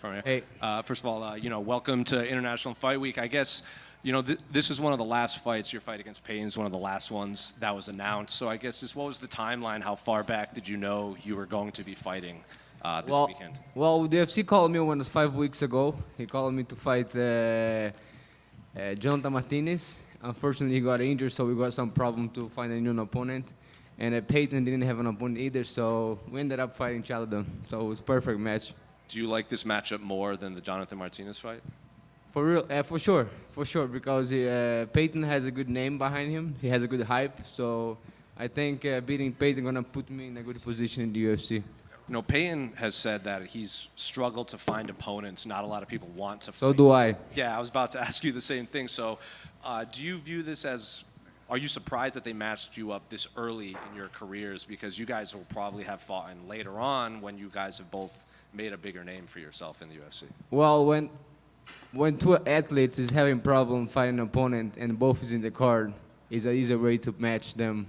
from here. Hey. First of all, welcome to International Fight Week. I guess, this is one of the last fights. Your fight against Payton is one of the last ones that was announced. So I guess what was the timeline? How far back did you know you were going to be fighting this weekend? Well, the UFC called me when it was 5 weeks ago. He called me to fight Jonathan Martinez. Unfortunately, he got injured, so we got some problem to find a new opponent. And Payton didn't have an opponent either, so we ended up fighting Chaladon. So it was a perfect match. Do you like this matchup more than the Jonathan Martinez fight? For real, for sure, because Payton has a good name behind him. He has a good hype, so I think beating Payton gonna put me in a good position in the UFC. Payton has said that he's struggled to find opponents. Not a lot of people want to fight. So do I. Yeah, I was about to ask you the same thing. So do you view this as, are you surprised that they matched you up this early in your careers? Because you guys will probably have fought in later on when you guys have both made a bigger name for yourself in the UFC. Well, when two athletes is having problem finding an opponent and both is in the card, is an easy way to match them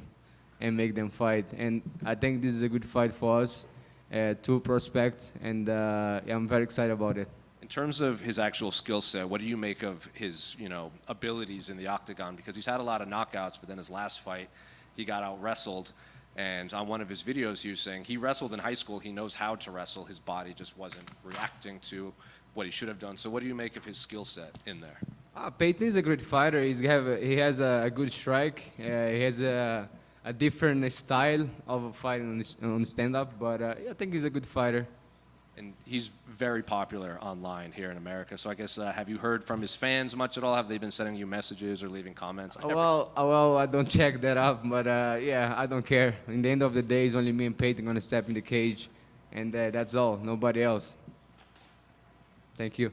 and make them fight. And I think this is a good fight for us, two prospects, and I'm very excited about it. In terms of his actual skill set, what do you make of his, abilities in the octagon? Because he's had a lot of knockouts, but then his last fight, he got out-wrestled. And on one of his videos, he was saying he wrestled in high school. He knows how to wrestle. His body just wasn't reacting to what he should have done. So what do you make of his skill set in there? Payton is a great fighter. He has a good strike. He has a different style of fighting on stand-up. But I think he's a good fighter. And he's very popular online here in America. So I guess, have you heard from his fans much at all? Have they been sending you messages or leaving comments? Well, I don't check that up, but yeah, I don't care. In the end of the day, it's only me and Payton gonna step in the cage, and that's all. Nobody else. Thank you.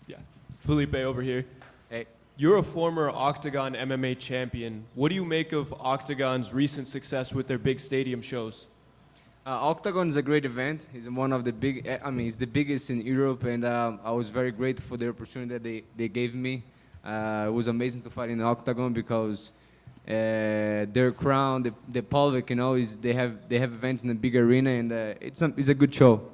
Yeah, Felipe over here. Hey. You're a former Octagon MMA champion. What do you make of Octagon's recent success with their big stadium shows? Octagon is a great event. It's one of the it's the biggest in Europe, and I was very grateful for the opportunity that they gave me. It was amazing to fight in the Octagon because their crowd, the public, they have events in a big arena, and it's a good show.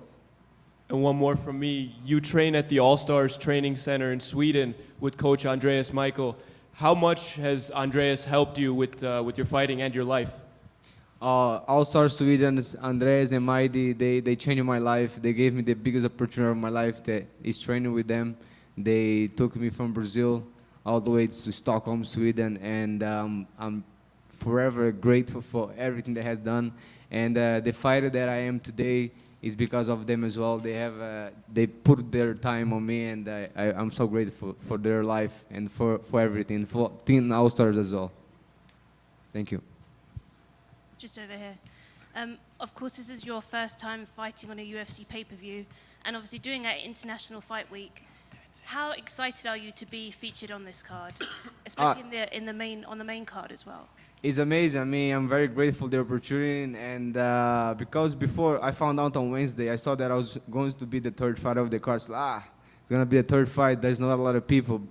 And one more from me. You train at the All-Stars Training Center in Sweden with Coach Andreas Michael. How much has Andreas helped you with your fighting and your life? All-Stars Sweden, Andreas and Maidi, they changed my life. They gave me the biggest opportunity of my life that is training with them. They took me from Brazil all the way to Stockholm, Sweden, and I'm forever grateful for everything they has done. And the fighter that I am today is because of them as well. They put their time on me, and I'm so grateful for their life and for everything, for Team All-Stars as well. Thank you. Just over here. Of course, this is your first time fighting on a UFC pay-per-view, and obviously doing it at International Fight Week. How excited are you to be featured on this card, especially on the main card as well? It's amazing. I mean, I'm very grateful for the opportunity, and because before I found out on Wednesday, I saw that I was going to be the third fighter of the card. So, it's gonna be a third fight. There's not a lot of people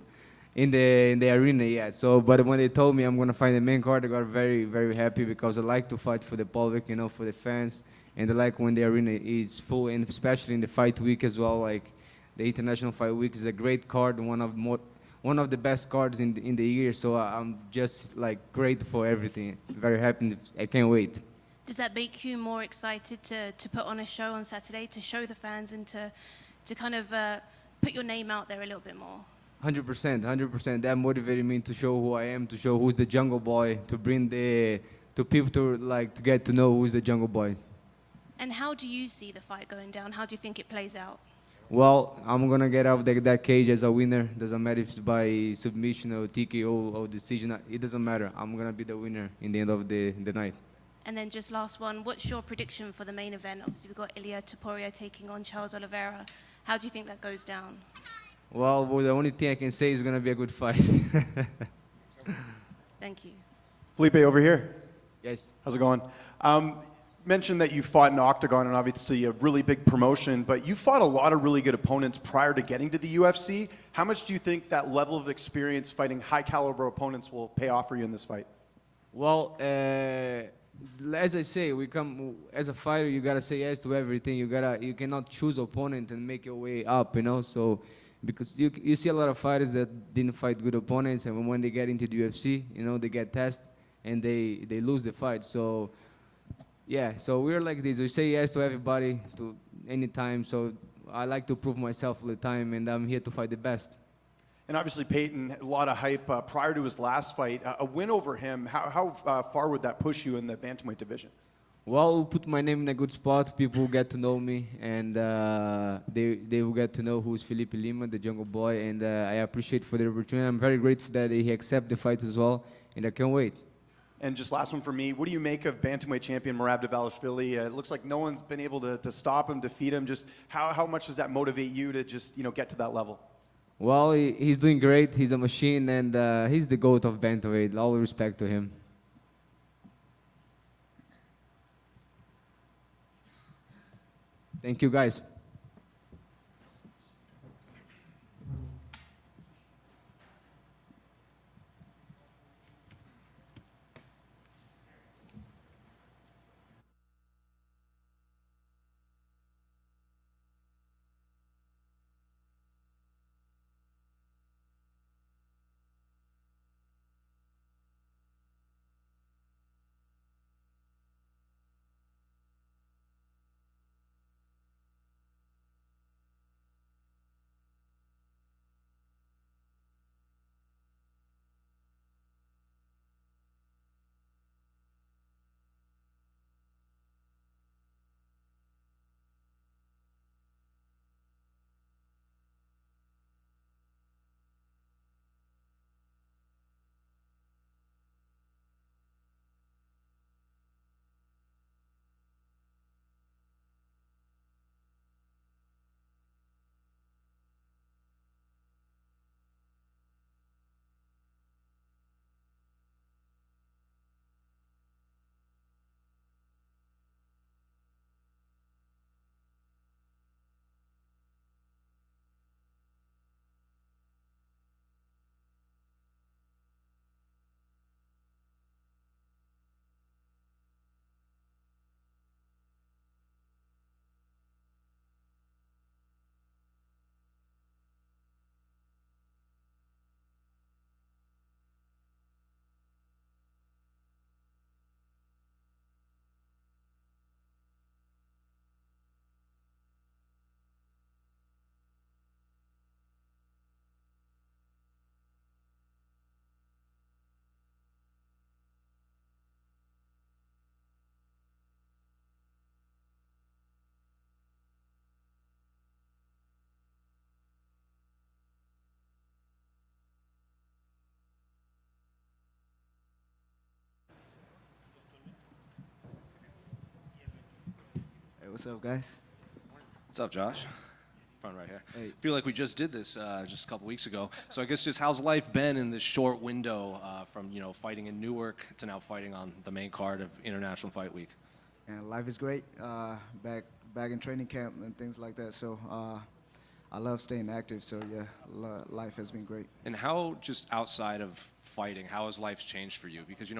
in the arena yet. So, but when they told me I'm gonna fight the main card, I got very, very happy because I like to fight for the public, for the fans, and I like when the arena is full, and especially in the fight week as well. Like the International Fight Week is a great card, one of the best cards in the year, so I'm just grateful for everything. Very happy. I can't wait. Does that make you more excited to put on a show on Saturday, to show the fans and to kind of put your name out there a little bit more? 100%. That motivated me to show who I am, to show who's the Jungle Boy, to bring to people to get to know who's the Jungle Boy. And how do you see the fight going down? How do you think it plays out? Well, I'm going to get out of that cage as a winner. Doesn't matter if it's by submission or TKO or decision. It doesn't matter. I'm going to be the winner in the end of the night. And then just last one, what's your prediction for the main event? Obviously, we've got Ilia Topuria taking on Charles Oliveira. How do you think that goes down? Well, the only thing I can say is going to be a good fight. Thank you. Felipe, over here. Yes. How's it going? Mentioned that you fought in Octagon, and obviously a really big promotion, but you fought a lot of really good opponents prior to getting to the UFC. How much do you think that level of experience fighting high caliber opponents will pay off for you in this fight? Well, as I say, we come as a fighter. You gotta say yes to everything. You cannot choose opponent and make your way up. You know, so because you see a lot of fighters that didn't fight good opponents, and when they get into the UFC, you know, they get tested and they lose the fight. So yeah, so we're like this. We say yes to everybody, to any time. So I like to prove myself all the time, and I'm here to fight the best. And obviously, Payton, a lot of hype prior to his last fight. A win over him, how far would that push you in the bantamweight division? Well, put my name in a good spot. People will get to know me, and they will get to know who's Felipe Lima, the jungle boy. And I appreciate for the opportunity. I'm very grateful that he accepted the fight as well, and I can't wait. And just last one for me, what do you make of bantamweight champion Merab Dvalishvili? It looks like no one's been able to stop him, defeat him. Just how much does that motivate you to just get to that level? Well, he's doing great. He's a machine, and he's the GOAT of bantamweight. All respect to him. Thank you, guys. Hey, what's up, guys? What's up, Josh? Front right here. Hey. I feel like we just did this just a couple weeks ago. So I guess just how's life been in this short window from fighting in Newark to now fighting on the main card of International Fight Week? And life is great. Back in training camp and things like that. So I love staying active. So yeah, life has been great. And how, just outside of fighting, how has life changed for you? Because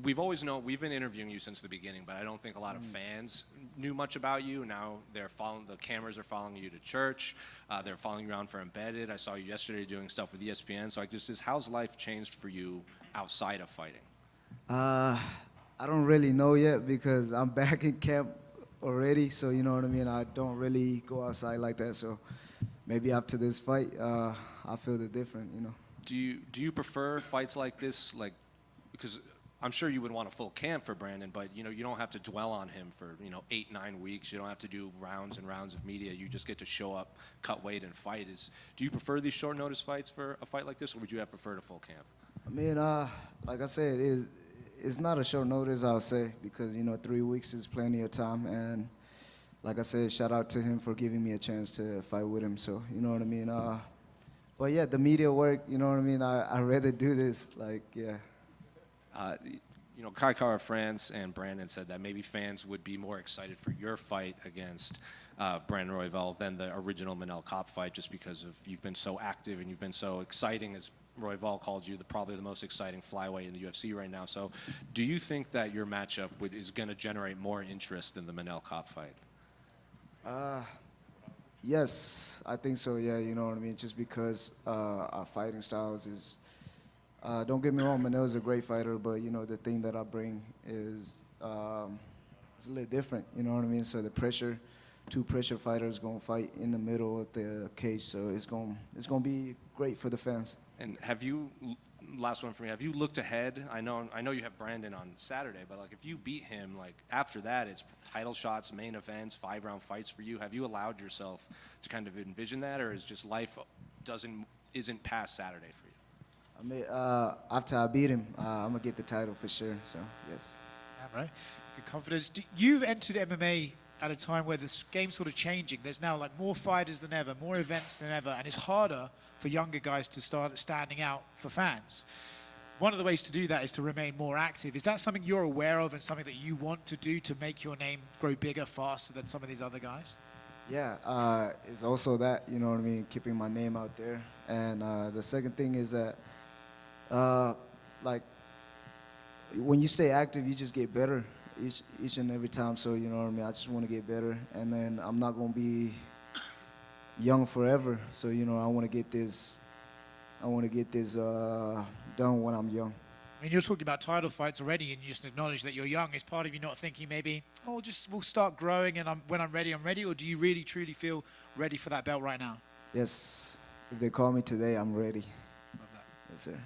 we've always known, we've been interviewing you since the beginning, but I don't think a lot of fans knew much about you. Now they're following, the cameras are following you to church. They're following you around for Embedded. I saw you yesterday doing stuff with ESPN. So how's life changed for you outside of fighting? I don't really know yet because I'm back in camp already. So you know what I mean. I don't really go outside like that. So maybe after this fight, I feel the different. Do you prefer fights like this, because I'm sure you would want a full camp for Brandon, but you don't have to dwell on him for 8-9 weeks. You don't have to do rounds and rounds of media. You just get to show up, cut weight, and fight. Do you prefer these short notice fights for a fight like this, or would you have preferred a full camp? I mean, like I said, it's not a short notice, I would say, because 3 weeks is plenty of time. And like I said, shout out to him for giving me a chance to fight with him. So you know what I mean. But yeah, the media work. You know what I mean. I rather do this. Yeah. Kai Kara France and Brandon said that maybe fans would be more excited for your fight against Brandon Royval than the original Manel Kopp fight, just because of you've been so active and you've been so exciting as Royval called you probably the most exciting flyweight in the UFC right now. So do you think that your matchup is going to generate more interest than the Manel Kape fight? Yes, I think so. Yeah, you know what I mean. Just because our fighting styles is, don't get me wrong, Manel's a great fighter, but you know the thing that I bring is it's a little different. You know what I mean. So the pressure, two pressure fighters gonna fight in the middle of the cage. So it's gonna be great for the fans. And have you, last one for me, have you looked ahead? I know you have Brandon on Saturday, but like if you beat him, like after that, it's title shots, main events, 5-round fights for you. Have you allowed yourself to kind of envision that, or is just life isn't past Saturday for you? I mean, after I beat him, I'm gonna get the title for sure. So yes. Yeah, right. Good confidence. You've entered MMA at a time where this game's sort of changing. There's now like more fighters than ever, more events than ever, and it's harder for younger guys to start standing out for fans. One of the ways to do that is to remain more active. Is that something you're aware of and something that you want to do to make your name grow bigger faster than some of these other guys? Yeah, it's also that, you know what I mean, keeping my name out there. And the second thing is that, like, when you stay active, you just get better each and every time. So, you know what I mean, I just want to get better. And then I'm not going to be young forever. So, you know, I want to get this done when I'm young. I mean, you're talking about title fights already, and you just acknowledge that you're young. Is part of you not thinking maybe, oh, we'll start growing, and when I'm ready, I'm ready? Or do you really, truly feel ready for that belt right now? Yes, if they call me today, I'm ready. Love that. Yes, sir.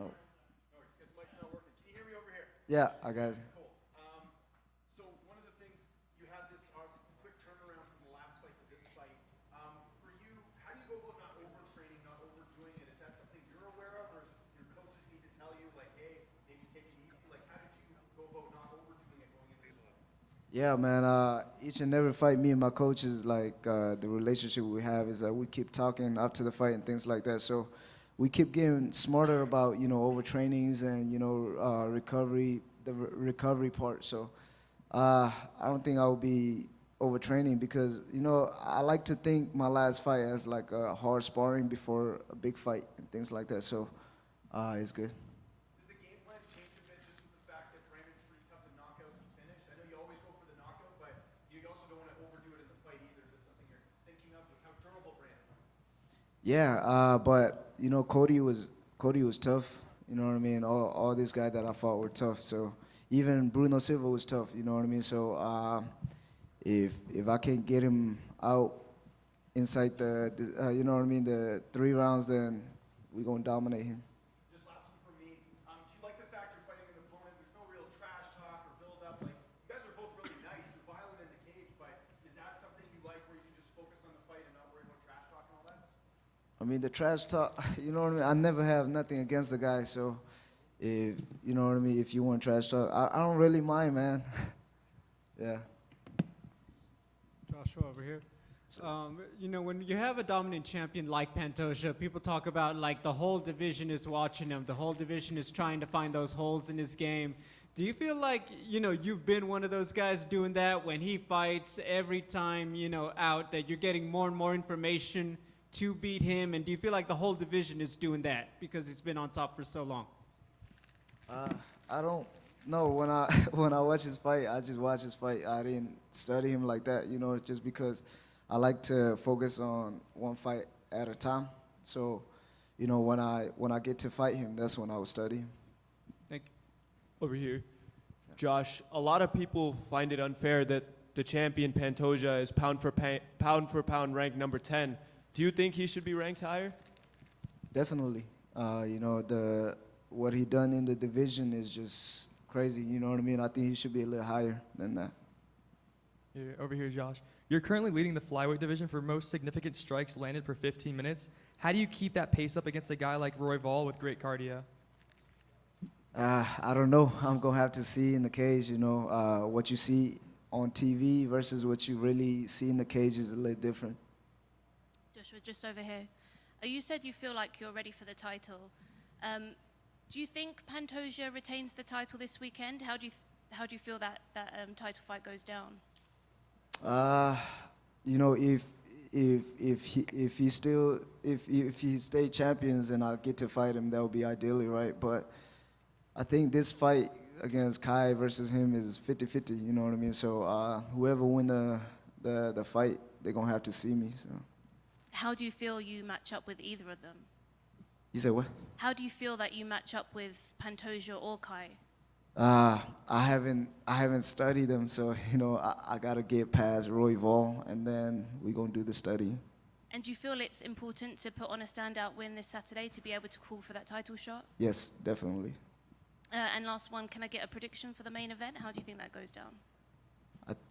Oh. This mic's not working. Can you hear me over here? Yeah, I got it. Cool. So one of the things, you had this quick turnaround from the last fight to this fight. For you, how do you go about not overtraining, not overdoing it? Is that something you're aware of, or your coaches need to tell you, like, hey, maybe take it easy? Like, how did you go about not overdoing it going into this one? Yeah, man. Each and every fight, me and my coaches, like the relationship we have is that we keep talking after the fight and things like that. So we keep getting smarter about, you know, overtrainings and, you know, recovery, the recovery part. So I don't think I will be overtraining because, you know, I like to think my last fight as like a hard sparring before a big fight and things like that. So it's good. Does the game plan change a bit just with the fact that Brandon's pretty tough to knock out and finish? I know you always go for the knockout, but you also don't want to overdo it in the fight either. Is this something you're thinking of with how durable Brandon was? Yeah, but you know, Cody was tough. You know what I mean? All these guys that I fought were tough. So even Bruno Silva was tough. You know what I mean? So if I can get him out inside the you know what I mean, the 3 rounds, then we're gonna dominate him. Just last one for me. Do you like the fact you're fighting an opponent? There's no real trash talk or build up. Like, you guys are both really nice. You're violent in the cage, but is that something you like where you can just focus on the fight and not worry about trash talk and all that? I mean, the trash talk, you know what I mean? I never have nothing against the guy, so if, you know what I mean, if you want trash talk, I don't really mind, man. Yeah. Joshua over here. You know, when you have a dominant champion like Pantoja, people talk about like the whole division is watching him, the whole division is trying to find those holes in his game. Do you feel like, you know, you've been one of those guys doing that when he fights every time, you know, out, that you're getting more and more information to beat him? And do you feel like the whole division is doing that because he's been on top for so long? I don't know. When I watch his fight, I just watch his fight. I didn't study him like that, you know, just because I like to focus on one fight at a time. So, you know, when I get to fight him, that's when I will study him. Thank you. Over here. Josh, a lot of people find it unfair that the champion Pantoja is pound for pound ranked number 10. Do you think he should be ranked higher? Definitely. You know, what he done in the division is just crazy. You know what I mean? I think he should be a little higher than that. Here, over here, Josh. You're currently leading the flyweight division for most significant strikes landed per 15 minutes. How do you keep that pace up against a guy like Royval with great cardio? I don't know. I'm going to have to see in the cage, you know. What you see on TV versus what you really see in the cage is a little different. Joshua, just over here. You said you feel like you're ready for the title. Do you think Pantoja retains the title this weekend? How do you feel that title fight goes down? you know, if he stay champions and I get to fight him, that would be ideally, right? But I think this fight against Kai versus him is 50-50, you know what I mean? So whoever win the fight, they're gonna have to see me. So How do you feel you match up with either of them? you say what? How do you feel that you match up with Pantoja or Kai? I haven't studied them, so you know I gotta get past Royval, and then we gonna do the study. And do you feel it's important to put on a standout win this Saturday to be able to call for that title shot? Yes, definitely. And last one, can I get a prediction for the main event? How do you think that goes down?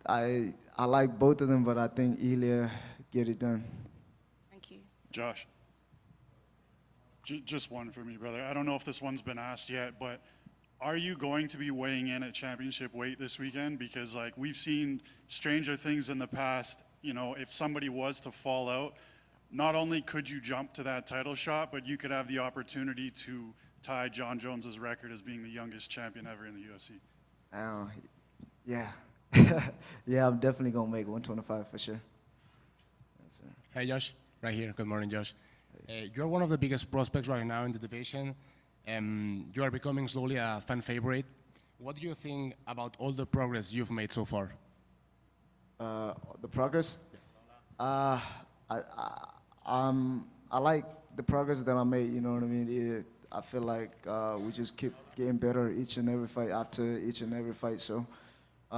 I like both of them, but I think Ilia get it done. Thank you. Josh, just one for me, brother. I don't know if this one's been asked yet, but are you going to be weighing in at championship weight this weekend? Because like we've seen stranger things in the past. You know, if somebody was to fall out, not only could you jump to that title shot, but you could have the opportunity to tie John Jones's record as being the youngest champion ever in the UFC. Yeah. Yeah, I'm definitely gonna make 125 for sure. Yes, sir. Hey, Josh. Right here. Good morning, Josh. You're one of the biggest prospects right now in the division. You are becoming slowly a fan favorite. What do you think about all the progress you've made so far? The progress? I like the progress that I made, you know what I mean? I feel like we just keep getting better each and every fight after each and every fight. So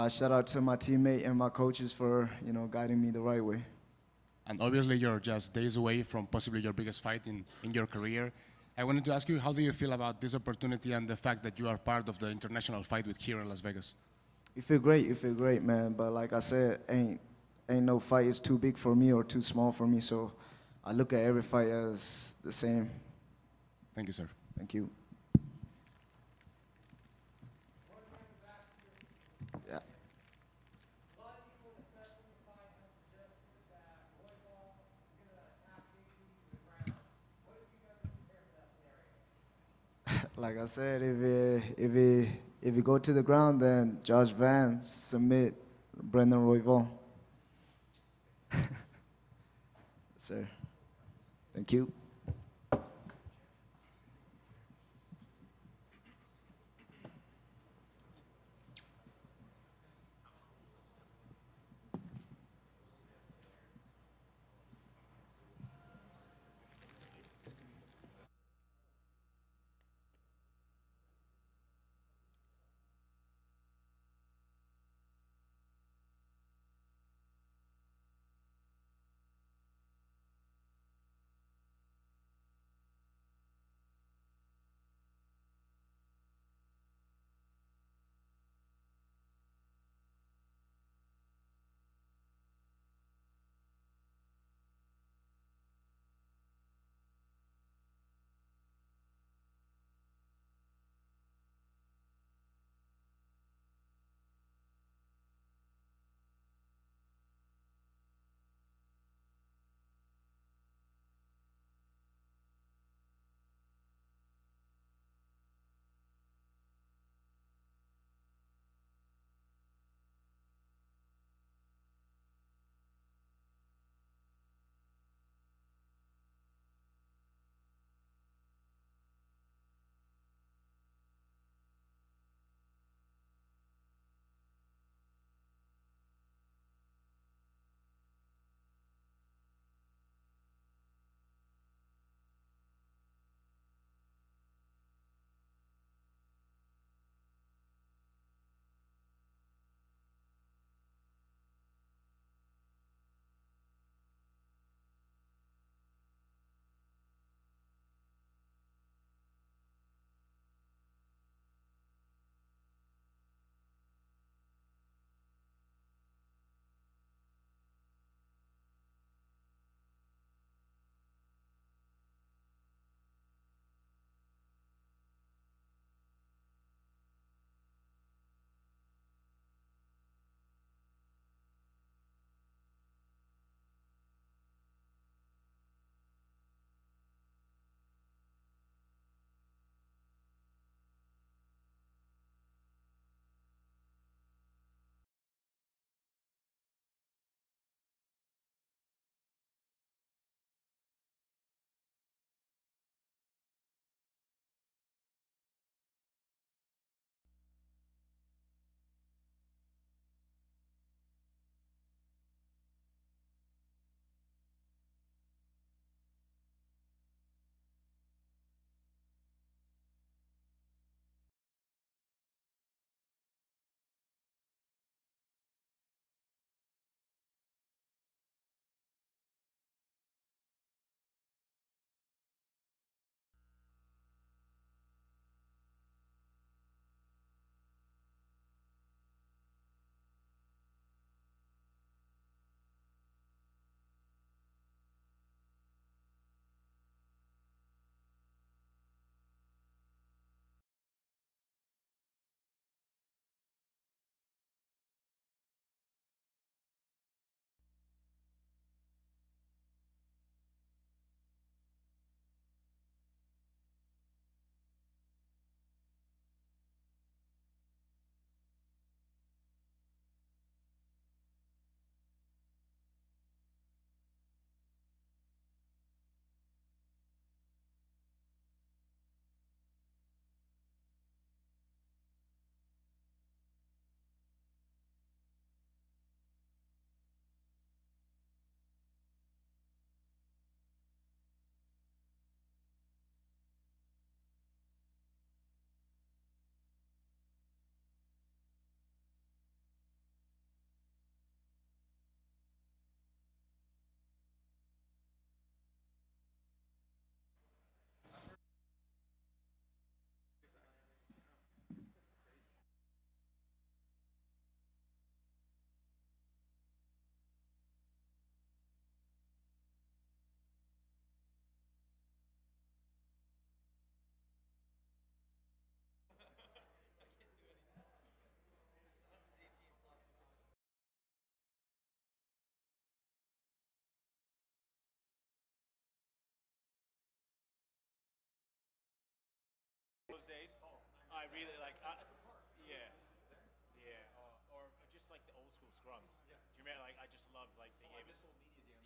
shout out to my teammate and my coaches for, you know, guiding me the right way. And obviously you're just days away from possibly your biggest fight in your career. I wanted to ask you, how do you feel about this opportunity and the fact that you are part of the international fight with here in Las Vegas? You feel great, man. But like I said, ain't no fight is too big for me or too small for me. So I look at every fight as the same. Thank you, sir. Thank you. Yeah. Like I said, if we go to the ground, then Josh Van submit Brendan Royval. Sir, thank you. those days. I really like. Yeah, yeah, or just like the old school scrums. Do you remember? Like I just loved like they gave us.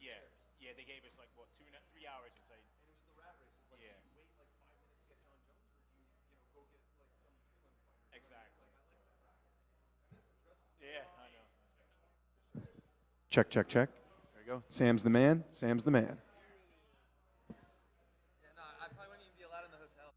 Yeah, yeah, they gave us like what 3 hours to say. And it was the rat race. Like, Yeah. do you wait like 5 minutes to get John Jones, or do you go get like some prelim fighter? Exactly. Like, I like that rat race. I miss it. Trust me. Yeah, I know. Check, check, check. There you go. Sam's the man. Sam's the man. Yeah, no, I probably wouldn't even be allowed in the hotel.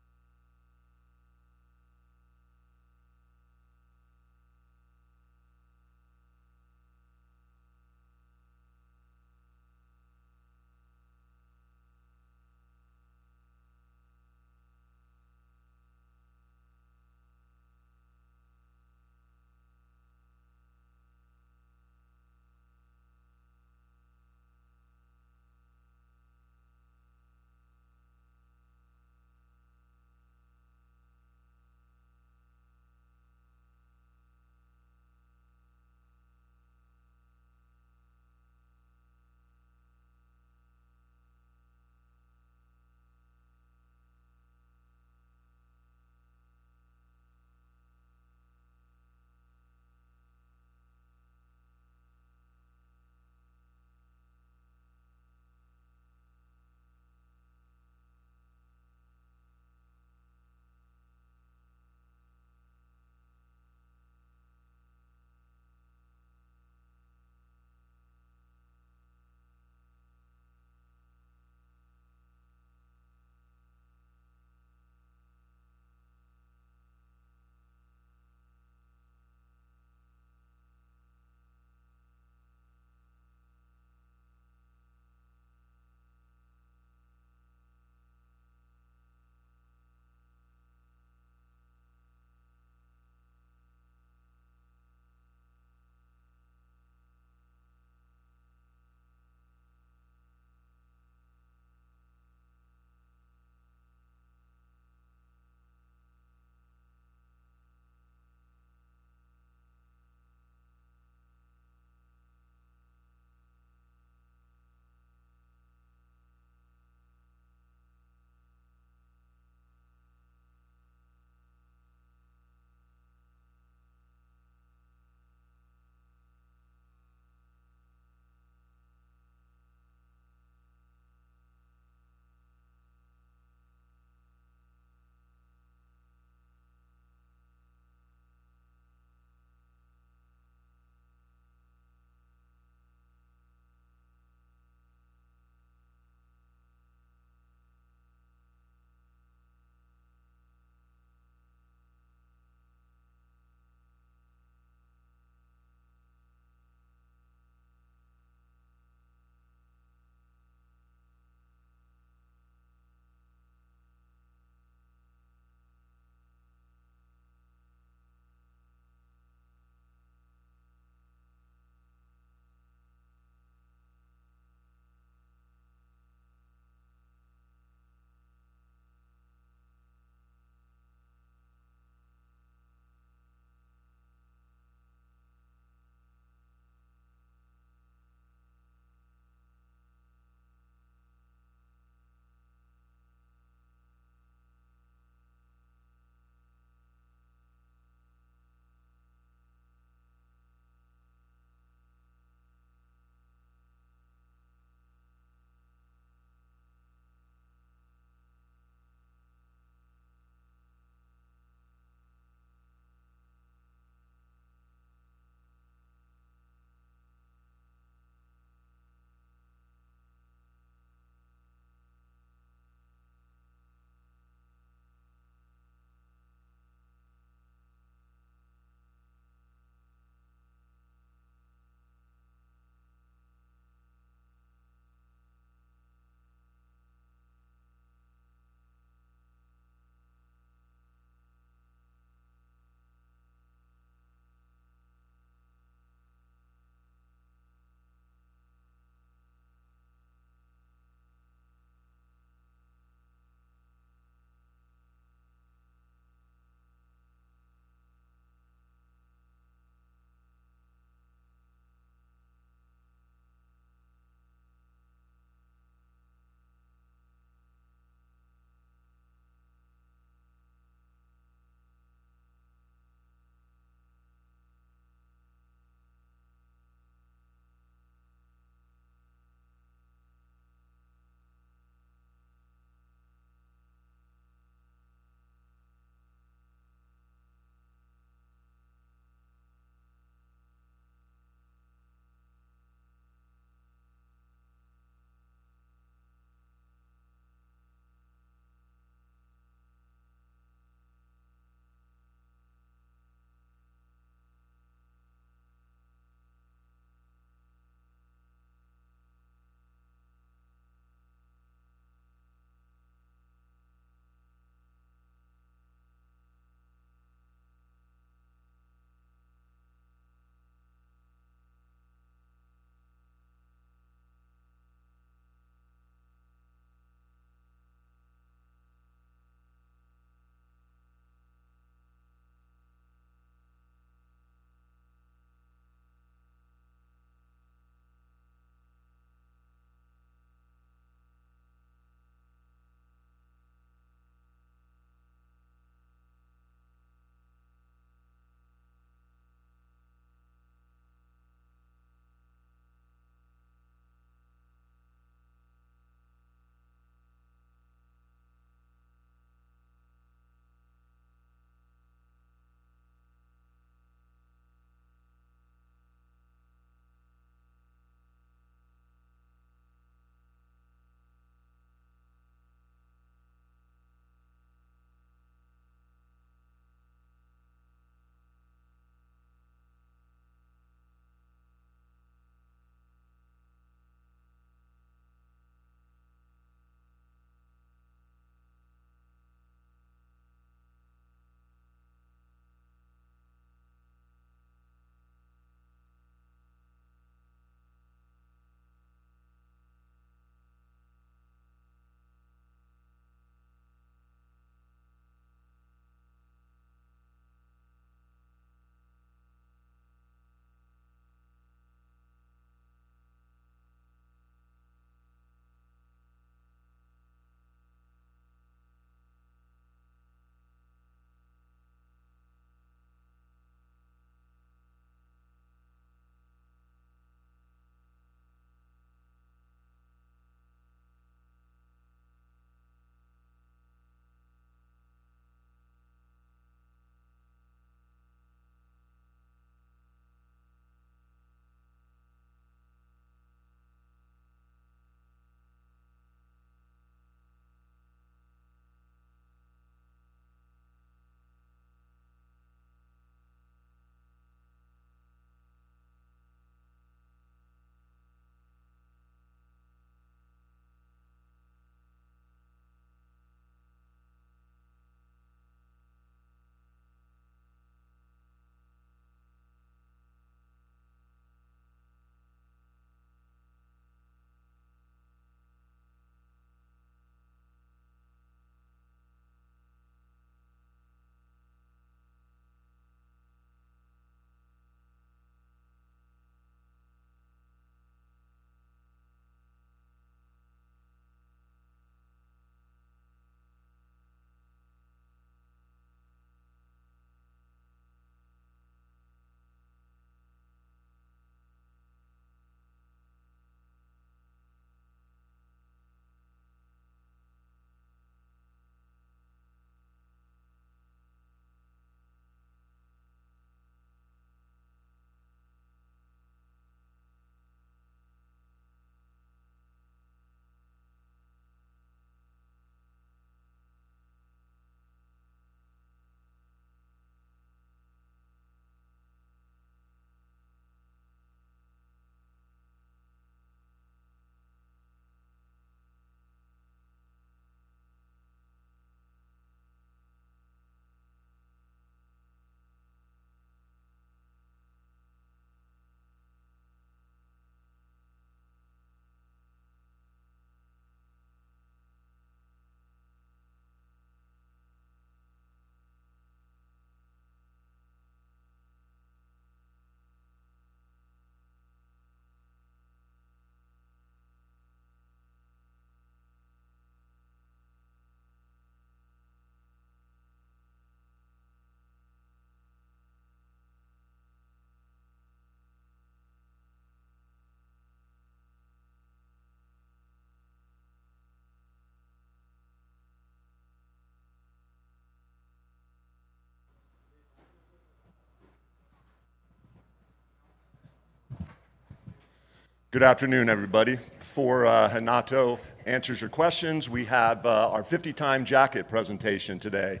Good afternoon, everybody. Before Renato answers your questions, we have our 50-time jacket presentation today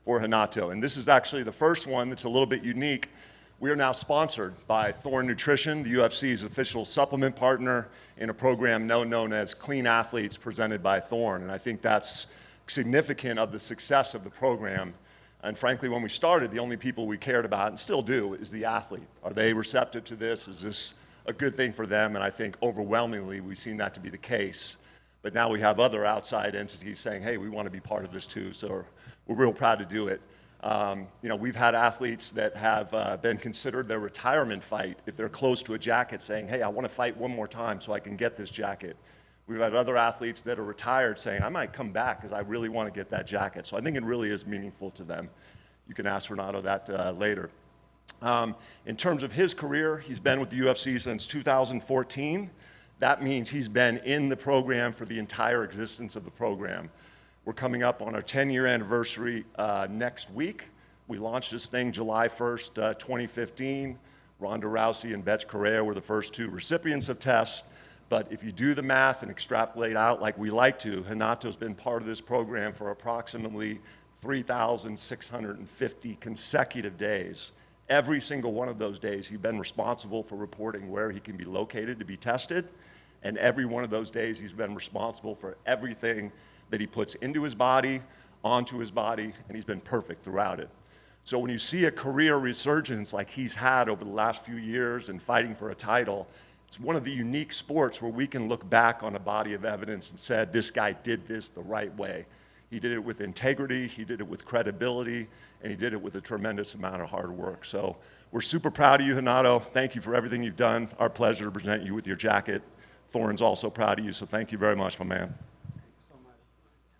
for Renato. And this is actually the first one that's a little bit unique. We are now sponsored by Thorne Nutrition, the UFC's official supplement partner, in a program known as Clean Athletes presented by Thorne. And I think that's significant of the success of the program. And frankly, when we started, the only people we cared about, and still do, is the athlete. Are they receptive to this? Is this a good thing for them? And I think overwhelmingly we've seen that to be the case. But now we have other outside entities saying, hey, we want to be part of this too. So we're real proud to do it. We've had athletes that have been considered their retirement fight if they're close to a jacket, saying, hey, I want to fight one more time so I can get this jacket. We've had other athletes that are retired saying, I might come back because I really want to get that jacket. So I think it really is meaningful to them. You can ask Renato that later. In terms of his career, he's been with the UFC since 2014. That means he's been in the program for the entire existence of the program. We're coming up on our 10-year anniversary next week. We launched this thing July 1st, 2015. Ronda Rousey and Bethe Correia were the first two recipients of tests. But if you do the math and extrapolate out like we like to, Renato's been part of this program for approximately 3,650 consecutive days. Every single one of those days, he's been responsible for reporting where he can be located to be tested. And every one of those days, he's been responsible for everything that he puts into his body, onto his body, and he's been perfect throughout it. So when you see a career resurgence like he's had over the last few years and fighting for a title, it's one of the unique sports where we can look back on a body of evidence and said, this guy did this the right way. He did it with integrity, he did it with credibility, and he did it with a tremendous amount of hard work. So we're super proud of you, Renato. Thank you for everything you've done. Our pleasure to present you with your jacket. Thorne's also proud of you, so thank you very much, my man. Thank you so much.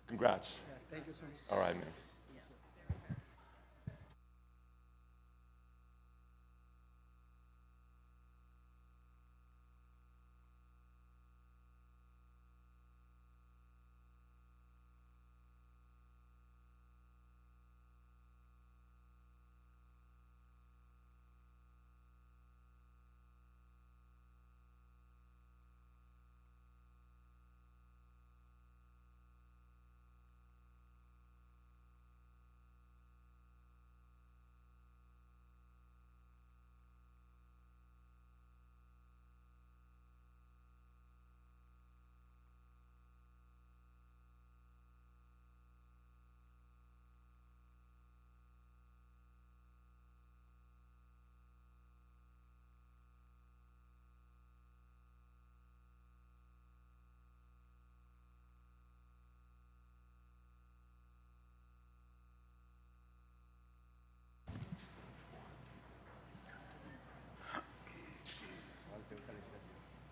Congrats. Yeah, thank you so much. All right, man.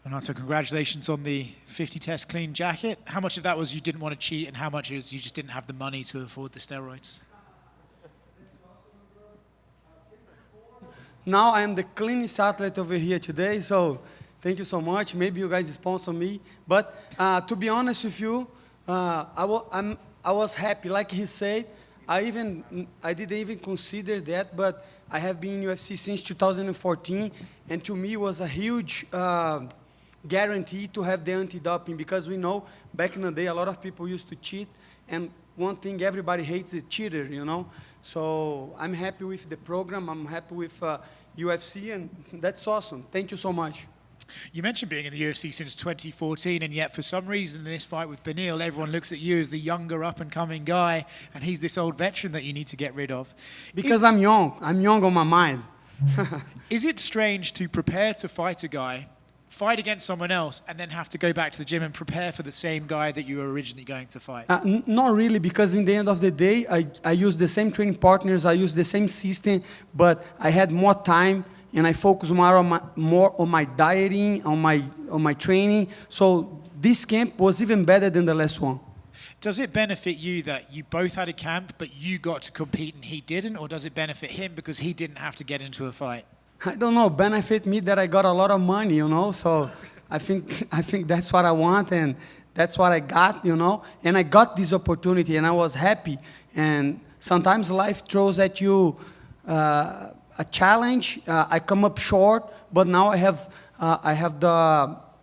Renato, congratulations on the 50 test clean jacket. How much of that was you didn't want to cheat, and how much is you just didn't have the money to afford the steroids? Now I am the cleanest athlete over here today, so thank you so much. Maybe you guys sponsor me. But to be honest with you, I was happy. Like he said, I didn't even consider that, but I have been in UFC since 2014, and to me it was a huge guarantee to have the anti-doping, because we know back in the day a lot of people used to cheat, and one thing everybody hates is cheater, you know. So I'm happy with the program, I'm happy with UFC, and that's awesome. Thank you so much. You mentioned being in the UFC since 2014, and yet for some reason in this fight with Beneil, everyone looks at you as the younger up-and-coming guy, and he's this old veteran that you need to get rid of. Because I'm young on my mind. Is it strange to prepare to fight a guy, fight against someone else, and then have to go back to the gym and prepare for the same guy that you were originally going to fight? Not really, because in the end of the day, I use the same training partners, I use the same system, but I had more time, and I focus more on my dieting, on my training. So this camp was even better than the last one. Does it benefit you that you both had a camp, but you got to compete and he didn't, or does it benefit him because he didn't have to get into a fight? I don't know, benefit me that I got a lot of money, you know, so I think that's what I want, and that's what I got, you know, and I got this opportunity, and I was happy. And sometimes life throws at you a challenge. I come up short, but now I have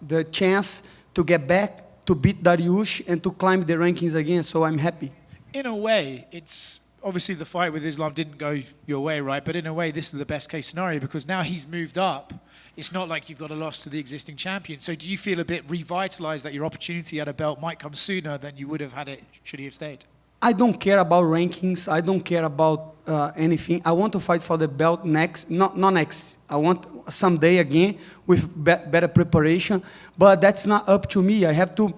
the chance to get back, to beat Dariush, and to climb the rankings again. So I'm happy. In a way, it's obviously the fight with Islam didn't go your way, right? But in a way, this is the best case scenario because now he's moved up. It's not like you've got a loss to the existing champion. So do you feel a bit revitalized that your opportunity at a belt might come sooner than you would have had it should he have stayed? I don't care about rankings. I don't care about anything. I want to fight for the belt next, not next. I want someday again with better preparation. But that's not up to me. I have to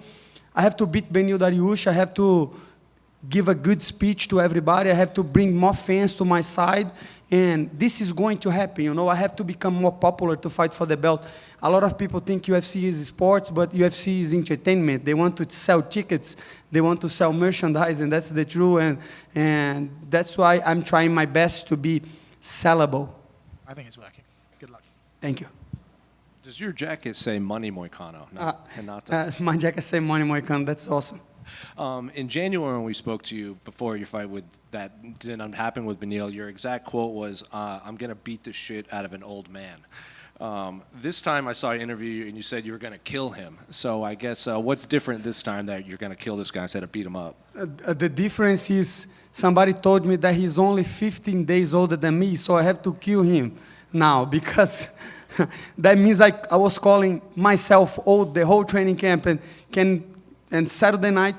beat Beneil Dariush. I have to give a good speech to everybody. I have to bring more fans to my side. And this is going to happen, you know. I have to become more popular to fight for the belt. A lot of people think UFC is sports, but UFC is entertainment. They want to sell tickets. They want to sell merchandise, and that's the truth. And that's why I'm trying my best to be sellable. I think it's working. Good luck. Thank you. Does your jacket say Money Moicano, not Renato? My jacket say Money Moicano. That's awesome. In January when we spoke to you before your fight with that didn't happen with Beneil, your exact quote was, I'm going to beat the shit out of an old man. This time I saw you interview you and you said you were going to kill him. So I guess what's different this time that you're going to kill this guy instead of beat him up? The difference is somebody told me that he's only 15 days older than me, so I have to kill him now because that means I was calling myself old the whole training camp and Saturday night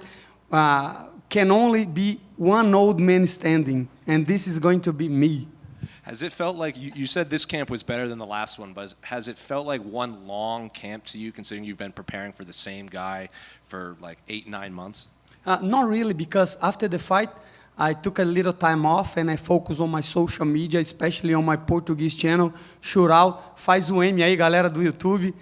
can only be one old man standing, and this is going to be me. Has it felt like, you said this camp was better than the last one, but has it felt like one long camp to you, considering you've been preparing for the same guy for like 8-9 months? Not really, because after the fight, I took a little time off and I focused on my social media, especially on my Portuguese channel, Shootout. Faz o M aí, galera do YouTube.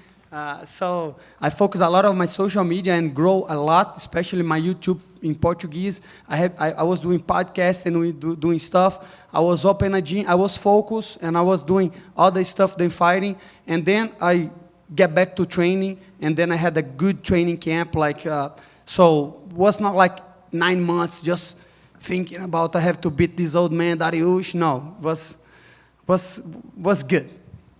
So I focus a lot on my social media and grow a lot, especially my YouTube in Portuguese. I was doing podcasts and doing stuff. I was open a gym. I was focused and I was doing other stuff than fighting. And then I get back to training. And then I had a good training camp. So it was not like 9 months just thinking about I have to beat this old man Dariush. No, it was good.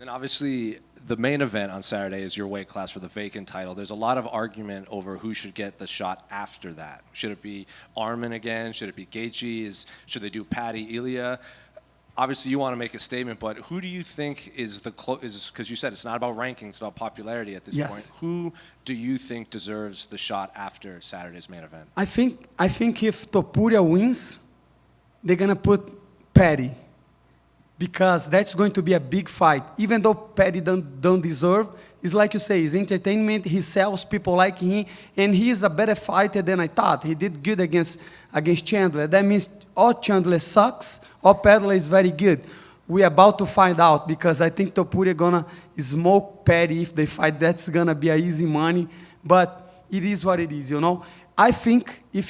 And obviously, the main event on Saturday is your weight class for the vacant title. There's a lot of argument over who should get the shot after that. Should it be Arman again? Should it be Gaethje? Should they do Patty, Ilia? Obviously, you want to make a statement, but who do you think is the close? Because you said it's not about rankings, it's about popularity at this point. Who do you think deserves the shot after Saturday's main event? I think if Topuria wins, they're gonna put Patty, because that's going to be a big fight. Even though Patty don't deserve, it's like you say, it's entertainment, he sells, people like him, and he is a better fighter than I thought. He did good against Chandler. That means or Chandler sucks, or Padler is very good. We're about to find out, because I think Topuria gonna smoke Patty if they fight. That's gonna be an easy money, but it is what it is, you know. I think if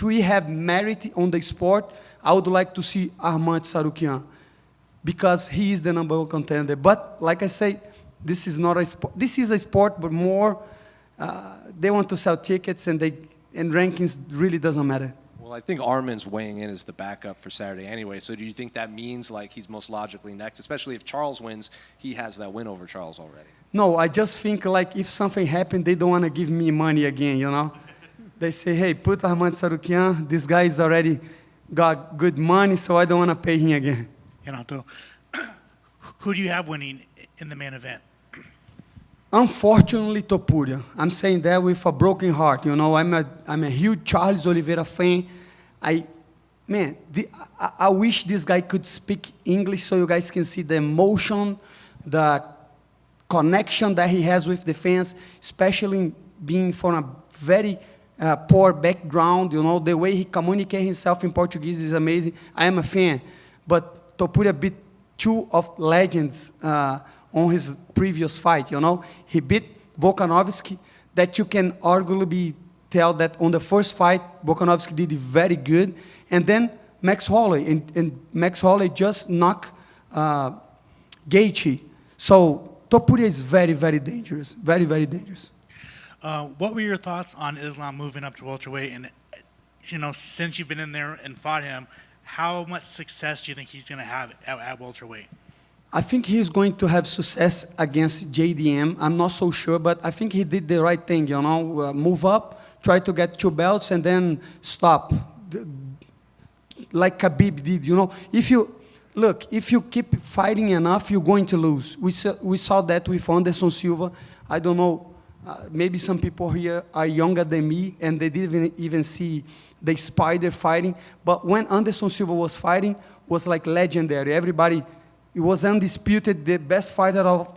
we have merit on the sport, I would like to see Arman Tsarukyan, because he is the number one contender. But like I say, this is not a sport. This is a sport, but more they want to sell tickets, and rankings really doesn't matter. Well, I think Arman's weighing in as the backup for Saturday anyway. So do you think that means like he's most logically next, especially if Charles wins, he has that win over Charles already? No, I just think like if something happened, they don't want to give me money again, you know. They say, hey, put Arman Tsarukyan. This guy is already got good money, so I don't want to pay him again. Renato, who do you have winning in the main event? Unfortunately, Topuria. I'm saying that with a broken heart. You know, I'm a huge Charles Oliveira fan. I wish this guy could speak English so you guys can see the emotion, the connection that he has with the fans, especially being from a very poor background. You know, the way he communicates himself in Portuguese is amazing. I am a fan, but Topuria beat two of legends on his previous fight, you know. He beat Volkanovski, that you can arguably tell that on the first fight, Volkanovski did very good. And then Max Holloway, and Max Holloway just knocked Gaethje. So Topuria is very, very dangerous, very, very dangerous. What were your thoughts on Islam moving up to welterweight? And, you know, since you've been in there and fought him, how much success do you think he's going to have at welterweight? I think he's going to have success against JDM. I'm not so sure, but I think he did the right thing, you know, move up, try to get 2 belts, and then stop, like Khabib did, you know. If you keep fighting enough, you're going to lose. We saw that with Anderson Silva. I don't know, maybe some people here are younger than me, and they didn't even see the Spider fighting, but when Anderson Silva was fighting, was like legendary. Everybody, he was undisputed, the best fighter of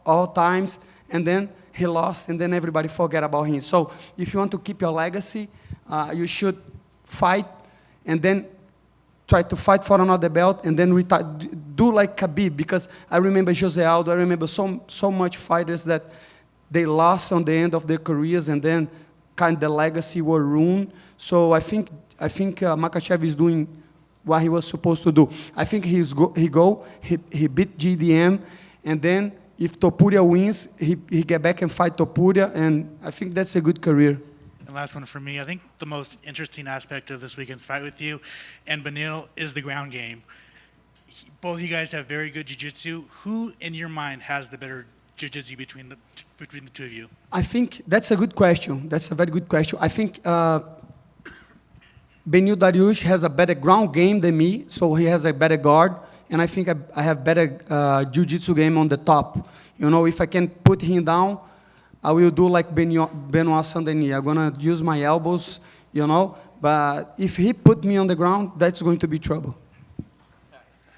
all times, and then he lost, and then everybody forget about him. So if you want to keep your legacy, you should fight, and then try to fight for another belt, and then retire. Do like Khabib, because I remember Jose Aldo, I remember so much fighters that they lost on the end of their careers, and then kind of the legacy were ruined. So I think Makhachev is doing what he was supposed to do. I think he beat GDM, and then if Topuria wins, he get back and fight Topuria, and I think that's a good career. And last one for me, I think the most interesting aspect of this weekend's fight with you and Beneil is the ground game. Both you guys have very good jiu-jitsu. Who, in your mind, has the better jiu-jitsu between the two of you? I think that's a good question. That's a very good question. I think Beneil Dariush has a better ground game than me, so he has a better guard, and I think I have better jiu-jitsu game on the top. You know, if I can put him down, I will do like Benoit Saint-Denis. I'm gonna use my elbows, you know, but if he put me on the ground, that's going to be trouble.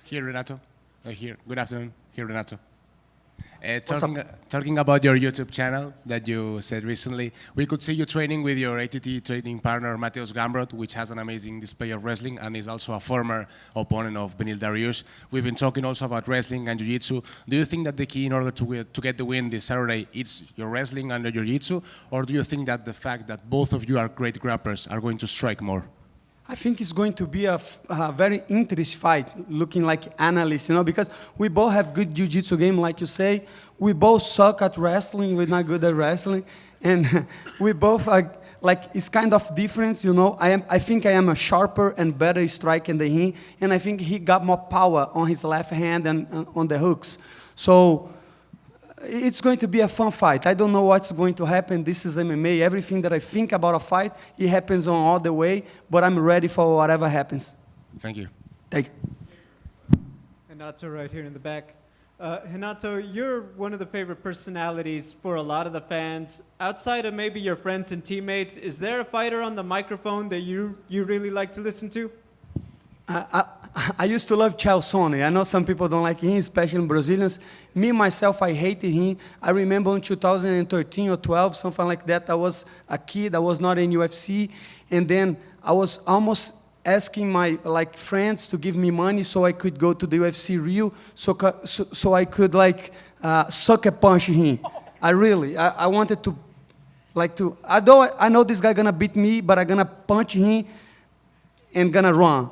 Here, Renato. Here. Good afternoon. Here, Renato. Talking about your YouTube channel that you said recently, we could see you training with your ATT training partner, Mateus Gamrot, which has an amazing display of wrestling and is also a former opponent of Beneil Dariush. We've been talking also about wrestling and jiu-jitsu. Do you think that the key in order to get the win this Saturday is your wrestling and your jiu-jitsu, or do you think that the fact that both of you are great grapplers are going to strike more? I think it's going to be a very interesting fight, looking like analysts, you know, because we both have good jiu-jitsu game, like you say. We both suck at wrestling. We're not good at wrestling. And we both are, like, it's kind of different, you know. I think I am a sharper and better striker than him, and I think he got more power on his left hand and on the hooks. So it's going to be a fun fight. I don't know what's going to happen. This is MMA. Everything that I think about a fight, it happens on all the way, but I'm ready for whatever happens. Thank you. Thank you. Renato right here in the back. Renato, you're one of the favorite personalities for a lot of the fans. Outside of maybe your friends and teammates, is there a fighter on the microphone that you really like to listen to? I used to love Chalsone. I know some people don't like him, especially Brazilians. Me, myself, I hated him. I remember in 2013 or 12, something like that, I was a kid, I was not in UFC, and then I was almost asking my friends to give me money so I could go to the UFC Rio, so I could sucker punch him. I wanted to, although I know this guy gonna beat me, but I'm gonna punch him and gonna run.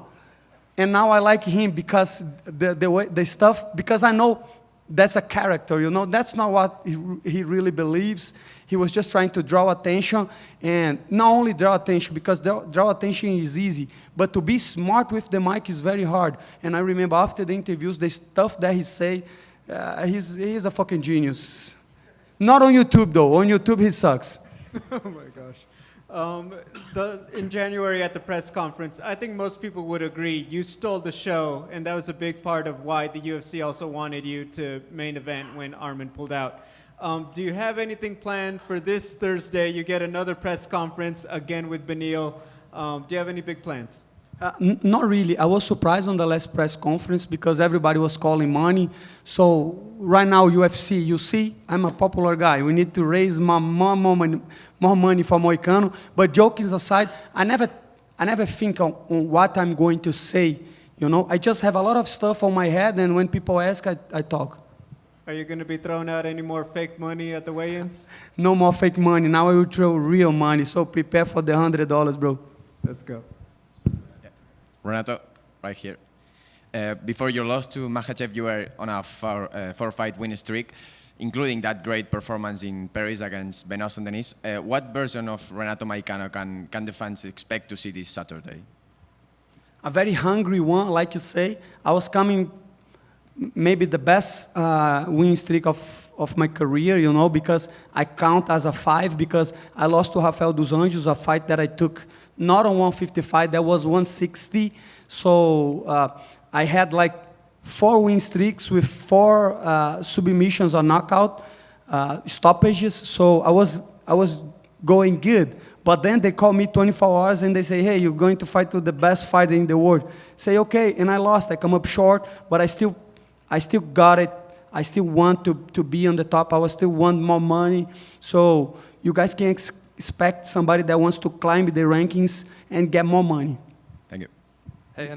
And now I like him because the stuff, because I know that's a character, you know, that's not what he really believes. He was just trying to draw attention, and not only draw attention, because draw attention is easy, but to be smart with the mic is very hard. And I remember after the interviews, the stuff that he said, he's a fucking genius. Not on YouTube though, on YouTube he sucks. Oh my gosh. In January at the press conference, I think most people would agree you stole the show, and that was a big part of why the UFC also wanted you to main event when Arman pulled out. Do you have anything planned for this Thursday? You get another press conference again with Beneil. Do you have any big plans? Not really. I was surprised on the last press conference because everybody was calling money. So right now, UFC, you see, I'm a popular guy. We need to raise more money for Moicano. But jokes aside, I never think on what I'm going to say. You know, I just have a lot of stuff on my head, and when people ask, I talk. Are you going to be throwing out any more fake money at the weigh-ins? No more fake money. Now I will throw real money. So prepare for the $100, bro. Let's go. Renato, right here. Before your loss to Makhachev, you were on a four-fight win streak, including that great performance in Paris against Beneil Saint-Denis. What version of Renato Moicano can the fans expect to see this Saturday? A very hungry one, like you say. I was coming maybe the best win streak of my career, you know, because I count as a 5 because I lost to Rafael dos Anjos, a fight that I took not on 155, that was 160. So I had like 4 win streaks with 4 submissions or knockout stoppages. So I was going good. But then they call me 24 hours and they say, hey, you're going to fight to the best fighter in the world. Say, okay, and I lost. I come up short, but I still got it. I still want to be on the top. I still want more money. So you guys can expect somebody that wants to climb the rankings and get more money. Thank you. Hey,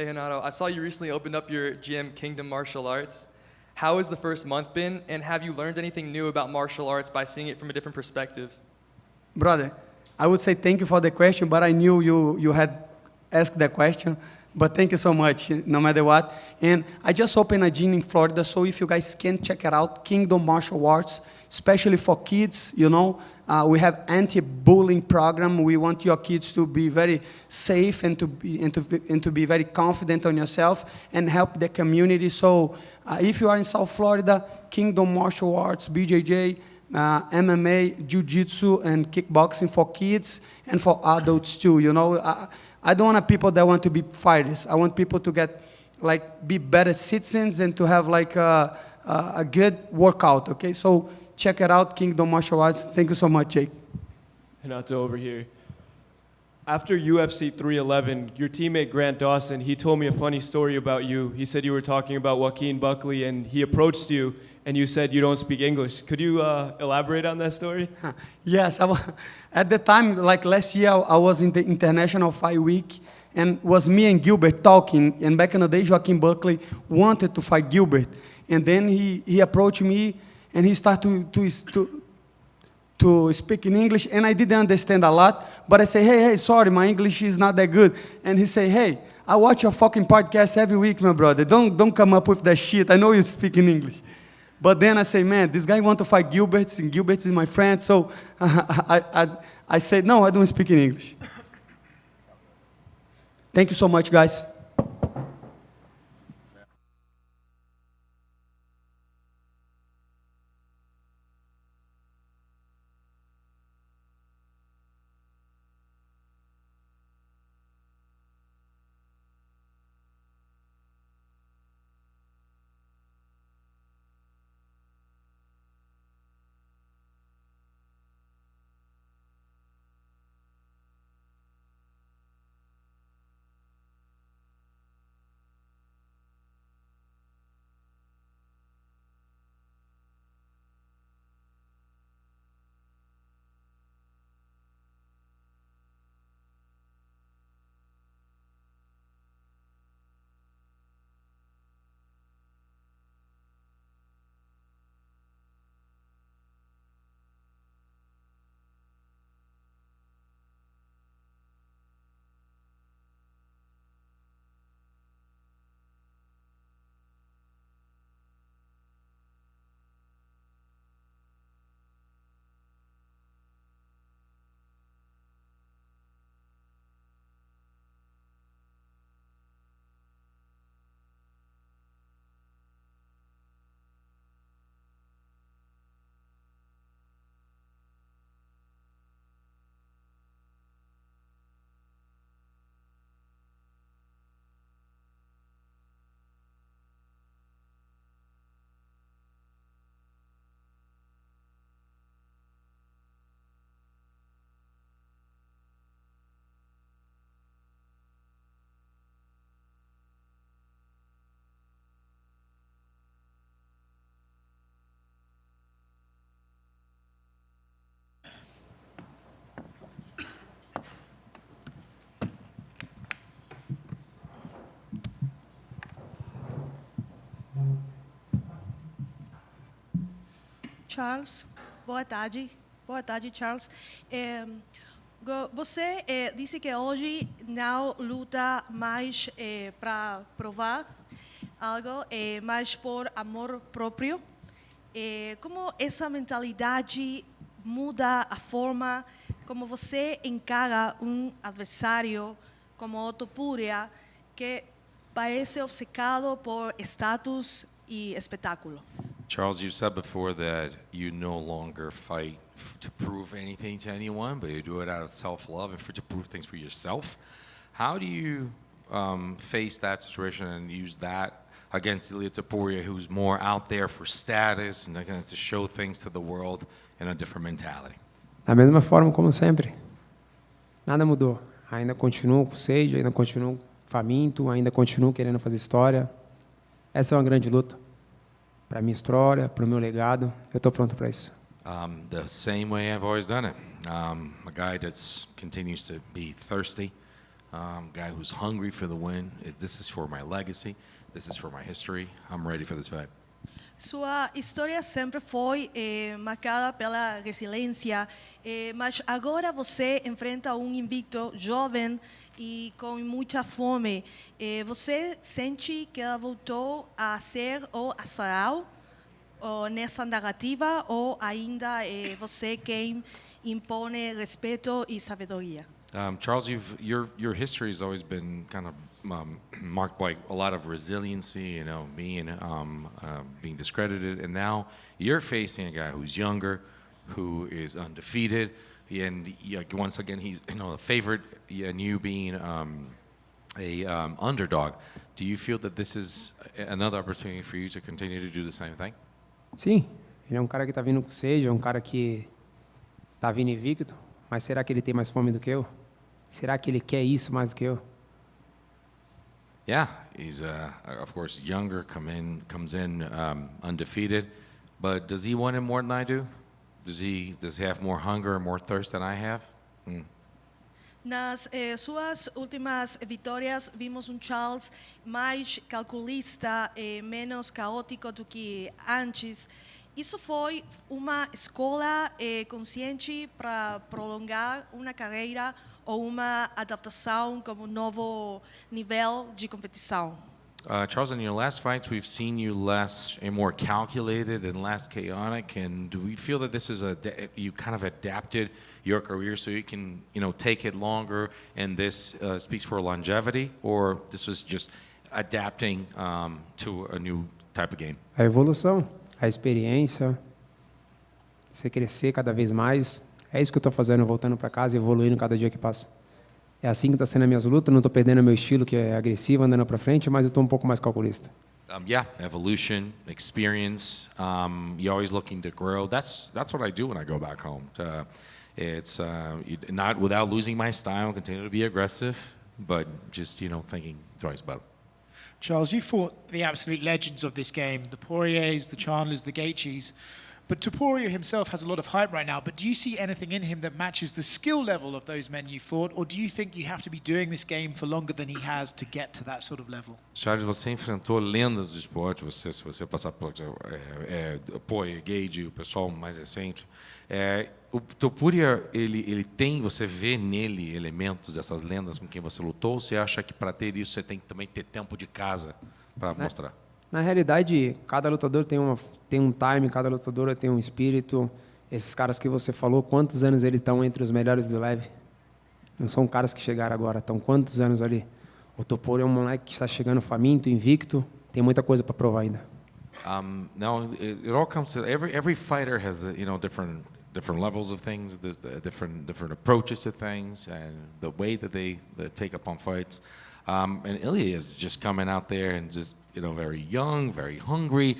Renato, I saw you recently opened up your gym, Kingdom Martial Arts. How has the first month been, and have you learned anything new about martial arts by seeing it from a different perspective? Brother, I would say thank you for the question, but I knew you had asked the question. But thank you so much, no matter what. And I just opened a gym in Florida, so if you guys can check it out, Kingdom Martial Arts, especially for kids, you know. We have anti-bullying program. We want your kids to be very safe and to be very confident on yourself and help the community. So if you are in South Florida, Kingdom Martial Arts, BJJ, MMA, Jiu-Jitsu, and kickboxing for kids and for adults too, you know. I don't want people that want to be fighters. I want people to be better citizens and to have a good workout, okay? So check it out, Kingdom Martial Arts. Thank you so much, Jake. Renato over here. After UFC 311, your teammate Grant Dawson, he told me a funny story about you. He said you were talking about Joaquin Buckley and he approached you and you said you don't speak English. Could you elaborate on that story? Yes, at the time, like last year, I was in the International Fight Week, and it was me and Gilbert talking, and back in the day, Joaquin Buckley wanted to fight Gilbert, and then he approached me, and he started to speak in English, and I didn't understand a lot, but I say, hey, sorry, my English is not that good, and he say, hey, I watch your fucking podcast every week, my brother, don't come up with that shit, I know you speak in English. But then I say, man, this guy wants to fight Gilbert, and Gilbert is my friend, so I said, no, I don't speak in English. Thank you so much, guys. Charles, boa tarde. Boa tarde, Charles. Você disse que hoje não luta mais para provar algo, mas por amor próprio. Como essa mentalidade muda a forma como você encara um adversário como o Topuria, que parece obcecado por estatus y espectáculo. Charles, you said before that you no longer fight to prove anything to anyone, but you do it out of self-love and to prove things for yourself. How do you face that situation and use that against Ilia Topuria, who's more out there for status and to show things to the world in a different mentality? Da mesma forma como sempre. Nada mudou. Ainda continuo com sede, ainda continuo faminto, ainda continuo querendo fazer história. Essa é uma grande luta. Para minha história, para o meu legado, eu estou pronto para isso. The same way I've always done it. A guy that continues to be thirsty, guy who's hungry for the win. This is for my legacy. This is for my history. I'm ready for this fight. Sua história sempre foi marcada pela resiliência, mas agora você enfrenta invicto jovem e com muita fome. Você sente que ela voltou a ser o azarão nessa narrativa ou ainda você quem impõe respeito e sabedoria? Charles, your history has always been kind of marked by a lot of resiliency, being discredited, and now you're facing a guy who's younger, who is undefeated, and once again he's a favorite, and you being a underdog. Do you feel that this is another opportunity for you to continue to do the same thing? Sim, ele é um cara que está vindo com sede, é um cara que está vindo invicto, mas será que ele tem mais fome do que eu? Será que ele quer isso mais do que eu? Yeah, he's of course younger, comes in undefeated, but does he want it more than I do? Does he have more hunger and more thirst than I have? Nas suas últimas vitórias vimos Charles mais calculista, menos caótico do que antes. Isso foi uma escola consciente para prolongar uma carreira ou uma adaptação como novo nível de competição? Charles, in your last fights, we've seen you less and more calculated and less chaotic. And do we feel that this is you kind of adapted your career so you can, take it longer, and this speaks for longevity, or this was just adapting to a new type of game? A evolução, a experiência, você crescer cada vez mais. É isso que eu estou fazendo, voltando para casa e evoluindo cada dia que passa. É assim que está sendo as minhas lutas, não estou perdendo meu estilo, que é agressivo, andando para frente, mas eu estou um pouco mais calculista. Yeah, evolution, experience. You're always looking to grow. That's what I do when I go back home. It's not without losing my style, continue to be aggressive, but just thinking twice about it. Charles, you fought the absolute legends of this game, the Poiriers, the Chandlers, the Gaethjes. But Topuria himself has a lot of hype right now, but do you see anything in him that matches the skill level of those men you fought, or do you think you have to be doing this game for longer than he has to get to that sort of level? Charles, você enfrentou lendas do esporte, se você passar por Poirier, Gaethje, o pessoal mais recente. O Topuria, ele tem, você vê nele elementos dessas lendas com quem você lutou, ou você acha que para ter isso você tem que também ter tempo de casa para mostrar? Na realidade, cada lutador tem um time, cada lutador tem um espírito. Esses caras que você falou, quantos anos eles estão entre os melhores do leve? Não são caras que chegaram agora, estão quantos anos ali? O Topuria é um moleque que está chegando faminto, invicto, tem muita coisa para provar ainda. Now, it all comes to every fighter has different levels of things, different approaches to things, and the way that they take upon fights. And Ilia is just coming out there and just very young, very hungry.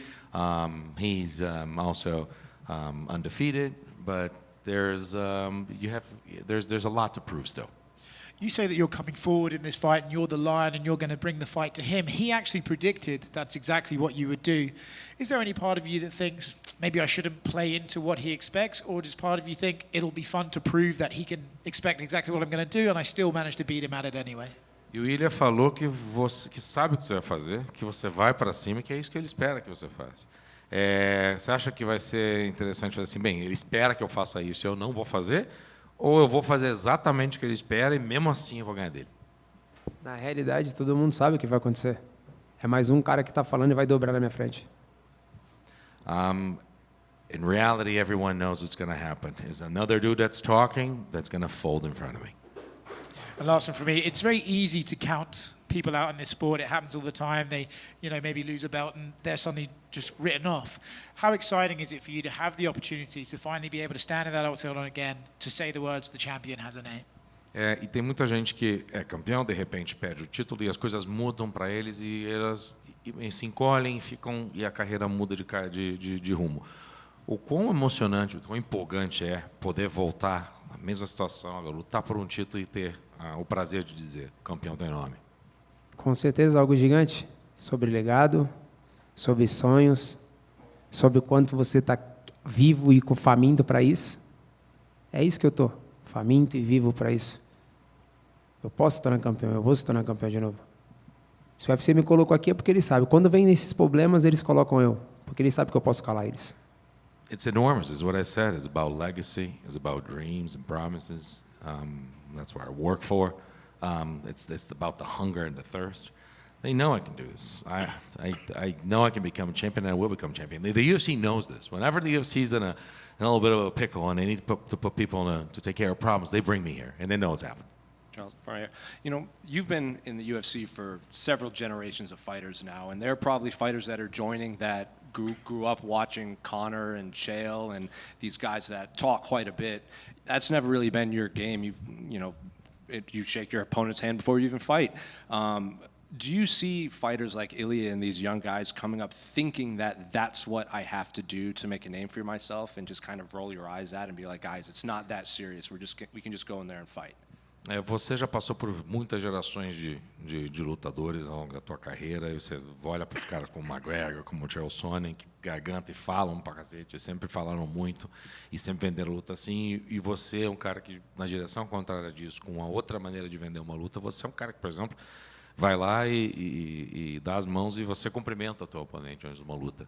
He's also undefeated, but there's a lot to prove still. You say that you're coming forward in this fight and you're the lion and you're going to bring the fight to him. He actually predicted that's exactly what you would do. Is there any part of you that thinks maybe I shouldn't play into what he expects, or does part of you think it'll be fun to prove that he can expect exactly what I'm going to do and I still manage to beat him at it anyway? E o Ilia falou que sabe o que você vai fazer, que você vai para cima e que é isso que ele espera que você faça. Você acha que vai ser interessante fazer assim, bem, ele espera que eu faça isso e eu não vou fazer, ou eu vou fazer exatamente o que ele espera e mesmo assim eu vou ganhar dele? Na realidade, todo mundo sabe o que vai acontecer. É mais um cara que está falando e vai dobrar na minha frente. In reality, everyone knows what's going to happen. Is another dude that's talking that's going to fold in front of me. And last one for me, it's very easy to count people out in this sport. It happens all the time. They, maybe lose a belt and they're suddenly just written off. How exciting is it for you to have the opportunity to finally be able to stand in that octagon again, to say the words, the champion has a name? E tem muita gente que é campeão, de repente perde o título e as coisas mudam para eles e elas se encolhem, ficam e a carreira muda de rumo. O quão emocionante, o quão empolgante é poder voltar na mesma situação, lutar por um título e ter o prazer de dizer, campeão tem nome. Com certeza algo gigante, sobre legado, sobre sonhos, sobre o quanto você está vivo e faminto para isso. É isso que eu estou, faminto e vivo para isso. Eu posso se tornar campeão, eu vou se tornar campeão de novo. Se o UFC me colocou aqui é porque ele sabe. Quando vem nesses problemas, eles colocam eu, porque eles sabem que eu posso calar eles. It's enormous, is what I said. It's about legacy, it's about dreams and promises. That's what I work for. It's about the hunger and the thirst. They know I can do this. I know I can become a champion, and I will become champion. The UFC knows this. Whenever the UFC's in a little bit of a pickle and they need to put people to take care of problems, they bring me here, and they know it's happening. Charles, you've been in the UFC for several generations of fighters now, and there are probably fighters that are joining that grew up watching Conor and Chael and these guys that talk quite a bit. That's never really been your game. You shake your opponent's hand before you even fight. Do you see fighters like Ilia and these young guys coming up thinking that that's what I have to do to make a name for myself, and just kind of roll your eyes at it and be like, guys, it's not that serious. We can just go in there and fight? Você já passou por muitas gerações de lutadores ao longo da tua carreira, e você olha para os caras como o McGregor, como o Chael Sonnen, que garganta e falam pra cacete, sempre falaram muito e sempre venderam luta assim, e você é um cara que, na direção contrária disso, com uma outra maneira de vender uma luta, você é um cara que, por exemplo, vai lá e dá as mãos e você cumprimenta o teu oponente antes de uma luta.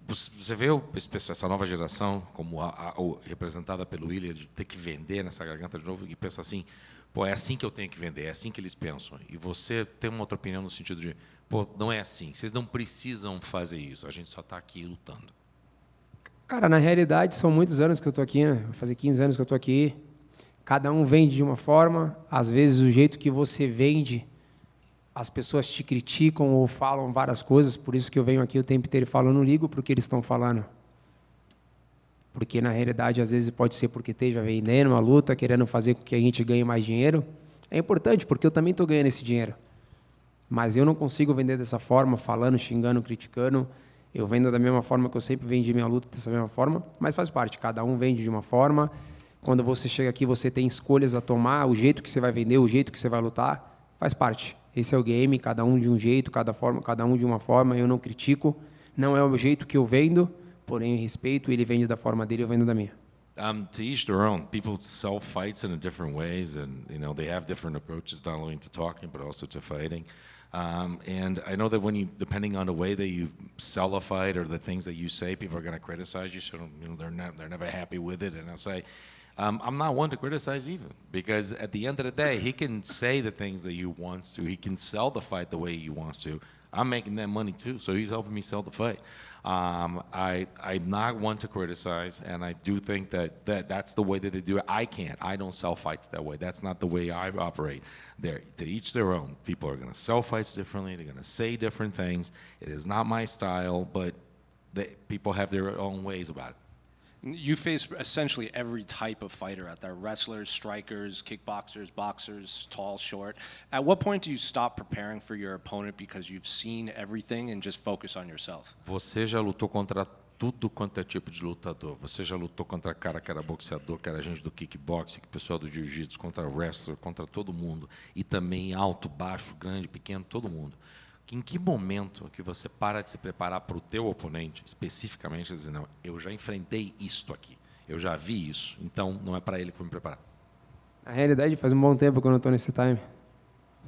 Você vê essa nova geração como representada pelo Ilia, de ter que vender nessa garganta de novo e pensa assim, pô, é assim que eu tenho que vender, é assim que eles pensam. E você tem uma outra opinião no sentido de, pô, não é assim, vocês não precisam fazer isso, a gente só está aqui lutando. Cara, na realidade, são muitos anos que eu estou aqui, né? Vai fazer 15 anos que eu estou aqui. Cada um vende de uma forma, às vezes o jeito que você vende, as pessoas te criticam ou falam várias coisas, por isso que eu venho aqui o tempo inteiro e falo, eu não ligo para o que eles estão falando. Porque, na realidade, às vezes pode ser porque esteja vendendo uma luta, querendo fazer com que a gente ganhe mais dinheiro. É importante, porque eu também estou ganhando esse dinheiro. Mas eu não consigo vender dessa forma, falando, xingando, criticando. Eu vendo da mesma forma que eu sempre vendi minha luta, dessa mesma forma, mas faz parte, cada um vende de uma forma. Quando você chega aqui, você tem escolhas a tomar, o jeito que você vai vender, o jeito que você vai lutar, faz parte. Esse é o game, cada um de um jeito, cada um de uma forma, eu não critico, não é o jeito que eu vendo, porém eu respeito, ele vende da forma dele, eu vendo da minha. To each their own. People sell fights in different ways, and they have different approaches, not only to talking but also to fighting. And I know that depending on the way that you sell a fight or the things that you say, people are going to criticize you. So they're never happy with it, and I'll say, I'm not one to criticize even, because at the end of the day, he can say the things that he wants to. He can sell the fight the way he wants to. I'm making that money too, so he's helping me sell the fight. I'm not one to criticize, and I do think that's the way that they do it. I don't sell fights that way. That's not the way I operate. To each their own. People are going to sell fights differently. They're going to say different things. It is not my style, but people have their own ways about it. You face essentially every type of fighter out there, wrestlers, strikers, kickboxers, boxers, tall, short. At what point do you stop preparing for your opponent because you've seen everything and just focus on yourself? Você já lutou contra tudo quanto é tipo de lutador. Você já lutou contra cara que era boxeador, que era gente do kickboxing, pessoal do jiu-jitsu, contra wrestler, contra todo mundo. E também alto, baixo, grande, pequeno, todo mundo. Em que momento que você para de se preparar para o teu oponente, especificamente, dizer, não, eu já enfrentei isto aqui, eu já vi isso, então não é para ele que vou me preparar? Na realidade, faz um bom tempo que eu não estou nesse time.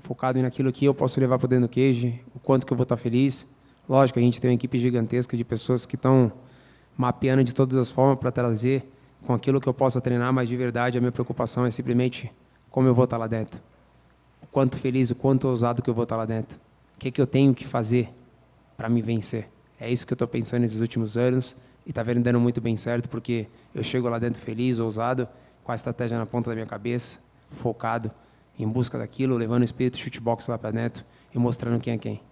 Focado naquilo que eu posso levar para dentro do cage, o quanto que eu vou estar feliz. Lógico, a gente tem uma equipe gigantesca de pessoas que estão mapeando de todas as formas para trazer com aquilo que eu possa treinar, mas de verdade a minha preocupação é simplesmente como eu vou estar lá dentro. O quanto feliz, o quanto ousado que eu vou estar lá dentro. O que eu tenho que fazer para me vencer? É isso que eu estou pensando nesses últimos anos e está dando muito bem certo, porque eu chego lá dentro feliz, ousado, com a estratégia na ponta da minha cabeça, focado em busca daquilo, levando o espírito shootbox lá para dentro e mostrando quem é quem.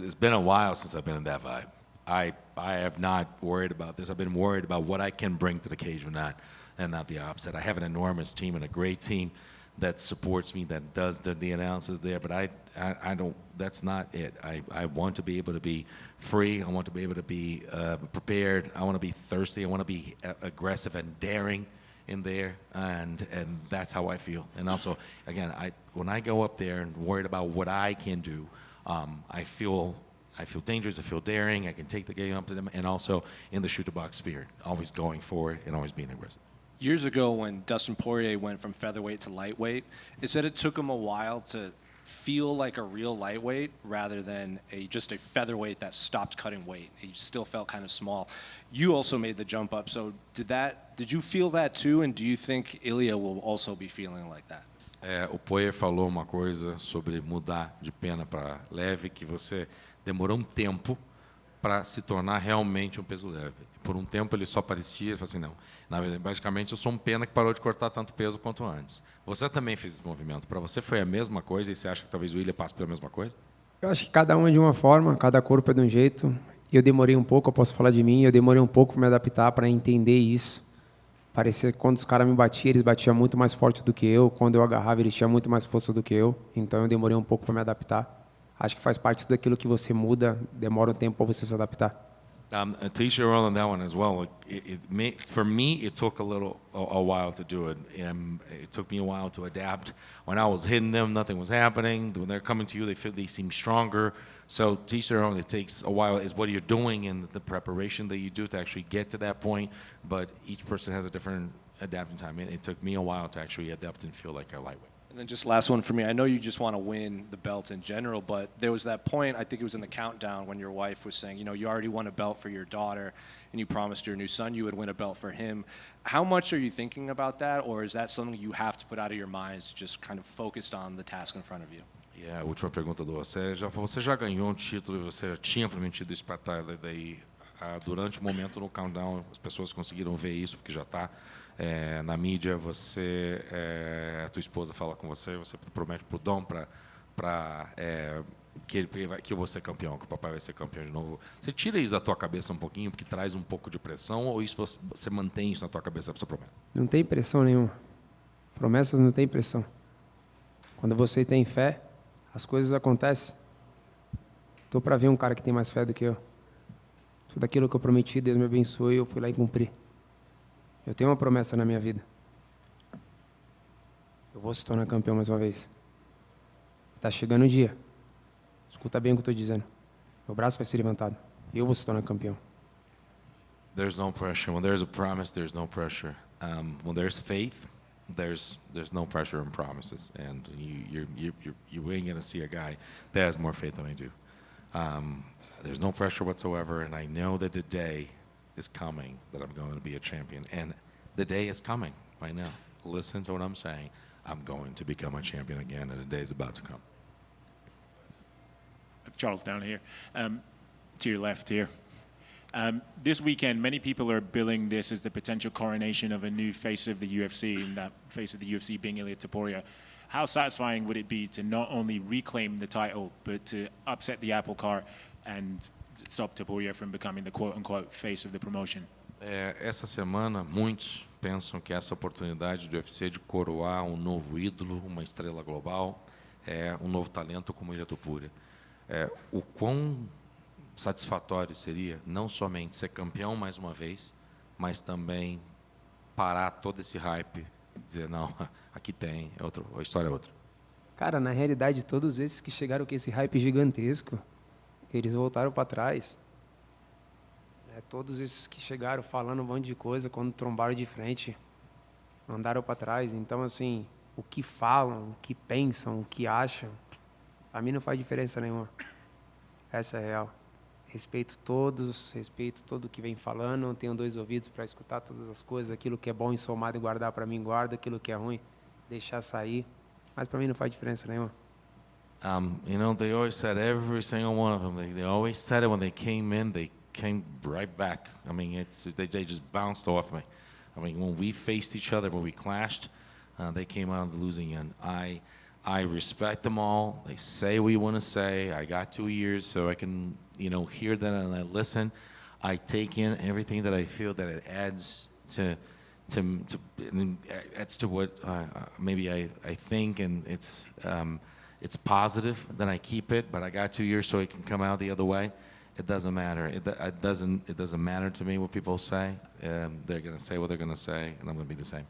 It's been a while since I've been in that vibe. I have not worried about this. I've been worried about what I can bring to the cage and not the opposite. I have an enormous team and a great team that supports me, that does the analysis there, but I don't, that's not it. I want to be able to be free. I want to be able to be prepared. I want to be thirsty. I want to be aggressive and daring in there, and that's how I feel. And also, again, when I go up there and worried about what I can do, I feel dangerous, I feel daring, I can take the game up to them, and also in the shoot-the-box spirit, always going forward and always being aggressive. Years ago, when Dustin Poirier went from featherweight to lightweight, it said it took him a while to feel like a real lightweight rather than just a featherweight that stopped cutting weight. He still felt kind of small. You also made the jump up, so did you feel that too, and do you think Ilia will also be feeling like that? O Poirier falou uma coisa sobre mudar de pena para leve, que você demorou um tempo para se tornar realmente um peso leve. Por um tempo ele só parecia, ele falou assim, não, na verdade, basicamente eu sou um pena que parou de cortar tanto peso quanto antes. Você também fez esse movimento. Para você foi a mesma coisa e você acha que talvez o Ilia passe pela mesma coisa? Eu acho que cada um é de uma forma, cada corpo é de um jeito. Eu demorei um pouco, eu posso falar de mim, eu demorei um pouco para me adaptar, para entender isso. Parecia que quando os caras me batiam, eles batiam muito mais forte do que eu. Quando eu agarrava, eles tinham muito mais força do que eu. Então eu demorei um pouco para me adaptar. Acho que faz parte daquilo que você muda, demora um tempo para você se adaptar. To each your own on that one as well. For me, it took a while to do it. It took me a while to adapt. When I was hitting them, nothing was happening. When they're coming to you, they seem stronger. So to each their own. It takes a while. It's what you're doing and the preparation that you do to actually get to that point. But each person has a different adapting time. It took me a while to actually adapt and feel like a lightweight. And then just last one for me. I know you just want to win the belt in general, but there was that point, I think it was in the countdown, when your wife was saying, you already won a belt for your daughter, and you promised your new son you would win a belt for him. How much are you thinking about that, or is that something you have to put out of your minds, just kind of focused on the task in front of you? A última pergunta do você já ganhou um título, você já tinha prometido isso para a Tyler, daí durante o momento no countdown as pessoas conseguiram ver isso porque já está na mídia, a tua esposa fala com você, você promete pro Dom que eu vou ser campeão, que o papai vai ser campeão de novo. Você tira isso da tua cabeça um pouquinho porque traz um pouco de pressão, ou isso você mantém isso na tua cabeça para essa promessa? Não tem pressão nenhuma. Promessas não tem pressão. Quando você tem fé, as coisas acontecem. Estou para ver um cara que tem mais fé do que eu. Tudo aquilo que eu prometi, Deus me abençoe e eu fui lá e cumpri. Eu tenho uma promessa na minha vida. Eu vou se tornar campeão mais uma vez. Está chegando o dia. Escuta bem o que eu estou dizendo. Meu braço vai ser levantado. Eu vou se tornar campeão. There's no pressure. When there's a promise, there's no pressure. When there's faith, there's no pressure in promises. And you ain't gonna see a guy that has more faith than I do. There's no pressure whatsoever, and I know that the day is coming that I'm going to be a champion. And the day is coming right now. Listen to what I'm saying. I'm going to become a champion again, and the day is about to come. Charles down here, to your left here. This weekend, many people are billing this as the potential coronation of a new face of the UFC, and that face of the UFC being Ilia Topuria. How satisfying would it be to not only reclaim the title, but to upset the apple cart and stop Topuria from becoming the quote-unquote face of the promotion? Essa semana, muitos pensam que essa oportunidade do UFC de coroar um novo ídolo, uma estrela global, um novo talento como Ilia Topuria. O quão satisfatório seria não somente ser campeão mais uma vez, mas também parar todo esse hype, dizer, não, aqui tem, a história é outra. Cara, na realidade, todos esses que chegaram com esse hype gigantesco, eles voltaram para trás. Todos esses que chegaram falando um monte de coisa, quando trombaram de frente, andaram para trás. Então, assim, o que falam, o que pensam, o que acham, para mim não faz diferença nenhuma. Essa é a real. Respeito todos, respeito tudo que vem falando, tenho 2 ouvidos para escutar todas as coisas, aquilo que é bom ensomado e guardar para mim, guardo, aquilo que é ruim, deixar sair. Mas para mim não faz diferença nenhuma. They always said, every single one of them, they always said it when they came in, they came right back. I mean, they just bounced off me. I mean, when we faced each other, when we clashed, They came out on the losing end. I respect them all. They say what you want to say. I got 2 years, so I can, hear that and I listen. I take in everything that I feel that it adds to what maybe I think, and it's positive. Then I keep it, but I got 2 years, so it can come out the other way. It doesn't matter. It doesn't matter to me what people say. They're gonna say what they're gonna say, and I'm gonna be the same.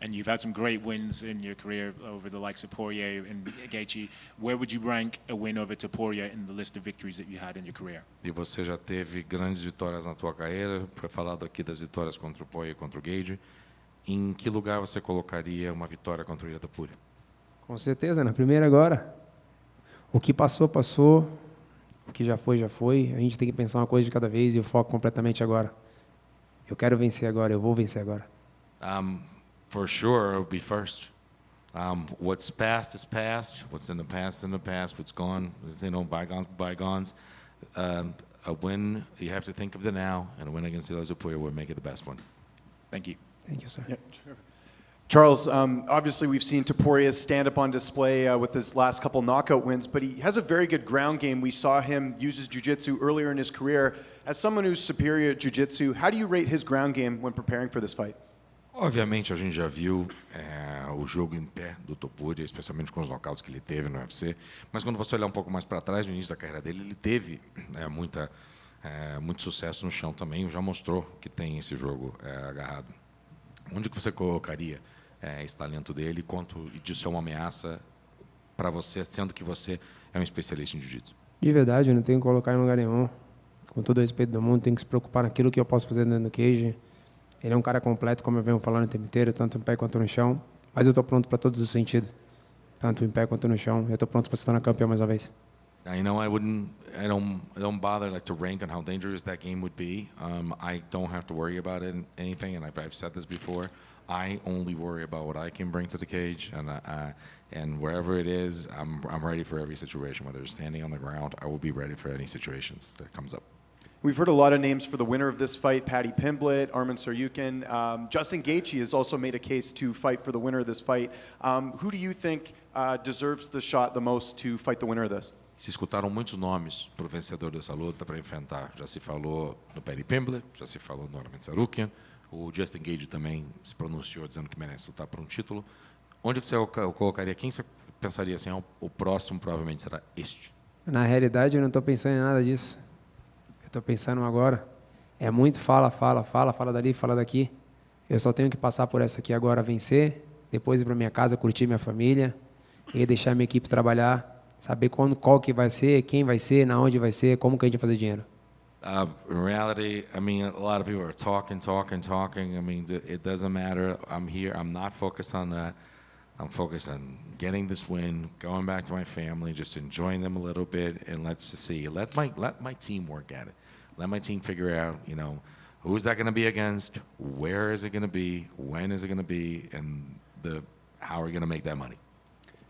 And you've had some great wins in your career over the likes of Poirier and Gaethje. Where would you rank a win over Topuria in the list of victories that you had in your career? E você já teve grandes vitórias na tua carreira. Foi falado aqui das vitórias contra o Poirier e contra o Gaethje. Em que lugar você colocaria uma vitória contra o Ilia Topuria? Com certeza, na primeira agora. O que passou, passou. O que já foi, já foi. A gente tem que pensar uma coisa de cada vez e eu foco completamente agora. Eu quero vencer agora, eu vou vencer agora. For sure, it'll be first. What's past is past. What's in the past, in the past. What's gone, bygones, bygones. A win, you have to think of the now, and a win against Ilia Topuria would make it the best one. Thank you. Thank you, sir. Yeah, sure. Charles, obviously we've seen Topuria's stand up on display with his last couple knockout wins, but he has a very good ground game. We saw him use his jiu-jitsu earlier in his career. As someone who's superior at jiu-jitsu, how do you rate his ground game when preparing for this fight? Obviamente, a gente já viu o jogo em pé do Topuria, especialmente com os knockouts que ele teve no UFC. Mas quando você olhar um pouco mais para trás, no início da carreira dele, ele teve muito sucesso no chão também. Já mostrou que tem esse jogo agarrado. Onde que você colocaria esse talento dele? Quanto disso é uma ameaça para você, sendo que você é um especialista em jiu-jitsu? De verdade, eu não tenho que colocar em lugar nenhum. Com todo o respeito do mundo, tenho que se preocupar naquilo que eu posso fazer dentro do cage. Ele é um cara completo, como eu venho falando o tempo inteiro, tanto em pé quanto no chão. Mas eu estou pronto para todos os sentidos, tanto em pé quanto no chão. Eu estou pronto para se tornar campeão mais uma vez. I don't bother to rank on how dangerous that game would be. I don't have to worry about anything, and I've said this before. I only worry about what I can bring to the cage, and wherever it is, I'm ready for every situation. Whether it's standing on the ground, I will be ready for any situation that comes up. We've heard a lot of names for the winner of this fight, Paddy Pimblett, Arman Tsarukyan. Justin Gaethje has also made a case to fight for the winner of this fight. Who do you think deserves the shot the most to fight the winner of this? Se escutaram muitos nomes para o vencedor dessa luta para enfrentar. Já se falou no Paddy Pimblett, já se falou no Arman Tsarukyan. O Justin Gaethje também se pronunciou dizendo que merece lutar por um título. Onde você colocaria? Quem você pensaria assim? O próximo provavelmente será este. Na realidade, eu não estou pensando em nada disso. Eu estou pensando agora. É muito fala dali, fala daqui. Eu só tenho que passar por essa aqui agora, vencer, depois ir para minha casa, curtir minha família e deixar minha equipe trabalhar, saber qual que vai ser, quem vai ser, na onde vai ser, como que a gente vai fazer dinheiro. In reality, I mean, a lot of people are talking. I mean, it doesn't matter. I'm here. I'm not focused on that. I'm focused on getting this win, going back to my family, just enjoying them a little bit, and let's just see. Let my team work at it. Let my team figure out, who's that going to be against, where is it going to be, when is it going to be, and how are we going to make that money.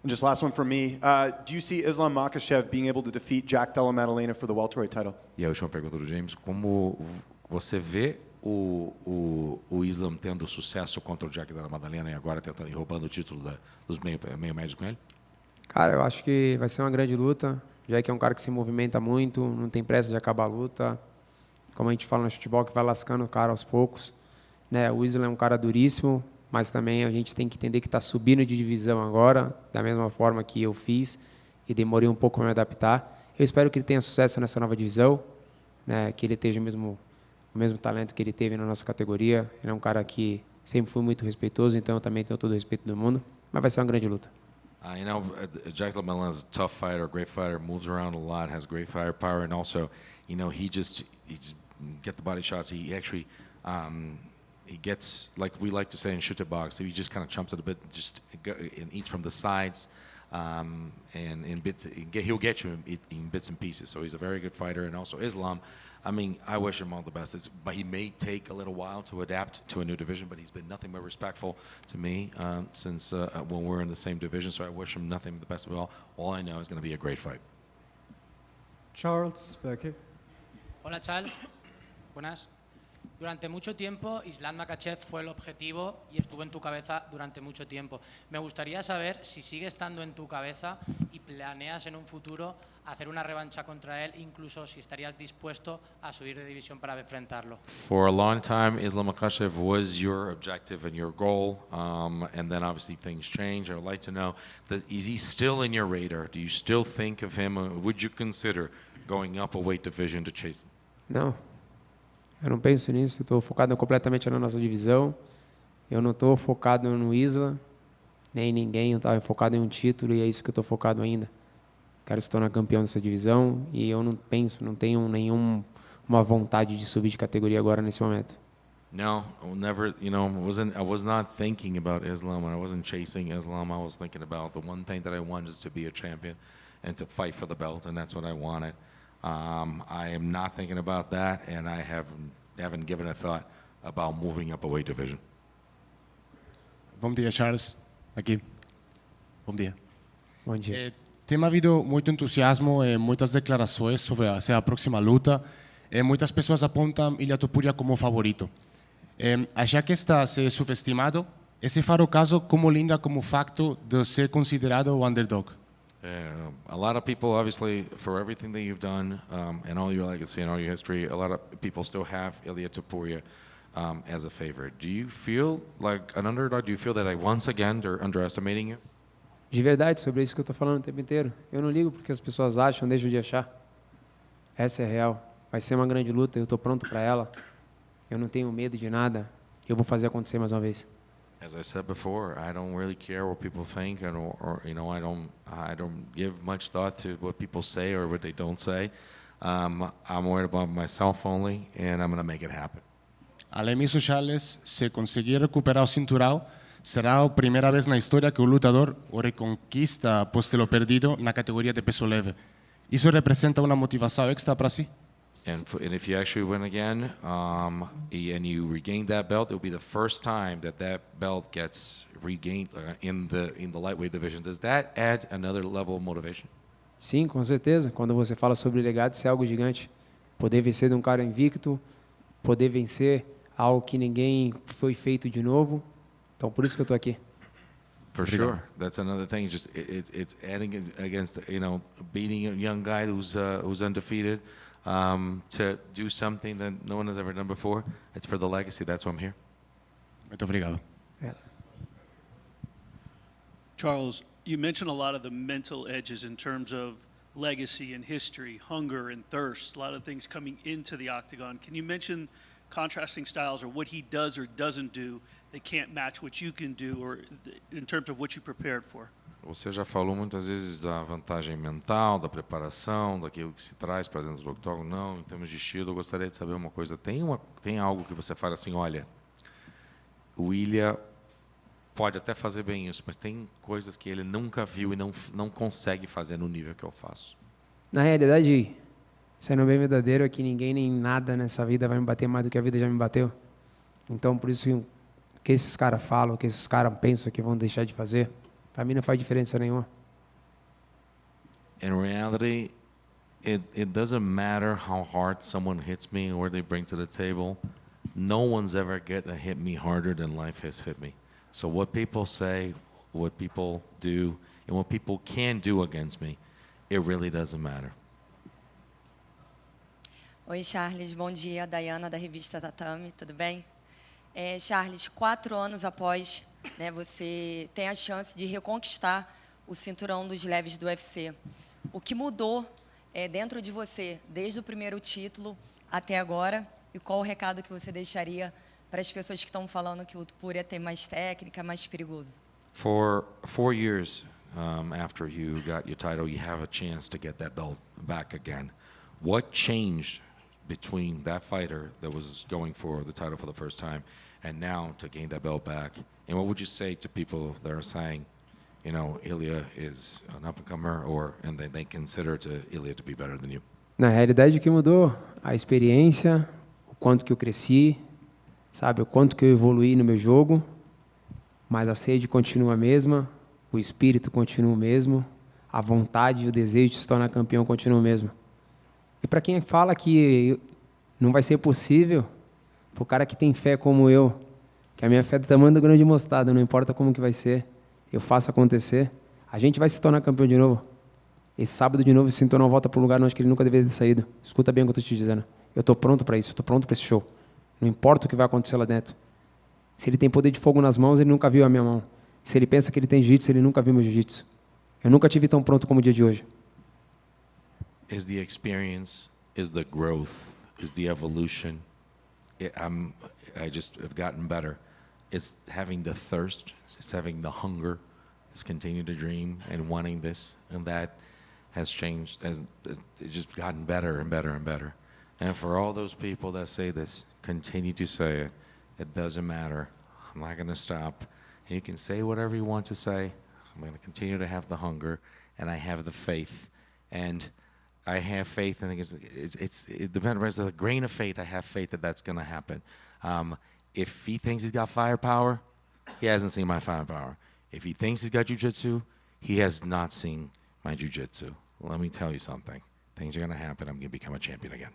And just last one for me. Do you see Islam Makhachev being able to defeat Jack Della Maddalena for the welterweight title? E a última pergunta do James, como você vê o Islam tendo sucesso contra o Jack Della Maddalena e agora tentando roubando o título dos meio médios com ele? Cara, eu acho que vai ser uma grande luta. Jack é um cara que se movimenta muito, não tem pressa de acabar a luta. Como a gente fala no futebol, que vai lascando o cara aos poucos. Né? O Islam é um cara duríssimo, mas também a gente tem que entender que está subindo de divisão agora, da mesma forma que eu fiz, e demorei um pouco para me adaptar. Eu espero que ele tenha sucesso nessa nova divisão, né? Que ele esteja o mesmo talento que ele teve na nossa categoria. Ele é um cara que sempre foi muito respeitoso, então eu também tenho todo o respeito do mundo, mas vai ser uma grande luta. Jack Della Maddalena is a tough fighter, great fighter, moves around a lot, has great firepower, and also, he just get the body shots. He actually, he gets, like we like to say in shooter box, he just kind of chumps it a bit, and eats from the sides, and in bits. He'll get you in bits and pieces. So he's a very good fighter, and also Islam. I mean, I wish him all the best. But he may take a little while to adapt to a new division, but he's been nothing but respectful to me since when we're in the same division. So I wish him nothing but the best of all. All I know is going to be a great fight. Charles, back here. Hola, Charles. Buenas. Durante mucho tiempo, Islam Makhachev fue el objetivo y estuvo en tu cabeza durante mucho tiempo. Me gustaría saber si sigue estando en tu cabeza y planeas en un futuro hacer una revancha contra él, incluso si estarías dispuesto a subir de división para enfrentarlo. For a long time, Islam Makhachev was your objective and your goal, and then obviously things change. I would like to know, is he still in your radar? Do you still think of him? Would you consider going up a weight division to chase him? Não, eu não penso nisso. Estou focado completamente na nossa divisão. Eu não estou focado no Isla, nem em ninguém. Eu estava focado em um título e é isso que eu estou focado ainda. Quero se tornar campeão dessa divisão e eu não penso, não tenho uma vontade de subir de categoria agora nesse momento. No, never. You know, I was not thinking about Islam. I wasn't chasing Islam. I was thinking about the one thing that I wanted is to be a champion and to fight for the belt, and that's what I wanted. I am not thinking about that, and I haven't given a thought about moving up a weight division. Bom dia, Charles. Aqui. Bom dia. Bom dia. Tem havido muito entusiasmo e muitas declarações sobre a próxima luta. Muitas pessoas apontam Ilia Topuria como favorito. Acha que está a ser subestimado? E se for o caso, como linda como facto de ser considerado o underdog? A lot of people, obviously, for everything that you've done and all your legacy and all your history, a lot of people still have Ilia Topuria as a favorite. Do you feel like an underdog? Do you feel that once again they're underestimating you? De verdade, sobre isso que eu estou falando o tempo inteiro. Eu não ligo porque as pessoas acham, deixam de achar. Essa é a real. Vai ser uma grande luta, eu estou pronto para ela. Eu não tenho medo de nada. Eu vou fazer acontecer mais uma vez. As I said before, I don't really care what people think, or you know, I don't give much thought to what people say or what they don't say. I'm worried about myself only, and I'm going to make it happen. Além disso, Charles, se conseguir recuperar o cinturão, será a primeira vez na história que o lutador o reconquista após tê-lo perdido na categoria de peso leve. Isso representa uma motivação extra para si? And if you actually win again, and you regain that belt, it will be the first time that belt gets regained in the lightweight division. Does that add another level of motivation? Sim, com certeza. Quando você fala sobre legado, isso é algo gigante. Poder vencer de um cara invicto, poder vencer algo que ninguém foi feito de novo. Então, por isso que eu estou aqui. For sure, that's another thing. Just it's adding against, you know, beating a young guy who's undefeated. To do something that no one has ever done before. It's for the legacy. That's why I'm here. Muito obrigado. Charles, you mentioned a lot of the mental edges in terms of legacy and history, hunger and thirst, a lot of things coming into the octagon. Can you mention contrasting styles or what he does or doesn't do that can't match what you can do, or in terms of what you prepared for? Você já falou muitas vezes da vantagem mental, da preparação, daquilo que se traz para dentro do octógono. Não, em termos de estilo, eu gostaria de saber uma coisa. Tem algo que você fala assim, olha, o Ilia pode até fazer bem isso, mas tem coisas que ele nunca viu e não consegue fazer no nível que eu faço. Na realidade, sendo bem verdadeiro, é que ninguém nem nada nessa vida vai me bater mais do que a vida já me bateu. Então, por isso que esses caras falam, o que esses caras pensam que vão deixar de fazer, para mim não faz diferença nenhuma. In reality, it doesn't matter how hard someone hits me or they bring to the table. No one's ever gonna hit me harder than life has hit me. So what people say, what people do, and what people can do against me, it really doesn't matter. Oi, Charles. Bom dia. Dayana, da revista Tatame. Tudo bem? Charles, 4 anos após, né, você tem a chance de reconquistar o cinturão dos leves do UFC. O que mudou dentro de você, desde o primeiro título até agora, e qual o recado que você deixaria para as pessoas que estão falando que o Topuria tem mais técnica, mais perigoso? For 4 years after you got your title, you have a chance to get that belt back again. What changed between that fighter that was going for the title for the first time and now to gain that belt back? And what would you say to people that are saying, you know, Ilia is an up-and-comer, and they consider Ilia to be better than you? Na realidade, o que mudou? A experiência, o quanto que eu cresci, sabe, o quanto que eu evoluí no meu jogo, mas a sede continua a mesma, o espírito continua o mesmo, a vontade e o desejo de se tornar campeão continua o mesmo. E para quem fala que não vai ser possível, Pro cara que tem fé como eu, que a minha fé é do tamanho do grão de mostarda, não importa como que vai ser, eu faço acontecer, a gente vai se tornar campeão de novo. Esse sábado de novo, esse cinturão volta para o lugar onde que ele nunca deveria ter saído. Escuta bem o que eu estou te dizendo. Eu estou pronto para isso, eu estou pronto para esse show. Não importa o que vai acontecer lá dentro. Se ele tem poder de fogo nas mãos, ele nunca viu a minha mão. Se ele pensa que ele tem jiu-jitsu, ele nunca viu meu jiu-jitsu. Eu nunca tive tão pronto como o dia de hoje. Is the experience, is the growth, is the evolution. I just have gotten better. It's having the thirst, it's having the hunger, it's continuing to dream and wanting this, and that has changed, it's just gotten better and better and better. And for all those people that say this, continue to say it. It doesn't matter. I'm not going to stop. And you can say whatever you want to say. I'm going to continue to have the hunger, and I have the faith. And I have faith, and it depends on the grain of faith. I have faith that that's going to happen. If he thinks he's got firepower, he hasn't seen my firepower. If he thinks he's got jiu-jitsu, he has not seen my jiu-jitsu. Let me tell you something. Things are going to happen. I'm going to become a champion again.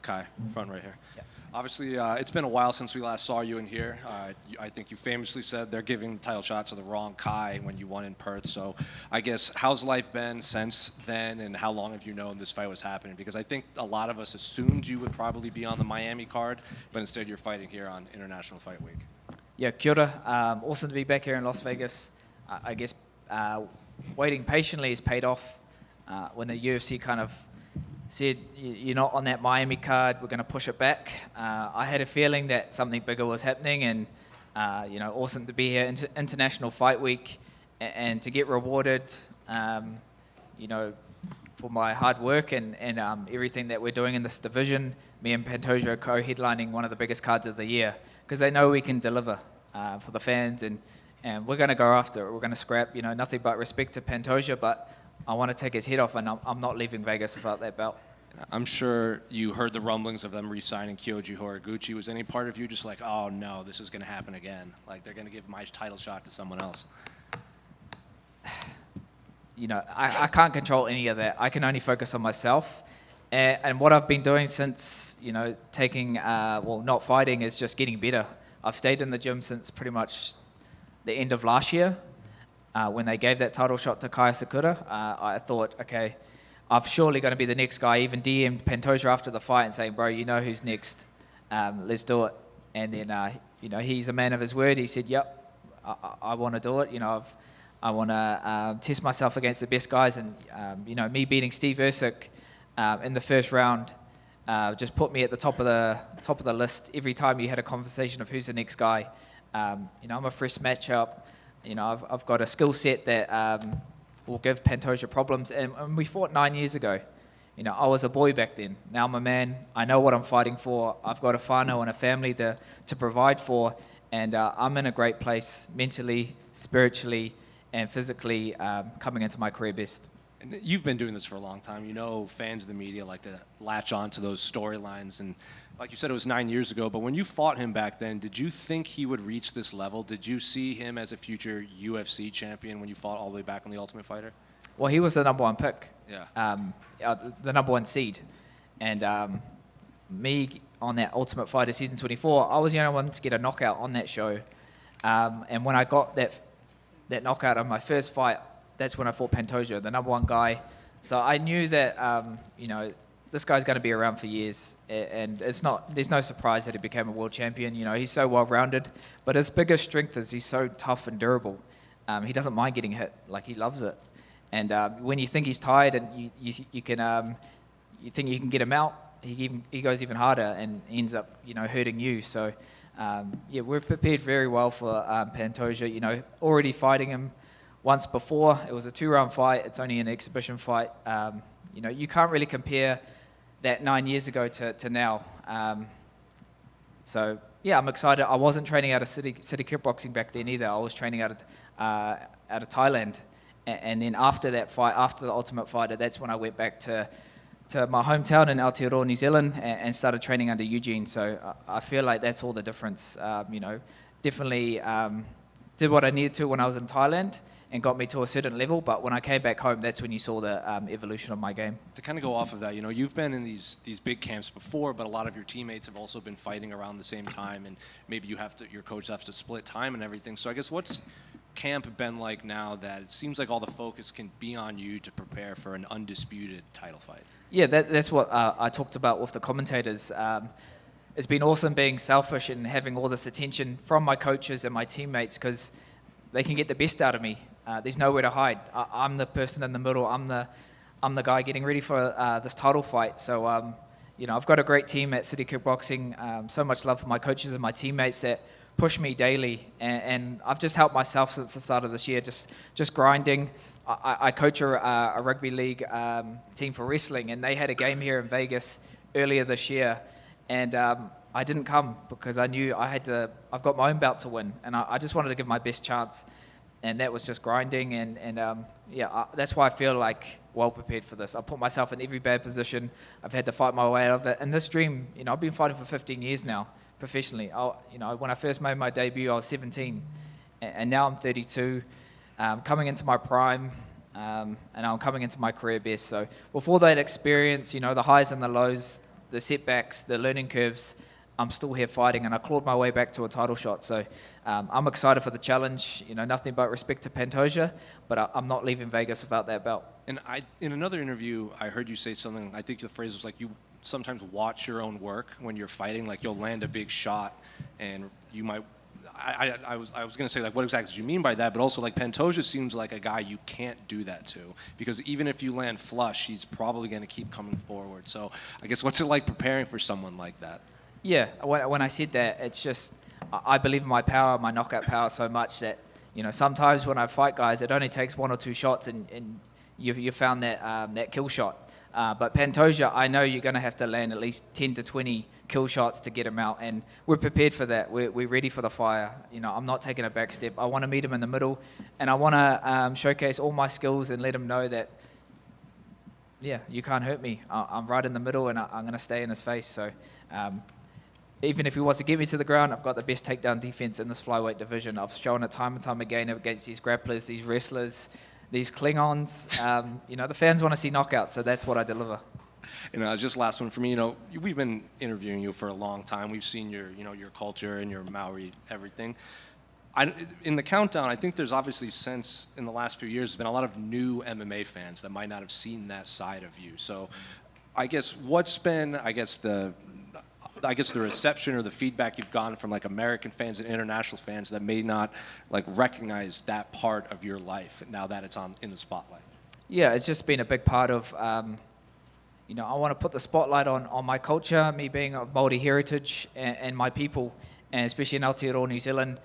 Kai, front right here. Obviously, it's been a while since we last saw you in here. I think you famously said they're giving the title shot to the wrong Kai when you won in Perth. So I guess, how's life been since then, and how long have you known this fight was happening? Because I think a lot of us assumed you would probably be on the Miami card, but instead you're fighting here on International Fight Week. Yeah, kia ora. Awesome to be back here in Las Vegas. I guess waiting patiently has paid off. When the UFC kind of said, you're not on that Miami card, we're going to push it back. I had a feeling that something bigger was happening, and awesome to be here International Fight Week and to get rewarded, for my hard work and everything that we're doing in this division. Me and Pantoja are co-headlining one of the biggest cards of the year because they know we can deliver for the fans, and we're going to go after it. We're going to scrap, nothing but respect to Pantoja, but I want to take his head off, and I'm not leaving Vegas without that belt. I'm sure you heard the rumblings of them re-signing Kyoji Horiguchi. Was any part of you just like, oh no, this is going to happen again? Like, they're going to give my title shot to someone else? I can't control any of that. I can only focus on myself. And what I've been doing since, taking, not fighting is just getting better. I've stayed in the gym since pretty much the end of last year. When they gave that title shot to Kaya Sakura, I thought, okay, I'm surely going to be the next guy. I even DM'd Pantoja after the fight and saying, bro, you know who's next. Let's do it. And then, he's a man of his word. He said, yep, I want to do it. I want to test myself against the best guys. And, me beating Steve Ercik in the first round just put me at the top of the list every time you had a conversation of who's the next guy. I'm a fresh matchup. I've got a skill set that will give Pantoja problems. And we fought 9 years ago. I was a boy back then. Now I'm a man. I know what I'm fighting for. I've got a whānau and a family to provide for. And I'm in a great place mentally, spiritually, and physically coming into my career best. And you've been doing this for a long time. You know, fans of the media like to latch on to those storylines. And like you said, it was 9 years ago. But when you fought him back then, did you think he would reach this level? Did you see him as a future UFC champion when you fought all the way back on The Ultimate Fighter? Well, he was the number one pick. Yeah. The number one seed. And me on that Ultimate Fighter season 24, I was the only one to get a knockout on that show. And when I got that knockout on my first fight, that's when I fought Pantoja, the number one guy. So I knew that, you know, this guy's going to be around for years. And there's no surprise that he became a world champion. You know, he's so well-rounded. But his biggest strength is he's so tough and durable. He doesn't mind getting hit. Like, he loves it. And when you think he's tired and you think you can get him out, he goes even harder and ends up, you know, hurting you. So, yeah, we're prepared very well for Pantoja. You know, already fighting him once before. It was a 2-round fight. It's only an exhibition fight. You know, you can't really compare that 9 years ago to now. So, yeah, I'm excited. I wasn't training out of City Kickboxing back then either. I was training out of Thailand. And then after that fight, after the Ultimate Fighter, that's when I went back to my hometown in Aotearoa, New Zealand, and started training under Eugene. So I feel like that's all the difference. You know, definitely did what I needed to when I was in Thailand and got me to a certain level. But when I came back home, that's when you saw the evolution of my game. To kind of go off of that, you know, you've been in these big camps before, but a lot of your teammates have also been fighting around the same time, and maybe your coach has to split time and everything. So I guess what's camp been like now that it seems like all the focus can be on you to prepare for an undisputed title fight? Yeah, that's what I talked about with the commentators. It's been awesome being selfish and having all this attention from my coaches and my teammates because they can get the best out of me. There's nowhere to hide. I'm the person in the middle. I'm the guy getting ready for this title fight. So, you know, I've got a great team at City Kickboxing. So much love for my coaches and my teammates that push me daily, and I've just helped myself since the start of this year, just grinding. I coach a rugby league team for wrestling, and they had a game here in Vegas earlier this year, and I didn't come because I knew I've got my own belt to win, and I just wanted to give my best chance, and that was just grinding, and that's why I feel like well prepared for this. I put myself in every bad position. I've had to fight my way out of it, and this dream, you know, I've been fighting for 15 years now. Professionally, you know, when I first made my debut, I was 17, and now I'm 32, coming into my prime, and I'm coming into my career best. So with all that experience, you know, the highs and the lows, the setbacks, the learning curves, I'm still here fighting, and I clawed my way back to a title shot. So I'm excited for the challenge. You know, nothing but respect to Pantoja, but I'm not leaving Vegas without that belt. And in another interview, I heard you say something, I think the phrase was like, you sometimes watch your own work when you're fighting. Like, you'll land a big shot and you might, I was going to say, like, what exactly do you mean by that? But also, like, Pantoja seems like a guy you can't do that to, because even if you land flush, he's probably going to keep coming forward. So I guess what's it like preparing for someone like that? Yeah, when I said that, it's just, I believe in my power, my knockout power so much that, you know, sometimes when I fight guys, it only takes 1 or 2 shots and you found that kill shot. But Pantoja, I know you're going to have to land at least 10 to 20 kill shots to get him out, and we're prepared for that. We're ready for the fire. You know, I'm not taking a back step. I want to meet him in the middle, and I want to showcase all my skills and let him know that, yeah, you can't hurt me. I'm right in the middle, and I'm going to stay in his face. So even if he wants to get me to the ground, I've got the best takedown defense in this flyweight division. I've shown it time and time again against these grapplers, these wrestlers, these Klingons. You know, the fans want to see knockouts, so that's what I deliver. And just last one for me, you know, we've been interviewing you for a long time. We've seen your culture and your Maori everything. In the countdown, I think there's obviously, since in the last few years, there's been a lot of new MMA fans that might not have seen that side of you. So I guess what's been, the reception or the feedback you've gotten from, like, American fans and international fans that may not, like, recognize that part of your life now that it's in the spotlight? Yeah, it's just been a big part of, you know, I want to put the spotlight on my culture, me being of Māori heritage, and my people, and especially in Aotearoa, New Zealand.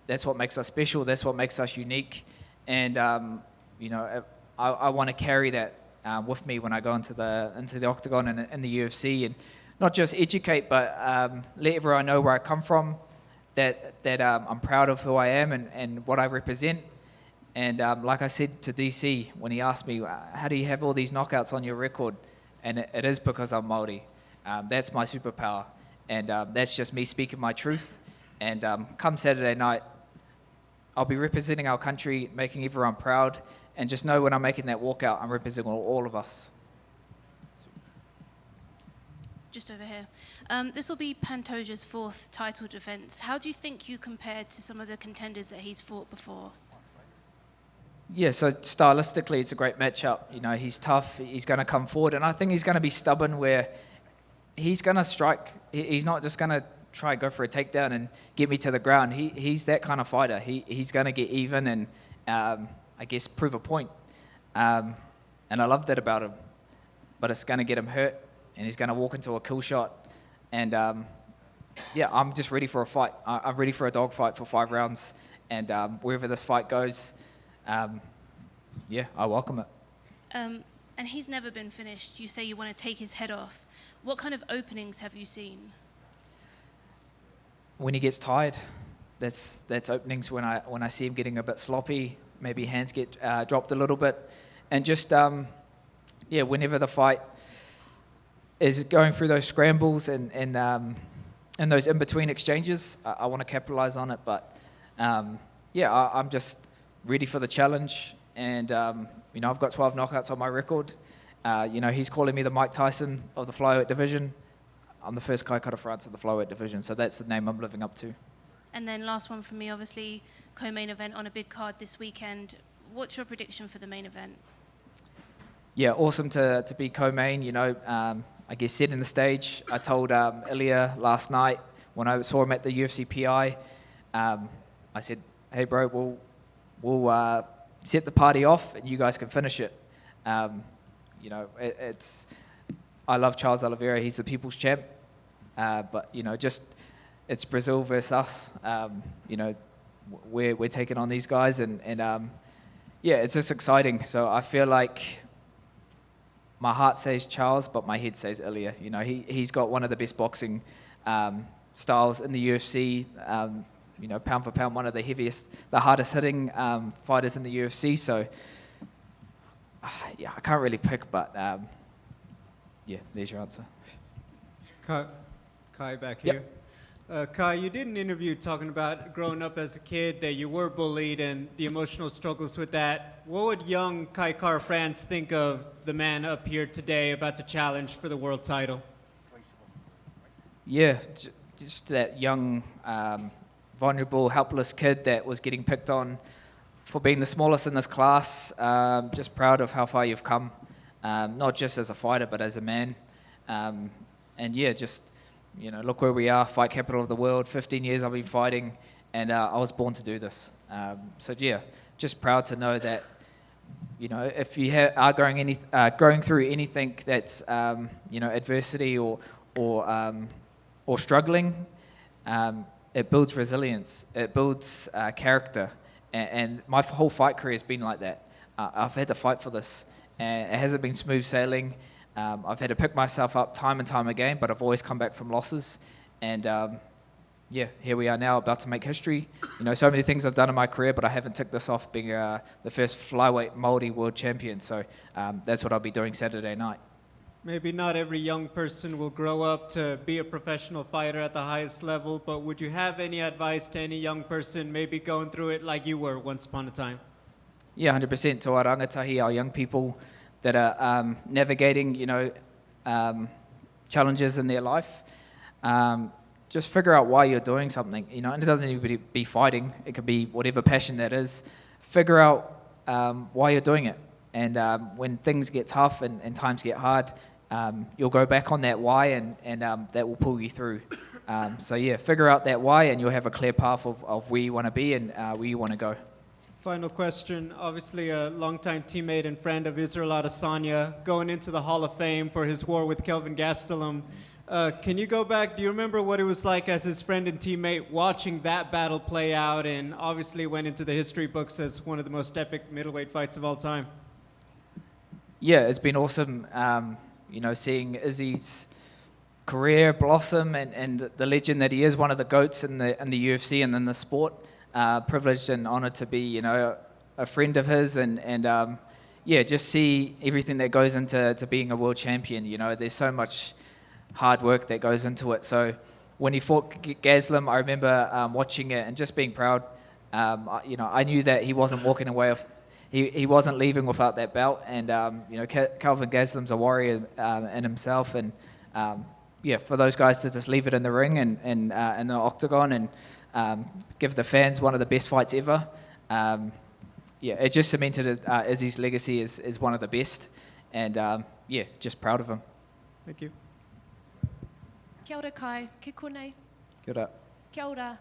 That's what makes us special. That's what makes us unique. And, you know, I want to carry that with me when I go into the octagon and in the UFC, and not just educate, but let everyone know where I come from, I'm proud of who I am and what I represent. And like I said to DC when he asked me, how do you have all these knockouts on your record? And it is because I'm Māori. That's my superpower. And that's just me speaking my truth. And come Saturday night, I'll be representing our country, making everyone proud. And just know when I'm making that walkout, I'm representing all of us. Just over here. This will be Pantoja's 4th title defense. How do you think you compare to some of the contenders that he's fought before? Yeah, so stylistically, it's a great matchup. You know, he's tough. He's going to come forward, and I think he's going to be stubborn where he's going to strike. He's not just going to try and go for a takedown and get me to the ground. He's that kind of fighter. He's going to get even and, I guess, prove a point. And I love that about him. But it's going to get him hurt, and he's going to walk into a kill shot. And, yeah, I'm just ready for a fight. I'm ready for a dogfight for 5 rounds. And wherever this fight goes, yeah, I welcome it. And he's never been finished. You say you want to take his head off. What kind of openings have you seen? When he gets tired, that's openings when I see him getting a bit sloppy, maybe hands get dropped a little bit. And just, yeah, whenever the fight is going through those scrambles and those in-between exchanges, I want to capitalize on it. But, yeah, I'm just ready for the challenge. And, you know, I've got 12 knockouts on my record. You know, he's calling me the Mike Tyson of the flyweight division. I'm the first Kai Kara France of the flyweight division, so that's the name I'm living up to. And then last one from me, obviously, co-main event on a big card this weekend. What's your prediction for the main event? Yeah, awesome to be co-main, you know, I guess setting the stage. I told Ilia last night when I saw him at the UFC PI, I said, hey bro, we'll set the party off and you guys can finish it. You know, I love Charles Oliveira. He's the people's champ. But, you know, just it's Brazil versus us. You know, we're taking on these guys. And yeah, it's just exciting. So I feel like my heart says Charles, but my head says Ilia. You know, he's got one of the best boxing styles in the UFC. You know, pound for pound, one of the heaviest, the hardest hitting fighters in the UFC. So, yeah, I can't really pick, but yeah, there's your answer. Kai back here. Kai, you did an interview talking about growing up as a kid, that you were bullied and the emotional struggles with that. What would young Kai Kara France think of the man up here today about to challenge for the world title? Yeah, just that young, vulnerable, helpless kid that was getting picked on for being the smallest in this class. Just proud of how far you've come, not just as a fighter, but as a man. And yeah, just, you know, look where we are, fight capital of the world. 15 years I've been fighting, and I was born to do this. So yeah, just proud to know that, you know, if you are going through anything that's, you know, adversity or struggling, it builds resilience. It builds character. And my whole fight career has been like that. I've had to fight for this. And it hasn't been smooth sailing. I've had to pick myself up time and time again, but I've always come back from losses. And yeah, here we are now, about to make history. You know, so many things I've done in my career, but I haven't ticked this off being the first flyweight Māori world champion. So that's what I'll be doing Saturday night. Maybe not every young person will grow up to be a professional fighter at the highest level, but would you have any advice to any young person maybe going through it like you were once upon a time? Yeah, 100%. To our rangatahi, our young people that are navigating, you know, challenges in their life, just figure out why you're doing something. You know, and it doesn't need to be fighting. It could be whatever passion that is. Figure out why you're doing it. And when things get tough and times get hard, you'll go back on that why, and that will pull you through. So yeah, figure out that why, and you'll have a clear path of where you want to be and where you want to go. Final question. Obviously a longtime teammate and friend of Israel Adesanya, going into the Hall of Fame for his war with Kelvin Gastelum. Can you go back? Do you remember what it was like as his friend and teammate watching that battle play out, and obviously went into the history books as one of the most epic middleweight fights of all time? Yeah, it's been awesome, you know, seeing Izzy's career blossom and the legend that he is, one of the GOATs in the UFC and in the sport. Privileged and honored to be, you know, a friend of his and yeah, just see everything that goes into being a world champion. You know, there's so much hard work that goes into it. So when he fought Gaslam, I remember watching it and just being proud. You know, I knew that he wasn't walking away. He wasn't leaving without that belt. And you know, Calvin Gaslam's a warrior in himself. And yeah, for those guys to just leave it in the ring and in the octagon and give the fans one of the best fights ever. Yeah, it just cemented Izzy's legacy as one of the best. And yeah, just proud of him. Thank you. Kia ora kai, ke konei. Kia ora. Kia ora.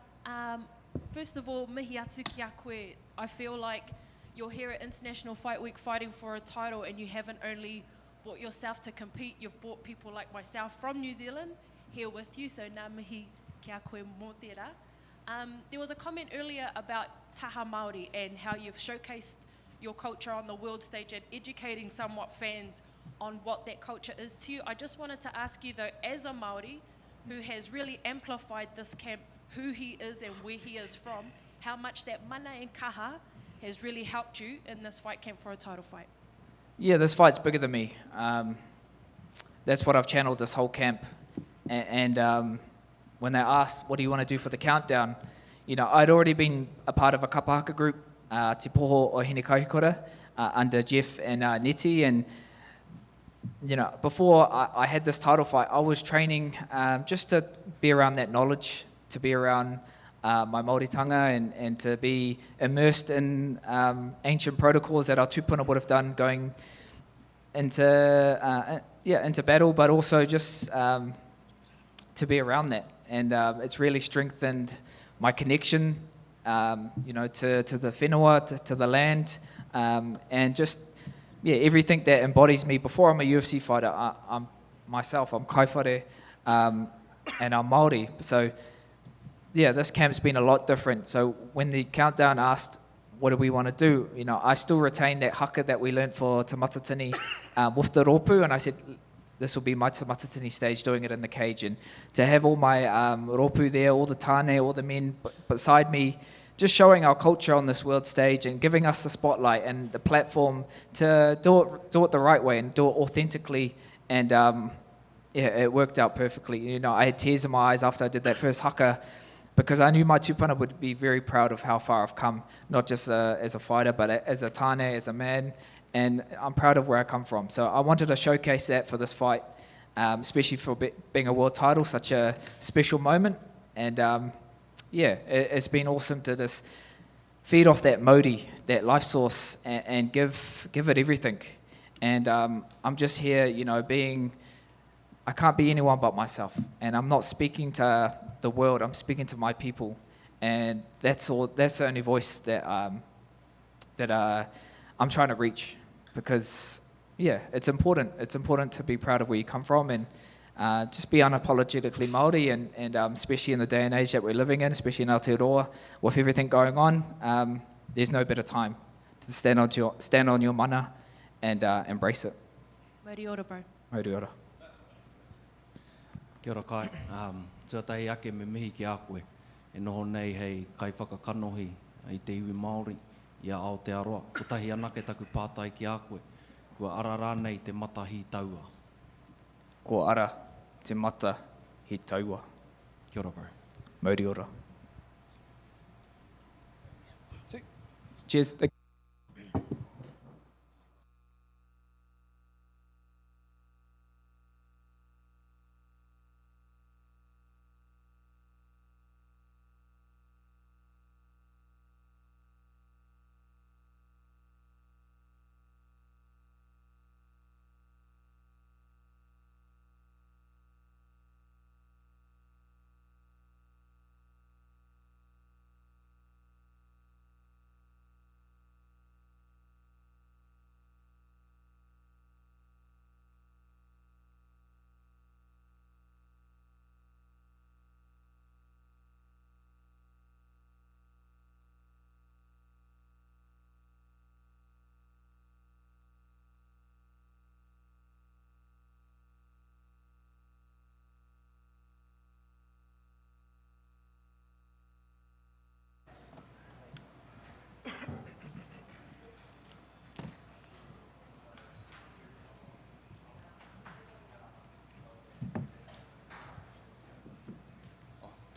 First of all, mihi atu ki a koe. I feel like you're here at International Fight Week fighting for a title and you haven't only brought yourself to compete, you've brought people like myself from New Zealand here with you, so nā mihi ki a koe mō tērā. There was a comment earlier about taha Māori and how you've showcased your culture on the world stage and educating somewhat fans on what that culture is to you. I just wanted to ask you though, as a Māori who has really amplified this camp, who he is and where he is from, how much that mana and kaha has really helped you in this fight camp for a title fight. Yeah, this fight's bigger than me. That's what I've channeled this whole camp. And when they asked, what do you want to do for the countdown? You know, I'd already been a part of a kapahaka group, Te Poho o Hine Kahikura, under Jeff and Neti. And, you know, before I had this title fight, I was training just to be around that knowledge, to be around my Māoritanga and to be immersed in ancient protocols that our tupuna would have done going into battle, but also just to be around that. And it's really strengthened my connection, you know, to the whenua, to the land, and just, yeah, everything that embodies me. Before I'm a UFC fighter, I'm myself, I'm kaiwhare, and I'm Māori. So, yeah, this camp's been a lot different. So when the countdown asked, what do we want to do? You know, I still retain that haka that we learned for Te Matatini with the ropu, and I said, this will be my Te Matatini stage, doing it in the cage. And to have all my ropu there, all the tāne, all the men beside me, just showing our culture on this world stage and giving us the spotlight and the platform to do it the right way and do it authentically. And yeah, it worked out perfectly. You know, I had tears in my eyes after I did that first haka, because I knew my tupuna would be very proud of how far I've come, not just as a fighter, but as a tāne, as a man, and I'm proud of where I come from. So I wanted to showcase that for this fight, especially for being a world title, such a special moment. And yeah, it's been awesome to just feed off that modi, that life source, and give it everything. And I'm just here, you know, I can't be anyone but myself, and I'm not speaking to the world, I'm speaking to my people, and that's the only voice that I'm trying to reach, because yeah, it's important to be proud of where you come from and just be unapologetically Māori, and especially in the day and age that we're living in, especially in Aotearoa, with everything going on, there's no better time to stand on your mana and embrace it. Mauri ora, bro. Mauri ora. Kia ora kai, tuatahi ake me mihi ki a koe, e noho nei hei kai whakakanohi i te iwi Māori i a Aotearoa. Ko tahi anake taku pātai ki a koe, kua ara rānei te mata hi taua. Ko ara te mata hi taua. Kia ora, bro. Mauri ora. Cheers.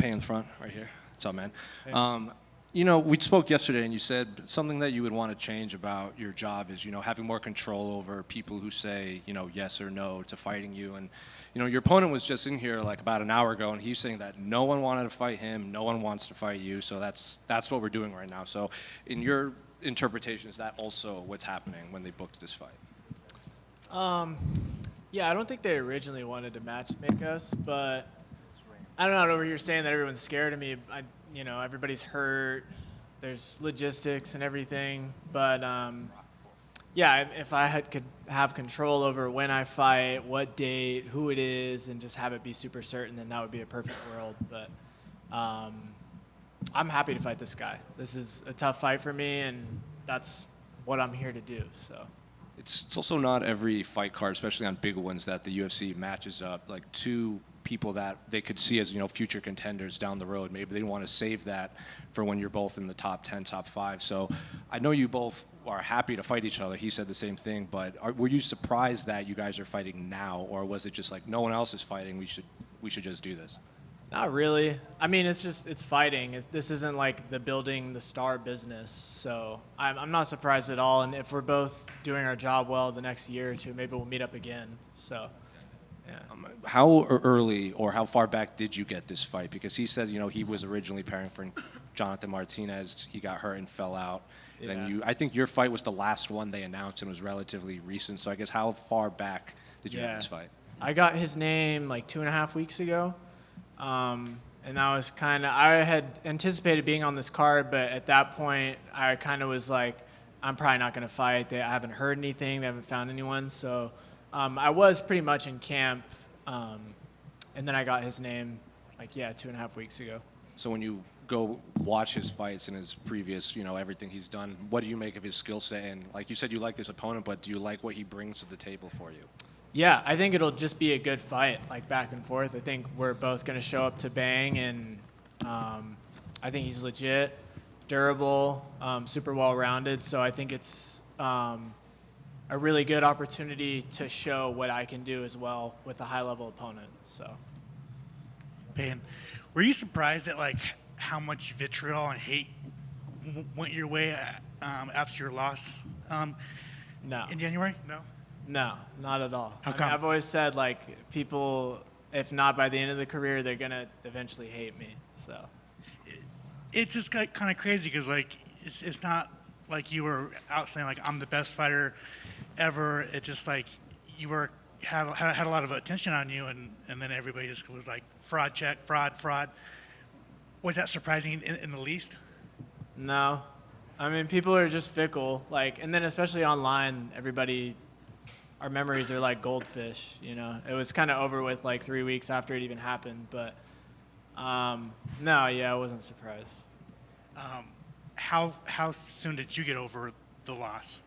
Pay in the front, right here. What's up, man? Hey. You know, we spoke yesterday, and you said something that you would want to change about your job is, you know, having more control over people who say, you know, yes or no to fighting you. And, you know, your opponent was just in here like about an hour ago, and he's saying that no one wanted to fight him, no one wants to fight you. So that's what we're doing right now. So, in your interpretation, is that also what's happening when they booked this fight? Yeah, I don't think they originally wanted to matchmake us, but I don't know. Over here saying that everyone's scared of me. You know, everybody's hurt. There's logistics and everything, but yeah, if I could have control over when I fight, what date, who it is, and just have it be super certain, then that would be a perfect world. But I'm happy to fight this guy. This is a tough fight for me, and that's what I'm here to do. So. It's also not every fight card, especially on big ones, that the UFC matches up like two people that they could see as, you know, future contenders down the road. Maybe they want to save that for when you're both in the top 10, top 5. So I know you both are happy to fight each other. He said the same thing, but were you surprised that you guys are fighting now, or was it just like no one else is fighting, we should just do this? Not really. I mean, it's fighting. This isn't like the building the star business. So I'm not surprised at all. And if we're both doing our job well the next year or two, maybe we'll meet up again. So, yeah. How early or how far back did you get this fight? Because he said, you know, he was originally pairing for Jonathan Martinez. He got hurt and fell out. Yeah. Then I think your fight was the last one they announced and was relatively recent. So I guess how far back did you have this fight? I got his name like 2.5 weeks ago. And that was kind of, I had anticipated being on this card, but at that point, I kind of was like, I'm probably not going to fight. I haven't heard anything. They haven't found anyone. So I was pretty much in camp. And then I got his name, like, 2.5 weeks ago. So when you go watch his fights and his previous, you know, everything he's done, what do you make of his skill set? And like you said, you like this opponent, but do you like what he brings to the table for you? Yeah, I think it'll just be a good fight, like back and forth. I think we're both going to show up to bang, and I think he's legit, durable, super well-rounded. So I think it's a really good opportunity to show what I can do as well with a high-level opponent. So, Payton, were you surprised at like how much vitriol and hate went your way after your loss no. in January? No. No, not at all. How I mean, come? I've always said, like, people, if not by the end of the career, they're going to eventually hate me. So It's just kind of crazy because, like, it's not like you were out saying, like, I'm the best fighter ever. It's just like you had a lot of attention on you, and then everybody just was like, fraud check, fraud. Was that surprising in the least? No. I mean, people are just fickle. Like, and then especially online, our memories are like goldfish, you know. It was kind of over with like 3 weeks after it even happened, but no, I wasn't surprised. How soon did you get over the loss?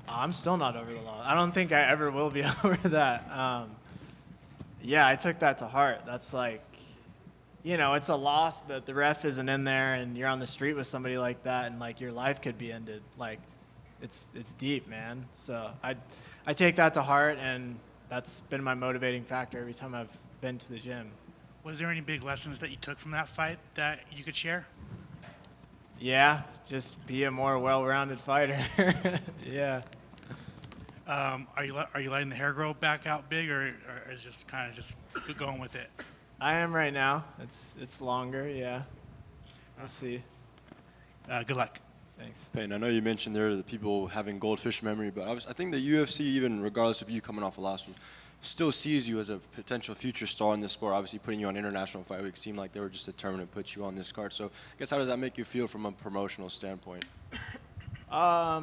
I'm still not over the loss. I don't think I ever will be over that. I took that to heart. That's like, you know, it's a loss, but the ref isn't in there, and you're on the street with somebody like that, and like your life could be ended. Like, it's deep, man. So I take that to heart, and that's been my motivating factor every time I've been to the gym. Was there any big lessons that you took from that fight that you could share? Yeah, just be a more well-rounded fighter. Yeah. Are you letting the hair grow back out big, or is just kind of just going with it? I am right now. It's longer, yeah. We'll see. Good luck. Thanks. Payton, I know you mentioned there the people having goldfish memory, but I think the UFC, even regardless of you coming off a loss, still sees you as a potential future star in this sport. Obviously, putting you on International Fight Week seemed like they were just determined to put you on this card. So, I guess how does that make you feel from a promotional standpoint? I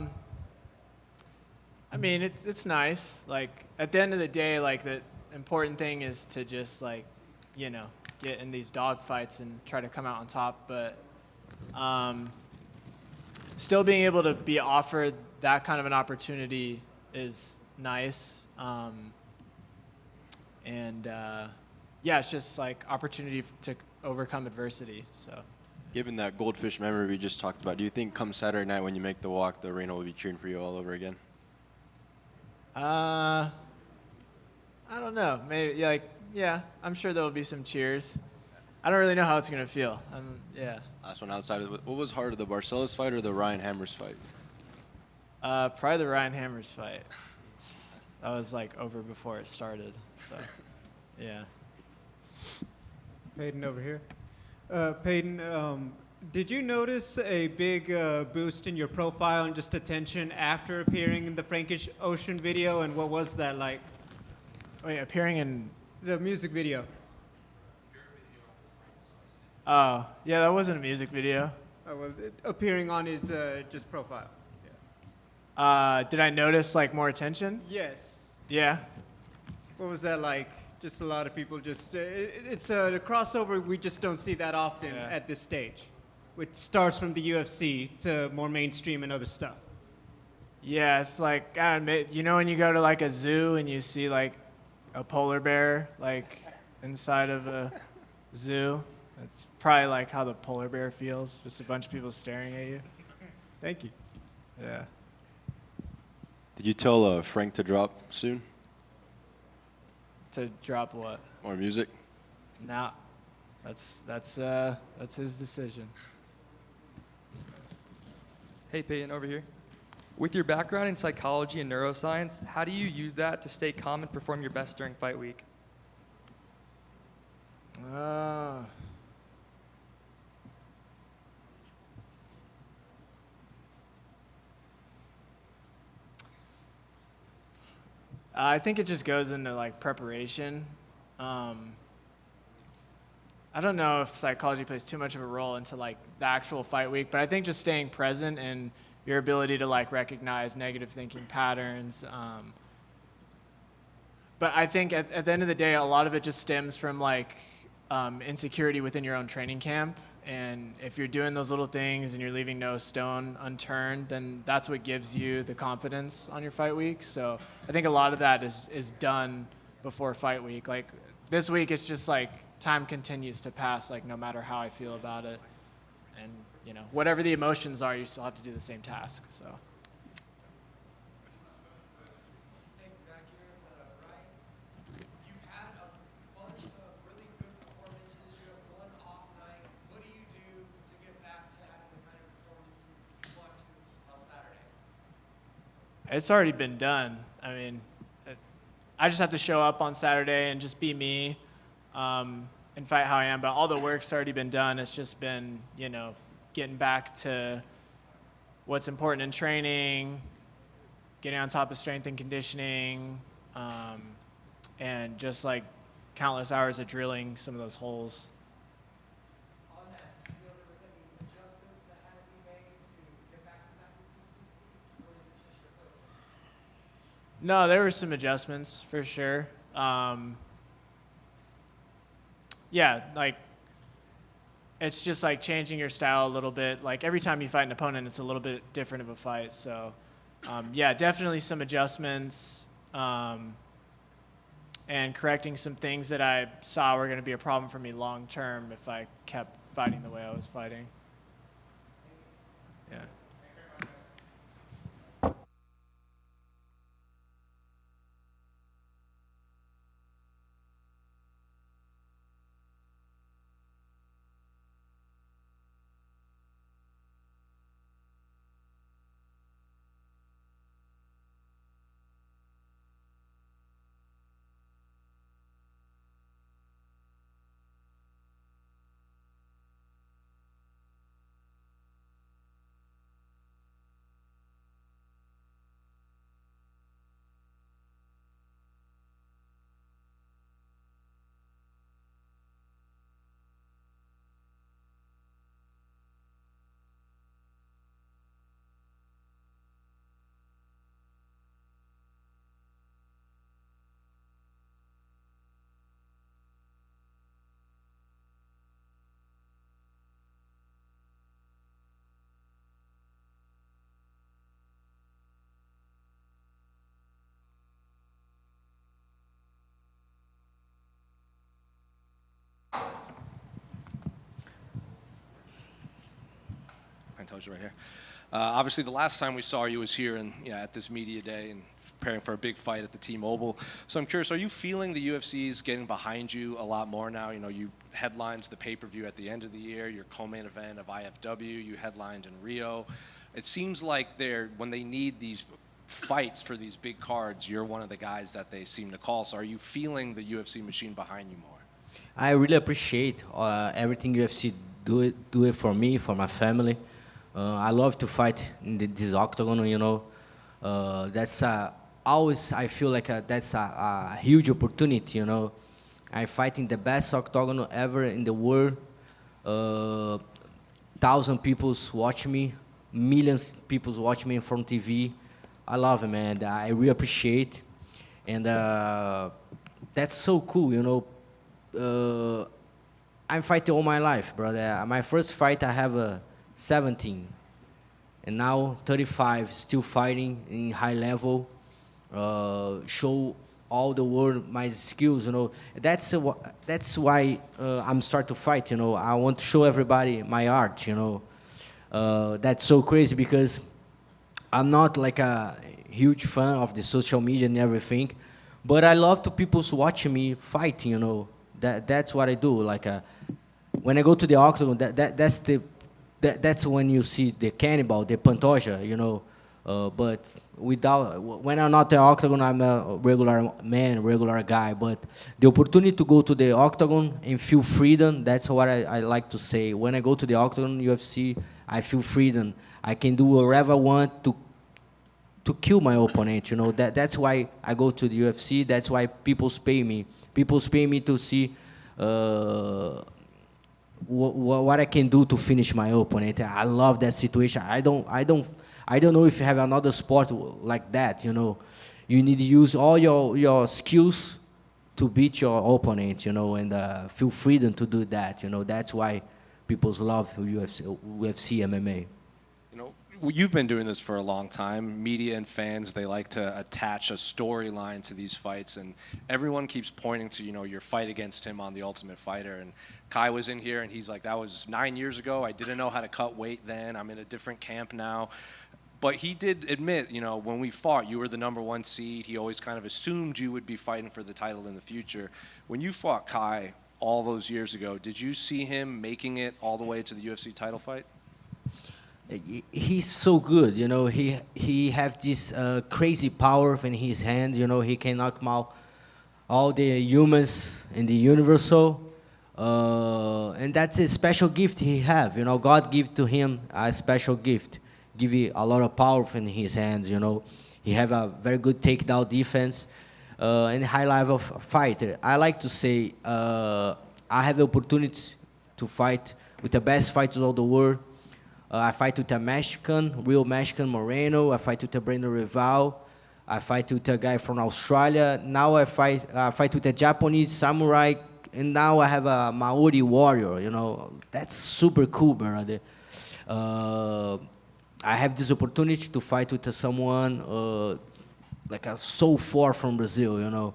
mean, it's nice. Like, at the end of the day, like, the important thing is to just, like, you know, get in these dog fights and try to come out on top. But still being able to be offered that kind of an opportunity is nice. It's just like opportunity to overcome adversity. So, Given that goldfish memory we just talked about, do you think come Saturday night when you make the walk, the arena will be cheering for you all over again? I don't know. Maybe, I'm sure there will be some cheers. I don't really know how it's gonna feel. Yeah. Last one outside of what was harder, the Barcelos fight or the Ryan Hammers fight? Probably the Ryan Hammers fight. That was like over before it started. So, yeah. Payton over here. Payton, did you notice a big boost in your profile and just attention after appearing in the Frankish Ocean video, and what was that like? Wait, appearing in the music video? Oh, yeah, that wasn't a music video. Oh, well, appearing on his just profile. Did I notice like more attention? Yes. Yeah. What was that like? Just a lot of people just, it's a crossover we just don't see that often at this stage, with stars from the UFC to more mainstream and other stuff. Yeah, it's like, I admit, you know when you go to like a zoo and you see like a polar bear like inside of a zoo? It's probably like how the polar bear feels, just a bunch of people staring at you. Thank you. Yeah. Did you tell Frank to drop soon? To drop what? More music? Nah, that's his decision. Hey Payton, over here. With your background in psychology and neuroscience, how do you use that to stay calm and perform your best during fight week? I think it just goes into like preparation. I don't know if psychology plays too much of a role into like the actual fight week, but I think just staying present and your ability to like recognize negative thinking patterns. But I think at the end of the day, a lot of it just stems from like insecurity within your own training camp. And if you're doing those little things and you're leaving no stone unturned, then that's what gives you the confidence on your fight week. So I think a lot of that is done before fight week. Like this week, it's just like time continues to pass, like no matter how I feel about it. And you know, whatever the emotions are, you still have to do the same task. So. It's already been done. I mean, I just have to show up on Saturday and just be me and fight how I am. But all the work's already been done. It's just been, you know, getting back to what's important in training, getting on top of strength and conditioning, and just like countless hours of drilling some of those holes. No, there were some adjustments for sure. Yeah, like it's just like changing your style a little bit. Like every time you fight an opponent, it's a little bit different of a fight. So yeah, definitely some adjustments and correcting some things that I saw were going to be a problem for me long term if I kept fighting the way I was fighting. Yeah. Pantoja right here. Obviously, the last time we saw you was here at this media day, and preparing for a big fight at the T-Mobile. So I'm curious, are you feeling the UFC is getting behind you a lot more now? You know, you headlined the pay-per-view at the end of the year, your co-main event of IFW, you headlined in Rio. It seems like when they need these fights for these big cards, you're one of the guys that they seem to call. So are you feeling the UFC machine behind you more? I really appreciate everything UFC do it for me, for my family. I love to fight in this octagon, you know. That's always, I feel like that's a huge opportunity, you know. I fight in the best octagon ever in the world. 1,000 people watch me, millions of people watch me from TV. I love it, man. I really appreciate, and that's so cool, you know. I'm fighting all my life, brother. My first fight, I have 17, and now 35, still fighting in high level. Show all the world my skills, you know. That's why I'm start to fight, you know. I want to show everybody my art, you know. That's so crazy because I'm not like a huge fan of the social media and everything, but I love to people watching me fight, you know. That's what I do. Like when I go to the octagon, that's when you see the cannibal, the Pantoja, you know. But when I'm not the octagon, I'm a regular man, regular guy. But the opportunity to go to the octagon and feel freedom, that's what I like to say. When I go to the octagon, UFC, I feel freedom. I can do whatever I want to kill my opponent, you know. That's why I go to the UFC. That's why people pay me. People pay me to see what I can do to finish my opponent. I love that situation. I don't know if you have another sport like that, you know. You need to use all your skills to beat your opponent, you know, and feel freedom to do that, you know. That's why people love UFC MMA. You know, you've been doing this for a long time. Media and fans, they like to attach a storyline to these fights, and everyone keeps pointing to, you know, your fight against him on The Ultimate Fighter. And Kai was in here, and he's like, that was 9 years ago. I didn't know how to cut weight then. I'm in a different camp now. But he did admit, you know, when we fought, you were the #1 seed. He always kind of assumed you would be fighting for the title in the future. When you fought Kai all those years ago, did you see him making it all the way to the UFC title fight? He's so good, you know. He has this crazy power in his hand, you know. He can knock out all the humans in the universal, and that's a special gift he have, you know. God give to him a special gift, give you a lot of power in his hands, you know. He have a very good takedown defense and high level fighter. I like to say I have the opportunity to fight with the best fighters of the world. I fight with a real Mexican Moreno. I fight with a Royval. I fight with a guy from Australia. Now I fight with a Japanese samurai, and now I have a Maori warrior. You know, that's super cool, brother. I have this opportunity to fight with someone like so far from Brazil, you know,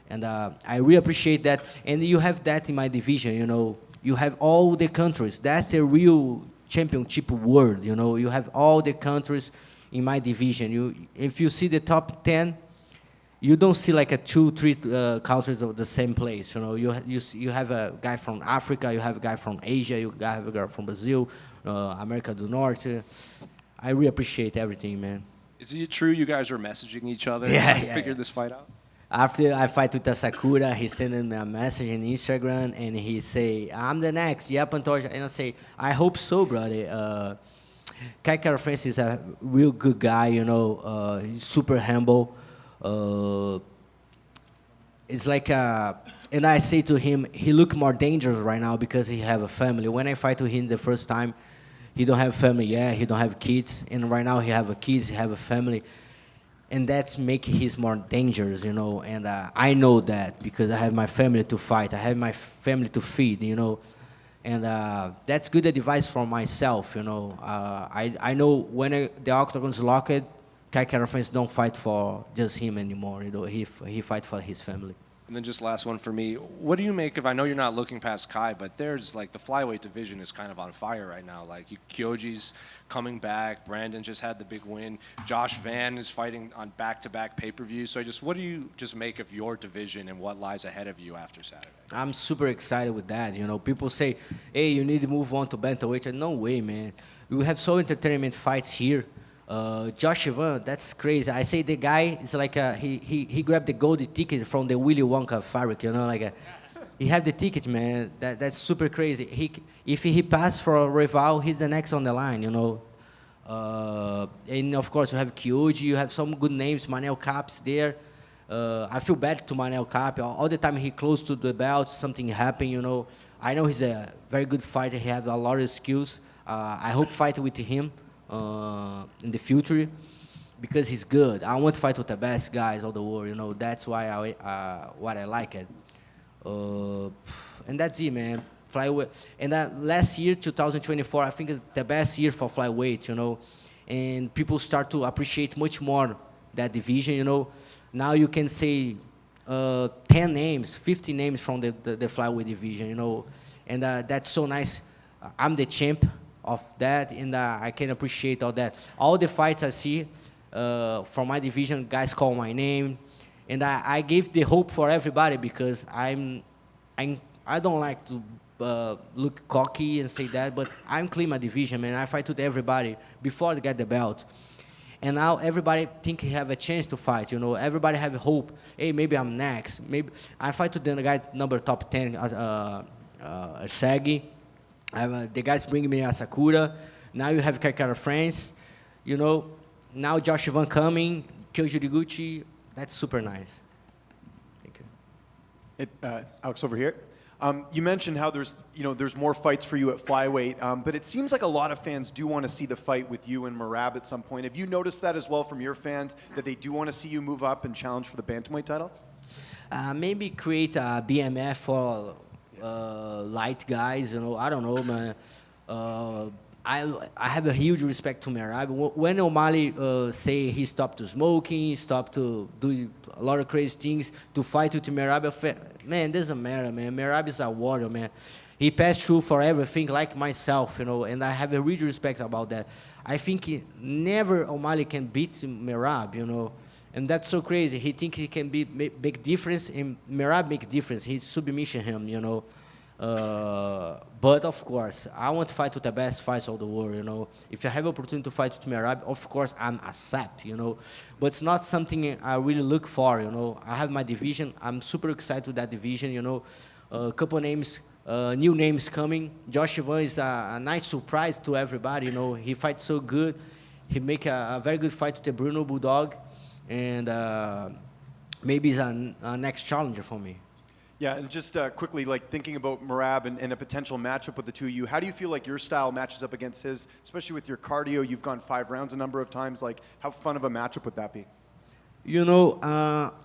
and I really appreciate that. And you have that in my division, you know. You have all the countries. That's the real championship world, you know. You have all the countries in my division. If you see the top 10, you don't see like a 2-3 countries of the same place, you know. You have a guy from Africa, you have a guy from Asia, you have a guy from Brazil, America do Norte. I really appreciate everything, man. Is it true you guys were messaging each other to figure this fight out? After I fight with Sakura, he sent me a message on Instagram, and he say, I'm the next, yeah, Pantoja. And I say, I hope so, brother. Kai Kara-France is a real good guy, you know. He's super humble. It's like, and I say to him, he look more dangerous right now because he have a family. When I fight with him the first time, he don't have family yet, he don't have kids. And right now he have a kids, he have a family. And that's making him more dangerous, you know. And I know that because I have my family to fight. I have my family to feed, you know. And that's good advice for myself, you know. I know when the octagon's locked, Kai Kara-France don't fight for just him anymore, you know. He fight for his family. And then just last one for me. What do you make of, I know you're not looking past Kai, but there's like the flyweight division is kind of on fire right now. Like Kyoji's coming back. Brandon just had the big win. Josh Van is fighting on back-to-back pay-per-views. So just what do you just make of your division and what lies ahead of you after Saturday? I'm super excited with that. You know, people say, hey, you need to move on to bantamweight. No way, man. We have so entertainment fights here. Josh Van, that's crazy. I say the guy is like he grabbed the gold ticket from the Willy Wonka fabric, you know, like he had the ticket, man. That's super crazy. If he passed for a Royval, he's the next on the line, you know. And of course you have Kyoji, you have some good names. Manel Cap's there. I feel bad to Manel Cap. All the time he close to the belt, something happened, you know. I know he's a very good fighter. He has a lot of skills. I hope fight with him in the future because he's good. I want to fight with the best guys of the world, you know. That's why what I like it. And that's it, man. Flyweight. And last year, 2024, I think it's the best year for flyweight, you know. And people start to appreciate much more that division, you know. Now you can say 10 names, 50 names from the flyweight division, you know. And that's so nice. I'm the champ of that, and I can appreciate all that. All the fights I see from my division, guys call my name, and I give the hope for everybody because I don't like to look cocky and say that, but I'm clean my division, man. I fight with everybody before they get the belt. And now everybody think he have a chance to fight, you know. Everybody have hope. Hey, maybe I'm next. Maybe I fight with the guy number top 10, Sagi. The guys bring me a Sakura. Now you have Kaikara France. You know, now Josh Van coming, Kyoji Riguchi. That's super nice. Thank you. Alex over here. You mentioned how there's more fights for you at flyweight, but it seems like a lot of fans do want to see the fight with you and Merab at some point. Have you noticed that as well from your fans, that they do want to see you move up and challenge for the bantamweight title? Maybe create a BMF for light guys, you know. I don't know, man. I have a huge respect to Merab. When O'Malley say he stopped to smoking, stopped to do a lot of crazy things to fight with Merab, man, doesn't matter, man. Merab is a warrior, man. He passed through for everything, like myself, you know, and I have a huge respect about that. I think never O'Malley can beat Merab, you know. And that's so crazy. He thinks he can make difference, and Merab make difference. He submission him, you know. But of course, I want to fight with the best fights of the world, you know. If I have opportunity to fight with Merab, of course I'm accept, you know. But it's not something I really look for, you know. I have my division. I'm super excited with that division, you know. A couple names, new names coming. Josh Van is a nice surprise to everybody, you know. He fights so good. He make a very good fight with the Bruno Bulldog. And maybe he's a next challenger for me. Yeah, and just quickly, like thinking about Merab and a potential matchup with the two of you, how do you feel like your style matches up against his, especially with your cardio? You've gone 5 rounds a number of times. Like, how fun of a matchup would that be? You know,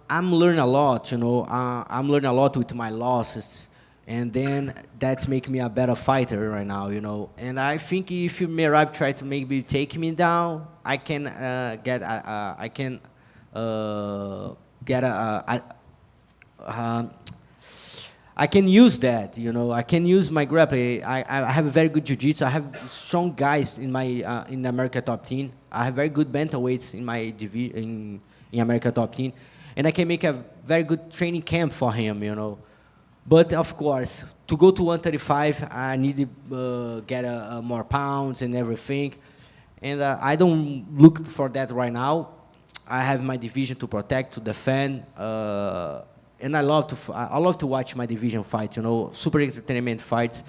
I'm learning a lot, you know. I'm learning a lot with my losses. And then that's making me a better fighter right now, you know. And I think if Merab try to maybe take me down, I can I can use that, you know. I can use my grappling. I have a very good jiu-jitsu. I have strong guys in my in America top 10. I have very good bantamweights in my in America top 10, and I can make a very good training camp for him, you know. But of course, to go to 135, I need to get more pounds and everything, and I don't look for that right now. I have my division to protect, to defend. And I love to watch my division fight, you know, super entertainment fights,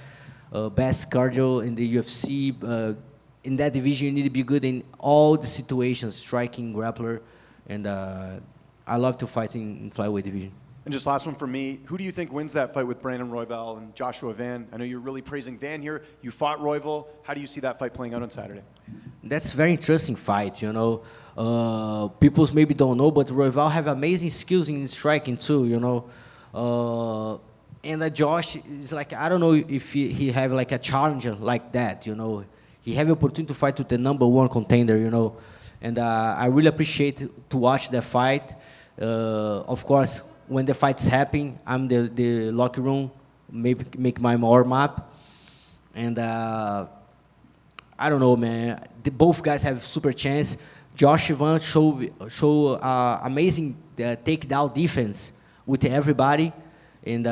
best cardio in the UFC. In that division, you need to be good in all the situations, striking, grappler, and I love to fight in flyweight division. And just last one for me, who do you think wins that fight with Brandon Royval and Joshua Van? I know you're really praising Van here. You fought Royval. How do you see that fight playing out on Saturday? That's a very interesting fight, you know. People maybe don't know, but Royval have amazing skills in striking too, you know. And Josh is like, I don't know if he have like a challenger like that, you know. He have the opportunity to fight with the #1 contender, you know. And I really appreciate to watch that fight. Of course, when the fights happen, I'm the locker room, make my warm-up. And I don't know, man. Both guys have super chance. Josh Ivan show amazing takedown defense with everybody. And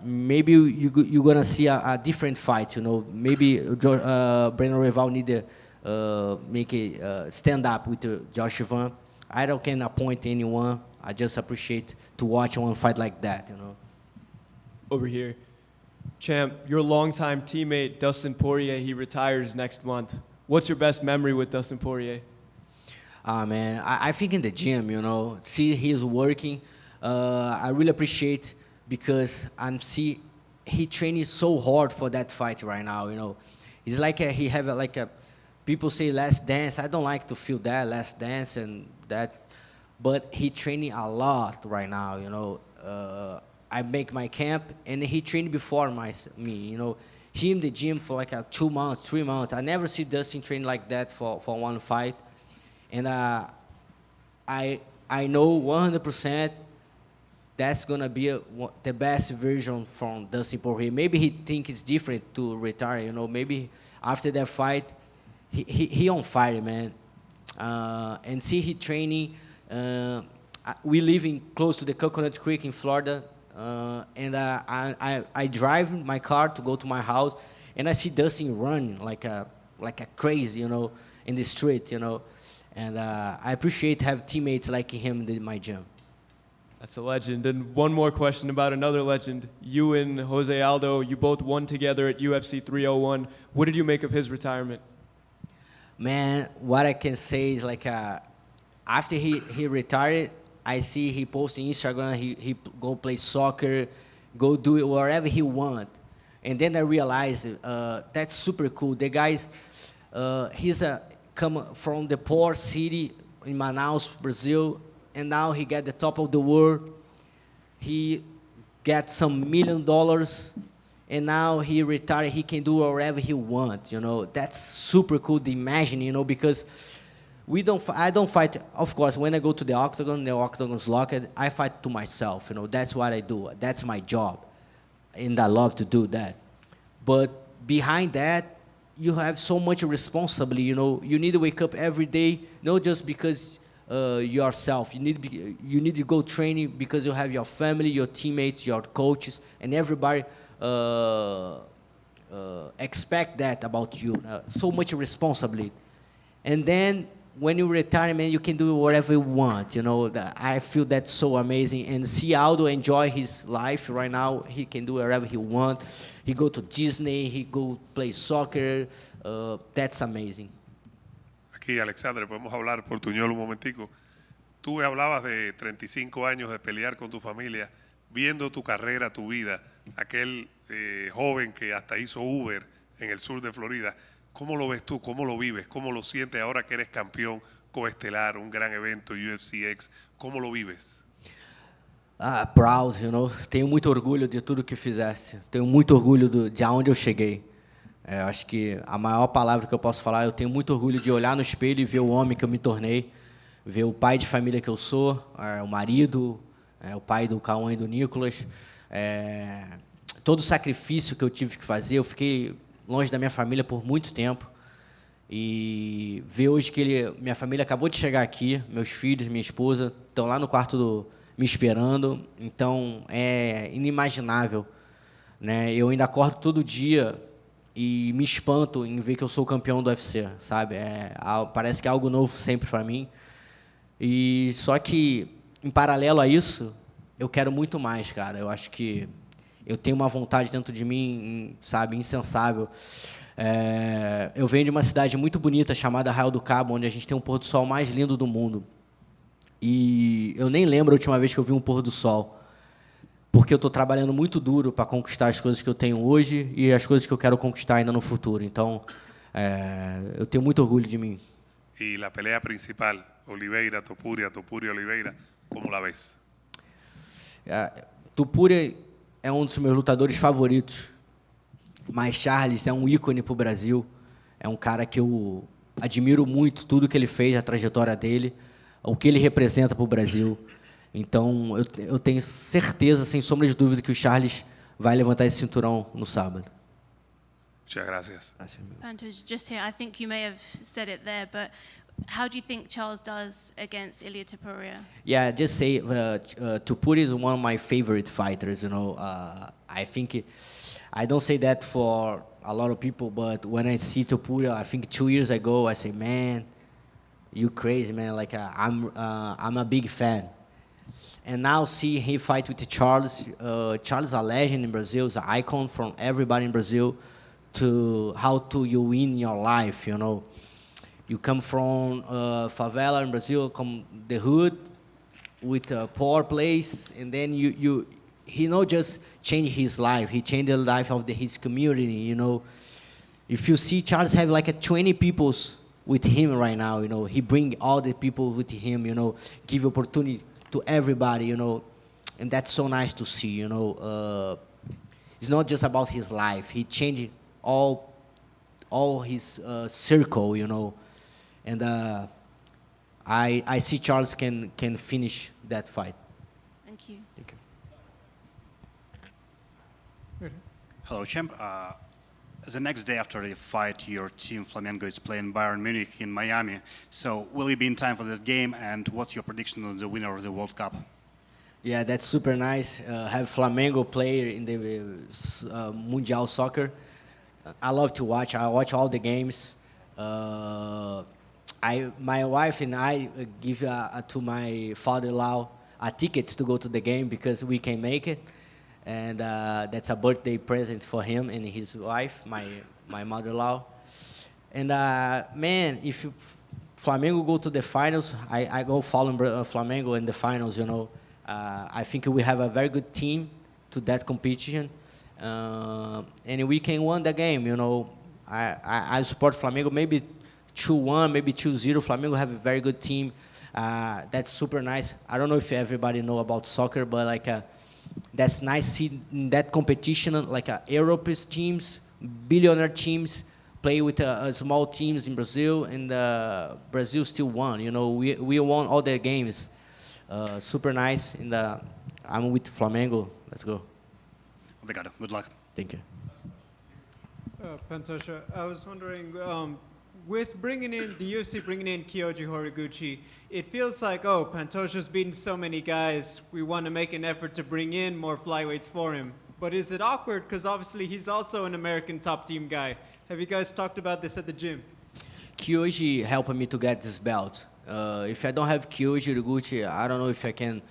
maybe you're going to see a different fight, you know. Maybe Royval need to make a stand up with Josh Ivan. I don't can appoint anyone. I just appreciate to watch one fight like that, you know. Over here. Champ, your longtime teammate, Dustin Poirier, he retires next month. What's your best memory with Dustin Poirier? Man, I think in the gym, you know, see he's working. I really appreciate because he training so hard for that fight right now, you know. It's like he have people say last dance. I don't like to feel that last dance and that, but he training a lot right now, you know. I make my camp and he trained before me, you know. He in the gym for like 2 months, 3 months. I never see Dustin train like that for one fight. And I know 100% that's gonna be the best version from Dustin Poirier. Maybe he think it's different to retire, you know. Maybe after that fight, he on fire, man. And see he training. We live close to the Coconut Creek in Florida, and I drive my car to go to my house, and I see Dustin running like a crazy, you know, in the street, you know. And I appreciate have teammates like him in my gym. That's a legend. And one more question about another legend. You and Jose Aldo, you both won together at UFC 301. What did you make of his retirement? Man, what I can say is like after he retired, I see he posting Instagram, he go play soccer, go do it wherever he want. And then I realized that's super cool. The guy's, he's come from the poor city in Manaus, Brazil, and now he got the top of the world. He got some $1 million, and now he retired. He can do whatever he wants, you know. That's super cool to imagine, you know, because I don't fight. Of course, when I go to the octagon's locked. I fight to myself, you know. That's what I do. That's my job, and I love to do that. But behind that, you have so much responsibility, you know. You need to wake up every day, not just because yourself. You need to go training because you have your family, your teammates, your coaches, and everybody expect that about you. So much responsibility. And then when you retire, man, you can do whatever you want, you know. I feel that's so amazing. And see Aldo enjoy his life right now. He can do whatever he wants. He go to Disney, he go play soccer. That's amazing. Aquí, Alexandre, podemos hablar portuñol un momentico. Tú hablabas de 35 años de pelear con tu familia, viendo tu carrera, tu vida, aquel joven que hasta hizo Uber en el sur de Florida. ¿Cómo lo ves tú? ¿Cómo lo vives? ¿Cómo lo sientes ahora que eres campeón coestelar, un gran evento, UFC X? ¿Cómo lo vives? Proud, you know. Tenho muito orgulho de tudo que fizeste. Tenho muito orgulho de aonde eu cheguei. Eu acho que a maior palavra que eu posso falar, eu tenho muito orgulho de olhar no espelho e ver o homem que eu me tornei, ver o pai de família que eu sou, o marido, o pai do Cauã e do Nicolas, todo o sacrifício que eu tive que fazer. Eu fiquei longe da minha família por muito tempo e ver hoje que minha família acabou de chegar aqui, meus filhos, minha esposa estão lá no quarto me esperando. Então é inimaginável, né? Eu ainda acordo todo dia e me espanto em ver que eu sou campeão do UFC, sabe? Parece que é algo novo sempre para mim. E só que, em paralelo a isso, eu quero muito mais, cara. Eu acho que eu tenho uma vontade dentro de mim, sabe, insensável. Eu venho de uma cidade muito bonita chamada Arraial do Cabo, onde a gente tem um pôr do sol mais lindo do mundo. E eu nem lembro a última vez que eu vi um pôr do sol, porque eu estou trabalhando muito duro para conquistar as coisas que eu tenho hoje e as coisas que eu quero conquistar ainda no futuro. Então, eu tenho muito orgulho de mim. E a pelea principal, Oliveira, Topuria, Oliveira, como la ves? Topuria é um dos meus lutadores favoritos, mas Charles é um ícone para o Brasil. É um cara que eu admiro muito, tudo que ele fez, a trajetória dele, o que ele representa para o Brasil. Então, eu tenho certeza, sem sombra de dúvida, que o Charles vai levantar esse cinturão no sábado. Muchas gracias. Pantoja, just here, I think you may have said it there, but how do you think Charles does against Ilia Topuria? Yeah, just say Topuria is one of my favorite fighters. I think I don't say that for a lot of people, but when I see Topuria, I think 2 years ago, I say, man, you crazy, man. Like I'm a big fan. And now see him fight with Charles. Charles is a legend in Brazil. He's an icon from everybody in Brazil. To how to you win your life, You come from favela in Brazil, come the hood with a poor place, and then he not just changed his life, he changed the life of his community, If you see Charles have like 20 people with him right now, he bring all the people with him, give opportunity to everybody, and that's so nice to see, It's not just about his life, he changed all his circle, and I see Charles can finish that fight. Thank you. Thank you. Hello, champ. The next day after the fight, your team Flamengo is playing Bayern Munich in Miami. So will you be in time for that game? And what's your prediction on the winner of the World Cup? Yeah, that's super nice. Have Flamengo player in the Mundial soccer. I love to watch. I watch all the games. My wife and I give to my father-in-law tickets to go to the game because we can make it, and that's a birthday present for him and his wife, my mother-in-law. And man, if Flamengo go to the finals, I go follow Flamengo in the finals. I think we have a very good team to that competition. And we can win the game, I support Flamengo, maybe 2-1, maybe 2-0. Flamengo have a very good team. That's super nice. I don't know if everybody know about soccer, but that's nice seeing that competition, European teams, billionaire teams, play with small teams in Brazil, and Brazil still won. We won all the games. Super nice, and I'm with Flamengo. Let's go. Obrigado. Good luck. Thank you. Pantoja, I was wondering, with bringing in the UFC, bringing in Kyoji Horiguchi, it feels like, Pantoja's beaten so many guys, we want to make an effort to bring in more flyweights for him. But is it awkward? Because obviously he's also an American top team guy. Have you guys talked about this at the gym? Kyoji helped me to get this belt. If I don't have Kyoji Horiguchi, I don't know if I can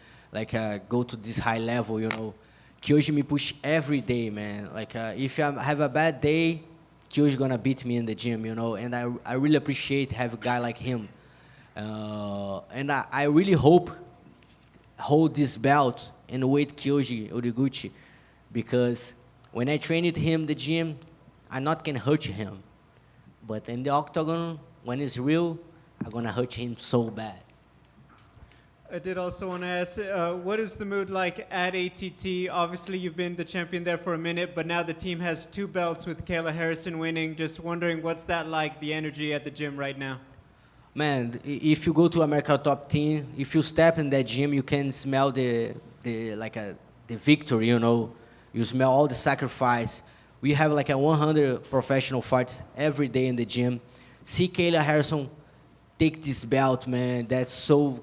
go to this high level, Kyoji me push every day, man. If I have a bad day, Kyoji gonna beat me in the gym, And I really appreciate have a guy like him. And I really hope hold this belt and wait Kyoji Horiguchi, because when I train with him in the gym, I not can hurt him. But in the octagon, when it's real, I'm gonna hurt him so bad. I did also want to ask, what is the mood like at ATT? Obviously, you've been the champion there for a minute, but now the team has 2 belts with Kayla Harrison winning. Just wondering, what's that like, the energy at the gym right now? Man, if you go to America Top Team, if you step in that gym, you can smell the victory, You smell all the sacrifice. We have 100 professional fights every day in the gym. See Kayla Harrison take this belt, man. That's so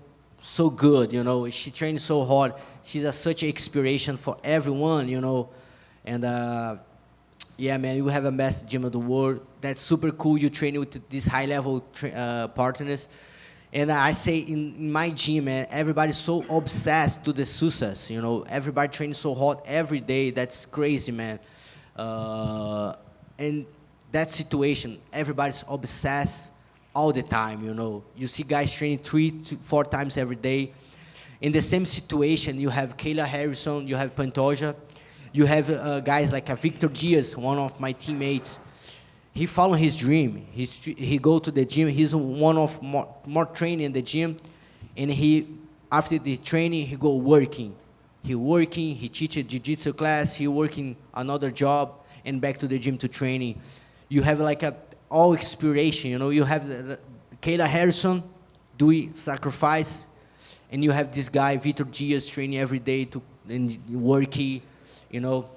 good, She trains so hard. She's such an inspiration for everyone, And yeah, man, you have a best gym of the world. That's super cool. You train with these high-level partners. And I say in my gym, man, everybody's so obsessed to the success, Everybody trains so hard every day. That's crazy, man. And that situation, everybody's obsessed all the time, You see guys training 3 to 4 times every day. In the same situation, you have Kayla Harrison, you have Pantoja, you have guys like Victor Diaz, one of my teammates. He followed his dream. He go to the gym. He's one of more training in the gym, and after the training he go working. He teaches jiu-jitsu class. He working another job and back to the gym to training. You have all inspiration, You have Kayla Harrison doing sacrifice and you have this guy, Vitor Diaz, training every day and working, you know,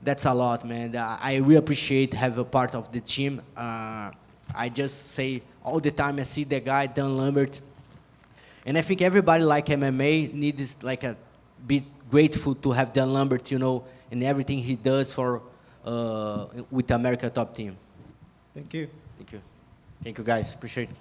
that's a lot, man. I really appreciate having a part of the team. I just say all the time I see the guy, Dan Lambert, and I think everybody like MMA needs like a be grateful to have Dan Lambert, you know, and everything he does for with America Top Team. Thank you. Thank you. Thank you, guys. Appreciate it.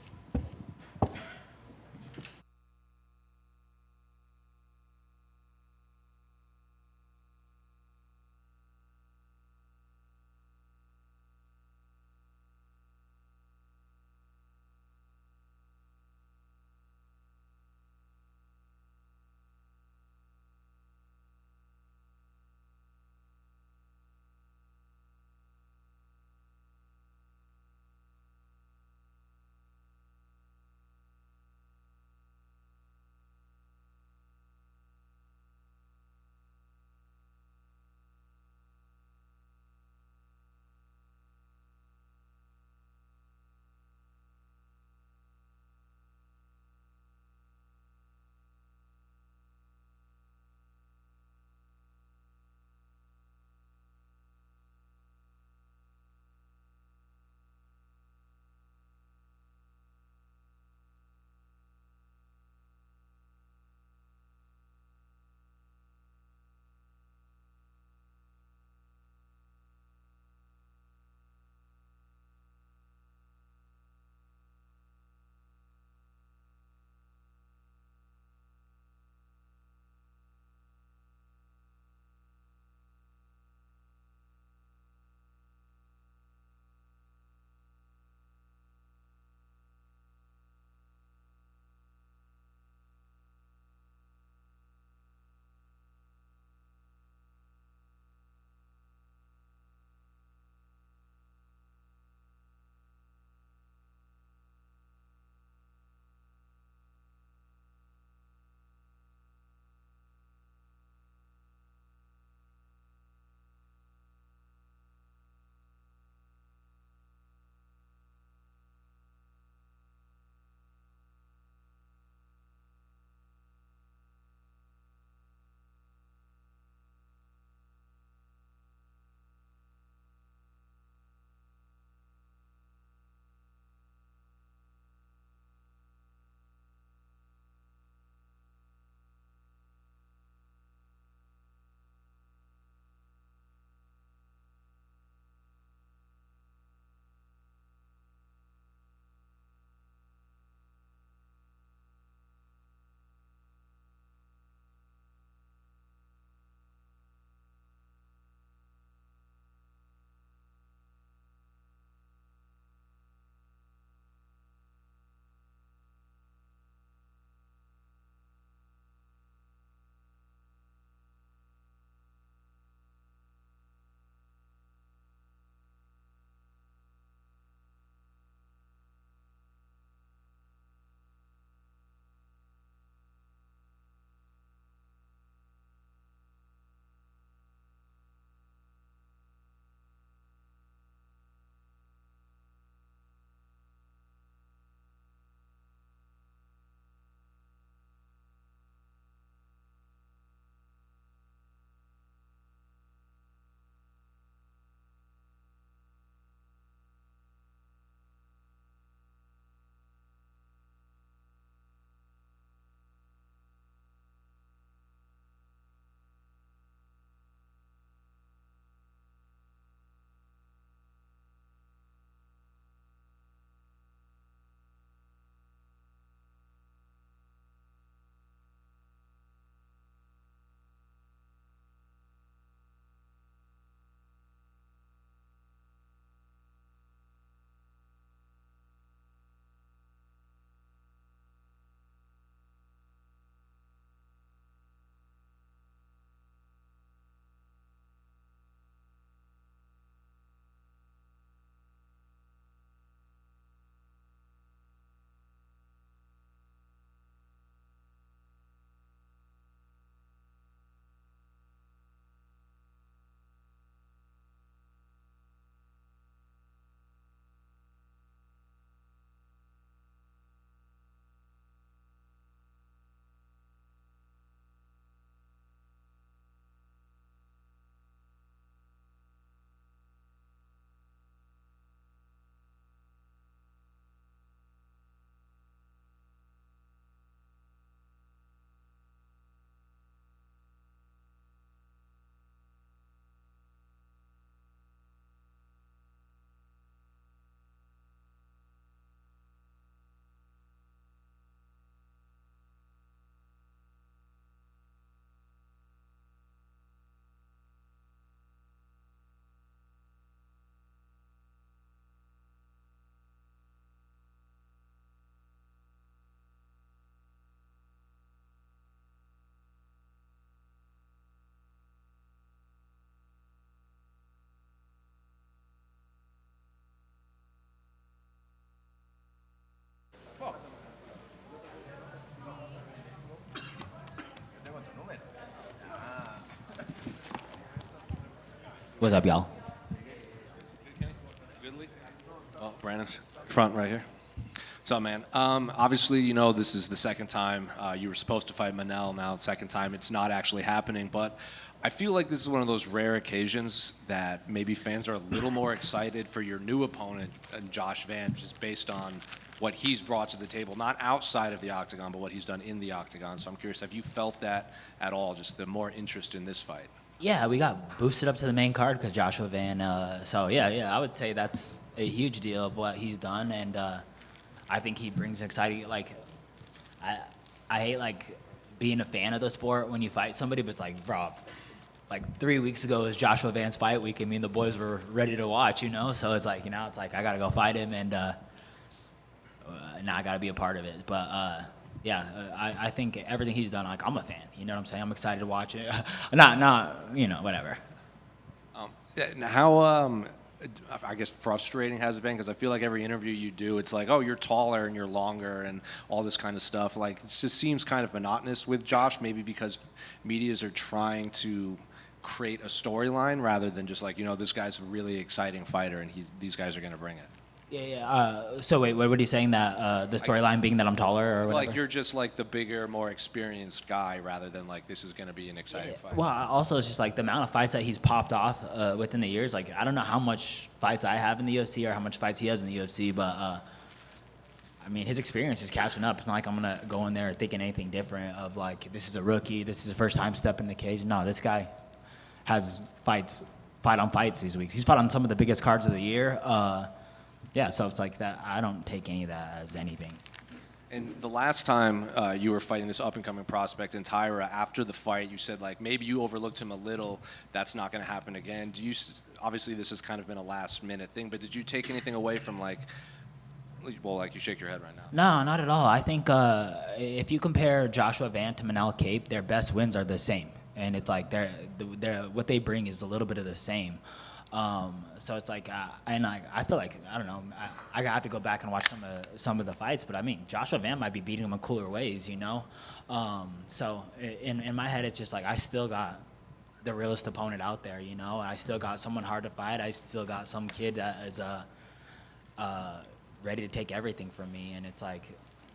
What's up, y'all? Oh, Brandon, front right here. What's up, man? Obviously, you know, this is the second time you were supposed to fight Manel. Now, the second time it's not actually happening. But I feel like this is one of those rare occasions that maybe fans are a little more excited for your new opponent, Josh Van, just based on what he's brought to the table, not outside of the octagon, but what he's done in the octagon. So I'm curious, have you felt that at all, just the more interest in this fight? Yeah, we got boosted up to the main card because Joshua Van. So yeah, I would say that's a huge deal of what he's done, and I think he brings exciting. Like, I hate like being a fan of the sport when you fight somebody, but it's like, bro, like 3 weeks ago was Joshua Van's fight week. I mean, the boys were ready to watch, you know. So it's like, you know, it's like I gotta go fight him, and now I gotta be a part of it. But yeah, I think everything he's done, like, I'm a fan. You know what I'm saying? I'm excited to watch it. not, you know, whatever. How, I guess, frustrating has it been? Because I feel like every interview you do, it's like, oh, you're taller and you're longer and all this kind of stuff. Like, it just seems kind of monotonous with Josh, maybe because medias are trying to create a storyline rather than just like, you know, this guy's a really exciting fighter and these guys are going to bring it. Yeah. So wait, what are you saying? That the storyline being that I'm taller or whatever? Like, you're just like the bigger, more experienced guy rather than like this is going to be an exciting fight. Well, also it's just like the amount of fights that he's popped off within the years. Like, I don't know how much fights I have in the UFC or how much fights he has in the UFC, but I mean, his experience is catching up. It's not like I'm gonna go in there thinking anything different of like, this is a rookie, this is the first time stepping the cage. No, this guy has fight on fights these weeks. He's fought on some of the biggest cards of the year. Yeah, so it's like that. I don't take any of that as anything. And the last time you were fighting this up-and-coming prospect in Tyra, after the fight, you said like maybe you overlooked him a little. That's not going to happen again. Do you? Obviously, this has kind of been a last-minute thing, but did you take anything away from like? Well, like you shake your head right now. No, not at all. I think if you compare Joshua Van to Manel Cape, their best wins are the same, and it's like they're what they bring is a little bit of the same. So it's like, and I feel like, I don't know, I have to go back and watch some of the fights, but I mean, Joshua Van might be beating him in cooler ways, you know? So in my head, it's just like, I still got the realest opponent out there, you know? I still got someone hard to fight. I still got some kid that is ready to take everything from me, and it's like,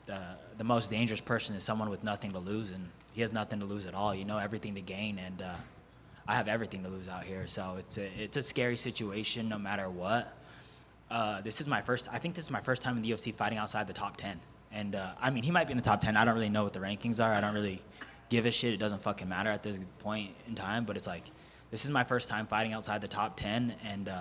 the most dangerous person is someone with nothing to lose, and he has nothing to lose at all, you know, everything to gain, and I have everything to lose out here, so it's a scary situation no matter what. I think this is my first time in the UFC fighting outside the top 10. And I mean, he might be in the top 10. I don't really know what the rankings are. I don't really give a shit. It doesn't fucking matter at this point in time, but it's like, this is my first time fighting outside the top 10, and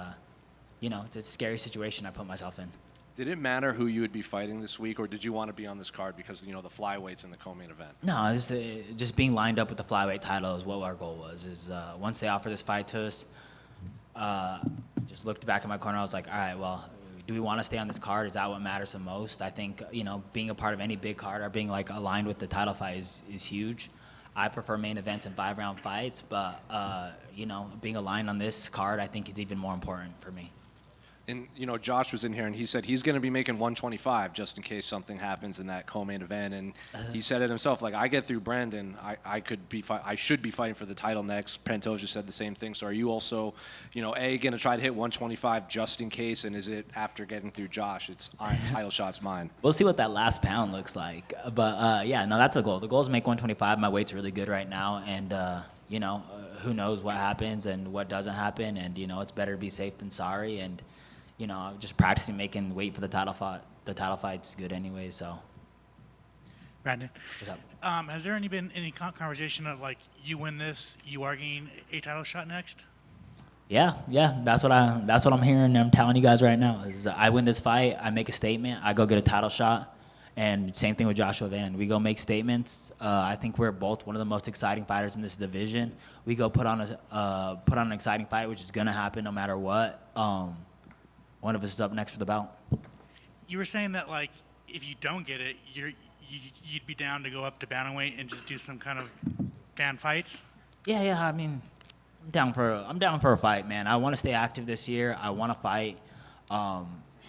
you know, it's a scary situation I put myself in. Did it matter who you would be fighting this week, or did you want to be on this card because, you know, the flyweights in the co-main event? No, just being lined up with the flyweight title is what our goal was. Is once they offered this fight to us, just looked back in my corner. I was like, all right, well, do we want to stay on this card? Is that what matters the most? I think, you know, being a part of any big card or being like aligned with the title fight is huge. I prefer main events and 5-round fights, but you know, being aligned on this card, I think is even more important for me. And, you know, Josh was in here and he said he's going to be making 125 just in case something happens in that co-main event. And he said it himself, like, I get through Brandon, I should be fighting for the title next. Pantoja said the same thing. So are you also, you know, going to try to hit 125 just in case? And is it after getting through Josh, it's title shot's mine? We'll see what that last pound looks like. But yeah, no, that's a goal. The goal is to make 125. My weight's really good right now. And, you know, who knows what happens and what doesn't happen. And, you know, it's better to be safe than sorry. And, you know, just practicing making weight for the title fight. The title fight's good anyway, so. Brandon, what's up? Has there been any conversation of like, you win this, you are getting a title shot next? Yeah, that's what I'm hearing. And I'm telling you guys right now is I win this fight, I make a statement, I go get a title shot, and same thing with Joshua Van. We go make statements. I think we're both one of the most exciting fighters in this division. We go put on an exciting fight, which is gonna happen no matter what. One of us is up next for the belt. You were saying that, like, if you don't get it, you'd be down to go up to bantamweight and just do some kind of fan fights? Yeah. I mean, I'm down for a fight, man. I want to stay active this year. I want to fight. I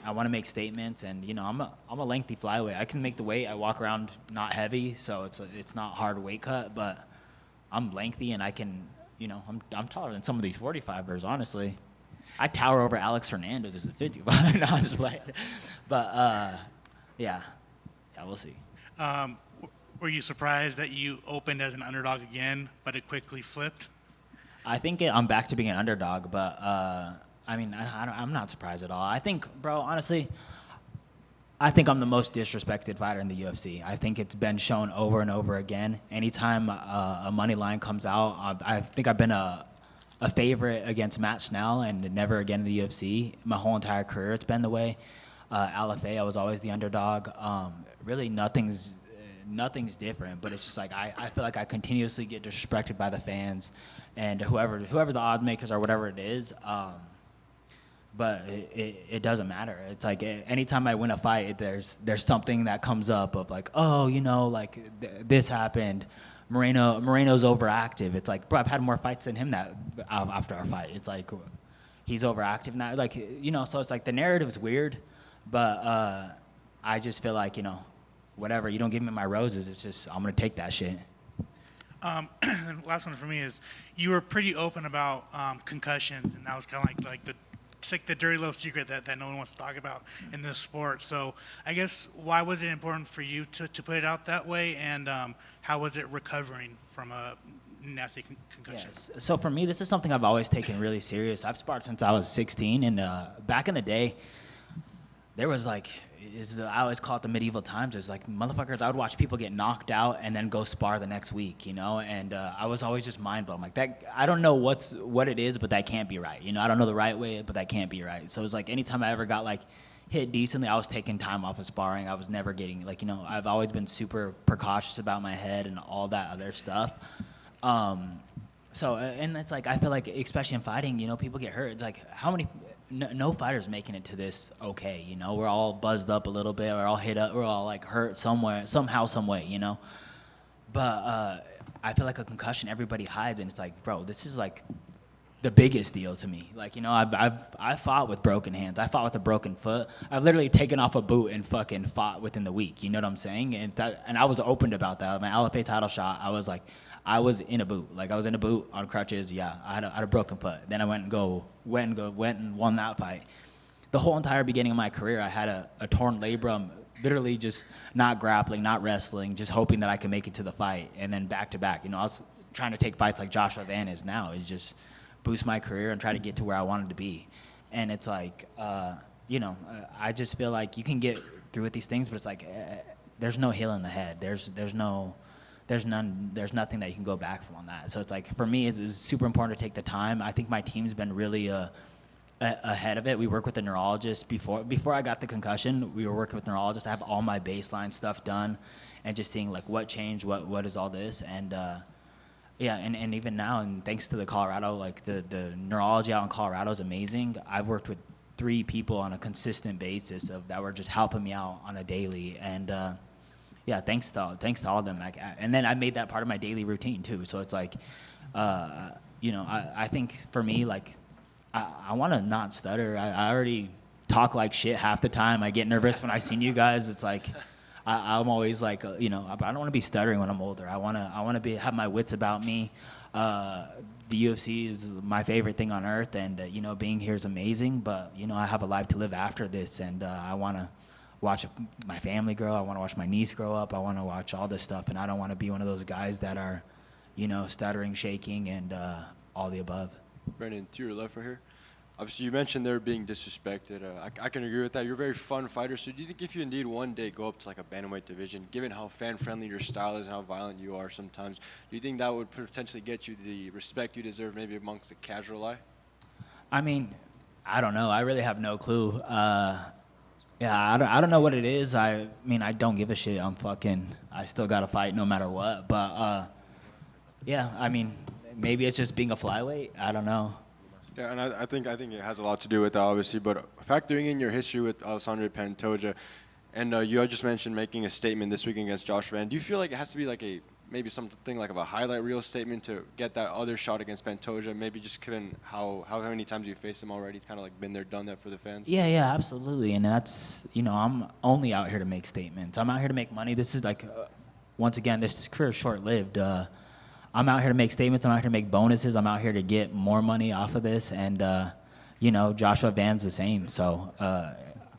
want to make statements, and you know, I'm a lengthy flyweight. I can make the weight. I walk around not heavy, so it's not hard weight cut, but I'm lengthy and I can I'm taller than some of these 45ers, honestly. I tower over Alex Hernandez as a 55. No, I'm just playing. But yeah, we'll see. Were you surprised that you opened as an underdog again, but it quickly flipped? I think I'm back to being an underdog, but I'm not surprised at all. I think, bro, honestly, I think I'm the most disrespected fighter in the UFC. I think it's been shown over and over again. Anytime a money line comes out, I think I've been a favorite against Matt Snell and never again in the UFC. My whole entire career, it's been the way. LFA, I was always the underdog. Really, nothing's different, but it's just like I feel like I continuously get disrespected by the fans and whoever the odd makers or whatever it is. But it doesn't matter. It's like anytime I win a fight, there's something that comes up of like, oh, this happened. Moreno's overactive. It's like, bro, I've had more fights than him after our fight. It's like he's overactive now. Like, so it's like the narrative is weird, but I just feel like, whatever, you don't give me my roses, it's just I'm gonna take that shit. And last one for me is you were pretty open about concussions, and that was kind of like it's like the dirty little secret that no one wants to talk about in this sport. So I guess why was it important for you to put it out that way, and how was it recovering from a nasty concussion? Yes. So for me, this is something I've always taken really serious. I've sparred since I was 16, and back in the day, there was like, I always call it the medieval times. There's like motherfuckers, I would watch people get knocked out and then go spar the next week, and I was always just mind blown. Like that, I don't know what it is, but that can't be right. I don't know the right way, but that can't be right. So it was like anytime I ever got like hit decently, I was taking time off of sparring. I was never getting like, I've always been super precautious about my head and all that other stuff. So, and it's like, I feel like, especially in fighting, people get hurt. It's like, how many, no fighter's making it to this okay, we're all buzzed up a little bit, we're all hit up, we're all like hurt somewhere, somehow, some way, But I feel like a concussion, everybody hides, and it's like, bro, this is like the biggest deal to me. Like, I've fought with broken hands, I fought with a broken foot, I've literally taken off a boot and fucking fought within the week, you know what I'm saying? And I was open about that. My LFA title shot, I was in a boot. Like I was in a boot on crutches. Yeah, I had a broken foot. Then I went and won that fight. The whole entire beginning of my career, I had a torn labrum, literally just not grappling, not wrestling, just hoping that I could make it to the fight. And then back to back, I was trying to take fights like Joshua Van is now. It's just boost my career and try to get to where I wanted to be. And it's like, I just feel like you can get through with these things, but it's like there's no hill in the head. There's nothing that you can go back from on that. So it's like, for me, it's super important to take the time. I think my team's been really ahead of it. We work with a neurologist before I got the concussion. We were working with neurologists. I have all my baseline stuff done, and just seeing like what changed, what is all this, and and even now, and thanks to the Colorado, like the neurology out in Colorado is amazing. I've worked with 3 people on a consistent basis that were just helping me out on a daily, and thanks to all of them. And then I made that part of my daily routine too. So it's like, I think for me, like, I want to not stutter. I already talk like shit half the time. I get nervous when I see you guys. It's like, I'm always like, I don't want to be stuttering when I'm older. I want to have my wits about me. The UFC is my favorite thing on earth, and being here is amazing. But I have a life to live after this, and I want to watch my family grow. I want to watch my niece grow up. I want to watch all this stuff, and I don't want to be one of those guys that are, stuttering, shaking, and all the above. Brandon, to your left right here. Obviously, you mentioned they're being disrespected. I can agree with that. You're a very fun fighter. So do you think if you indeed one day go up to like a bantamweight division, given how fan-friendly your style is and how violent you are sometimes, do you think that would potentially get you the respect you deserve maybe amongst the casual eye? I mean, I don't know. I really have no clue. I don't know what it is. I mean, I don't give a shit. I still got to fight no matter what. But, I mean, maybe it's just being a flyweight. I don't know. Yeah, and I think it has a lot to do with that, obviously. But factoring in your history with Alexandre Pantoja, and you just mentioned making a statement this week against Josh Van, do you feel like it has to be like maybe something like of a highlight reel statement to get that other shot against Pantoja? Maybe just given how many times you faced him already, it's kind of like been there, done that for the fans. Yeah, absolutely. And that's, I'm only out here to make statements. I'm out here to make money. This is like, once again, this career is short-lived. I'm out here to make statements. I'm out here to make bonuses. I'm out here to get more money off of this. And, you know, Joshua Van's the same. So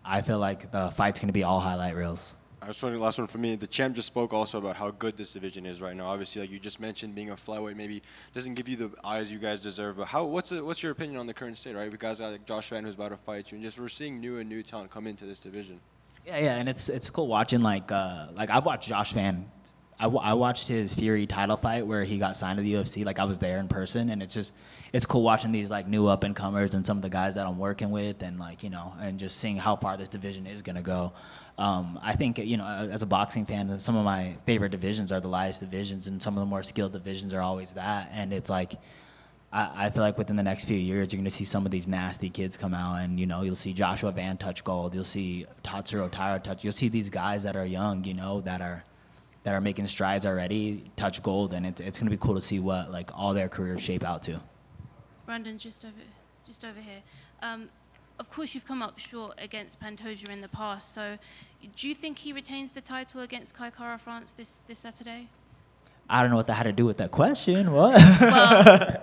I feel like the fight's going to be all highlight reels. I was wondering, last one for me. The champ just spoke also about how good this division is right now. Obviously, like you just mentioned, being a flyweight maybe doesn't give you the eyes you guys deserve. But what's your opinion on the current state, right? We guys got like Josh Van who's about to fight you, and just we're seeing new talent come into this division. Yeah, and it's cool watching like I've watched Josh Van. I watched his Fury title fight where he got signed to the UFC. Like I was there in person, and it's cool watching these like new up and comers and some of the guys that I'm working with, and like you know, and just seeing how far this division is gonna go. I think you know, as a boxing fan, some of my favorite divisions are the lightest divisions, and some of the more skilled divisions are always that. And it's like I feel like within the next few years, you're gonna see some of these nasty kids come out, and you know, you'll see Joshua Van touch gold. You'll see Tatsuro Taira touch. You'll see these guys that are young, you know, that are making strides already touch gold, and it's going to be cool to see what like all their careers shape out to. Brandon, just over here. Of course, you've come up short against Pantoja in the past. So, do you think he retains the title against Kai Kara France this Saturday? I don't know what that had to do with that question. What? Well,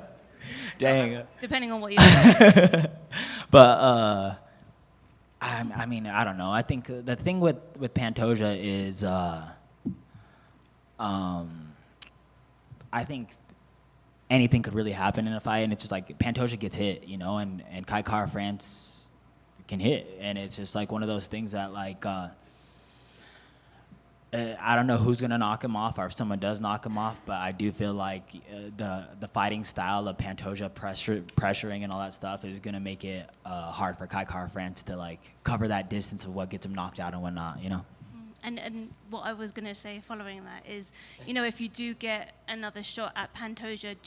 dang. Depending on what you say. But I mean, I don't know. I think the thing with Pantoja is. I think anything could really happen in a fight, and it's just like Pantoja gets hit, you know, and Kai Kara France can hit, and it's just like one of those things that like I don't know who's gonna knock him off, or if someone does knock him off, but I do feel like the fighting style of Pantoja pressuring and all that stuff is gonna make it hard for Kai Kara France to like cover that distance of what gets him knocked out and whatnot, you know. And what I was going to say following that is, you know, if you do get another shot at Pantoja,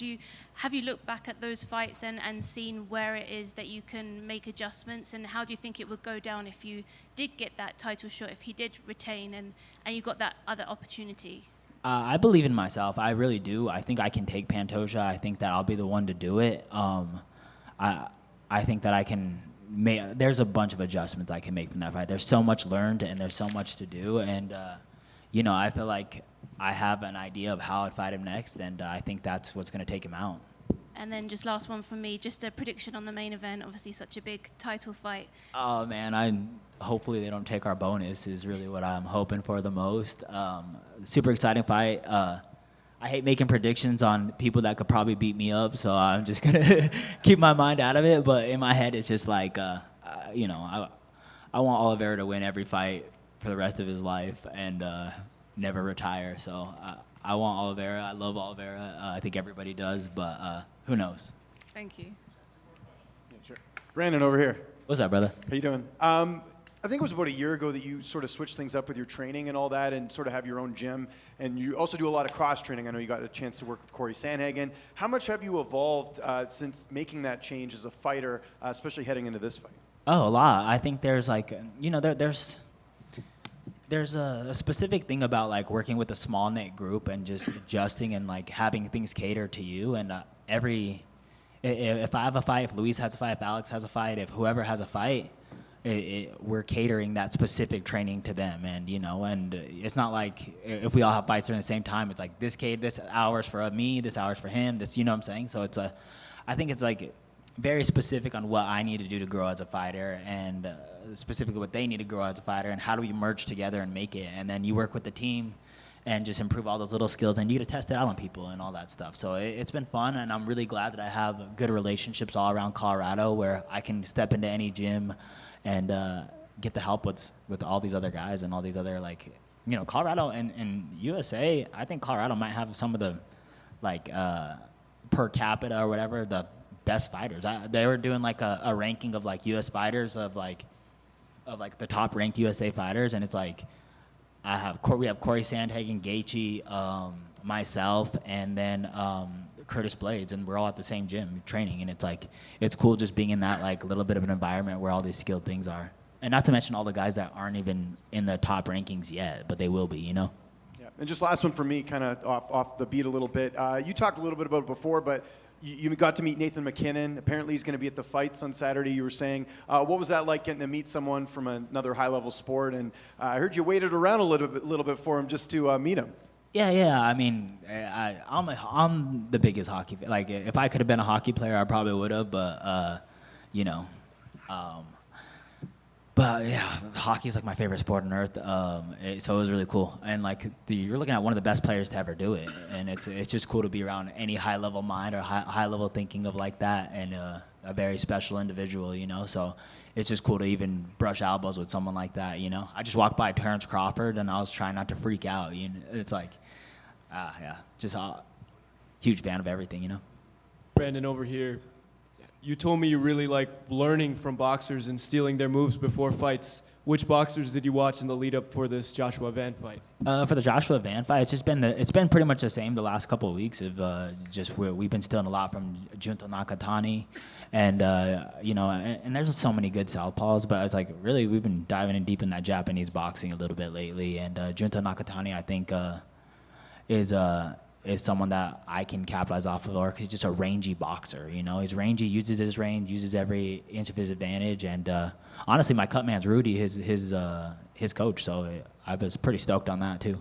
have you looked back at those fights and seen where it is that you can make adjustments, and how do you think it would go down if you did get that title shot, if he did retain and you got that other opportunity? I believe in myself. I really do. I think I can take Pantoja. I think that I'll be the one to do it. I think that I can. There's a bunch of adjustments I can make from that fight. There's so much learned, and there's so much to do, and you know, I feel like I have an idea of how I'd fight him next, and I think that's what's going to take him out. And then just last one from me, just a prediction on the main event. Obviously, such a big title fight. Oh man, hopefully they don't take our bonus is really what I'm hoping for the most. Super exciting fight. I hate making predictions on people that could probably beat me up, so I'm just gonna keep my mind out of it. But in my head, it's just like, you know, I want Oliveira to win every fight for the rest of his life and never retire. So I want Oliveira. I love Oliveira. I think everybody does, but who knows? Thank you. Yeah, sure. Brandon over here. What's up, brother? How you doing? I think it was about a year ago that you sort of switched things up with your training and all that, and sort of have your own gym. And you also do a lot of cross training. I know you got a chance to work with Corey Sandhagen. How much have you evolved since making that change as a fighter, especially heading into this fight? Oh, a lot. I think there's like, you know, there's a specific thing about like working with a small knit group and just adjusting and like having things cater to you. And if I have a fight, if Luis has a fight, if Alex has a fight, if whoever has a fight, we're catering that specific training to them. And you know, and it's not like if we all have fights at the same time, it's like this hour's for me, this hour's for him, this, you know what I'm saying? So I think it's like very specific on what I need to do to grow as a fighter, and specifically what they need to grow as a fighter, and how do we merge together and make it. And then you work with the team and just improve all those little skills, and you get to test it out on people and all that stuff. So it's been fun, and I'm really glad that I have good relationships all around Colorado where I can step into any gym and get the help with all these other guys and all these other, like, you know, Colorado and USA. I think Colorado might have some of the, like, per capita or whatever, the best fighters. They were doing like a ranking of like US fighters of the top ranked USA fighters, and it's like we have Corey Sandhagen, Gaethje, myself, and then Curtis Blades, and we're all at the same gym training, and it's like it's cool just being in that like little bit of an environment where all these skilled things are, and not to mention all the guys that aren't even in the top rankings yet, but they will be, you know. Yeah, and just last one for me, kind of off the beat a little bit. You talked a little bit about it before, but you got to meet Nathan McKinnon. Apparently he's going to be at the fights on Saturday, you were saying. What was that like, getting to meet someone from another high-level sport? And I heard you waited around a little bit for him just to meet him. Yeah. I mean, I'm the biggest hockey. Like, if I could have been a hockey player, I probably would have. But you know, but yeah, hockey is like my favorite sport on earth. So it was really cool, and like you're looking at one of the best players to ever do it, and it's just cool to be around any high level mind or high level thinking of like that, and a very special individual, you know. So it's just cool to even brush elbows with someone like that, you know. I just walked by Terrence Crawford, and I was trying not to freak out. You know, it's like, yeah, just a huge fan of everything, you know. Brandon, over here. You told me you really like learning from boxers and stealing their moves before fights. Which boxers did you watch in the lead up for this Joshua Van fight? For the Joshua Van fight, it's been pretty much the same the last couple of weeks. Of just where we've been stealing a lot from Junto Nakatani, and you know, and there's so many good southpaws. But it's like really we've been diving in deep in that Japanese boxing a little bit lately. And Junto Nakatani, I think, is someone that I can capitalize off of, or he's just a rangy boxer. You know, he's rangy, uses his range, uses every inch of his advantage. And honestly, my cut man's Rudy, his coach. So I was pretty stoked on that too.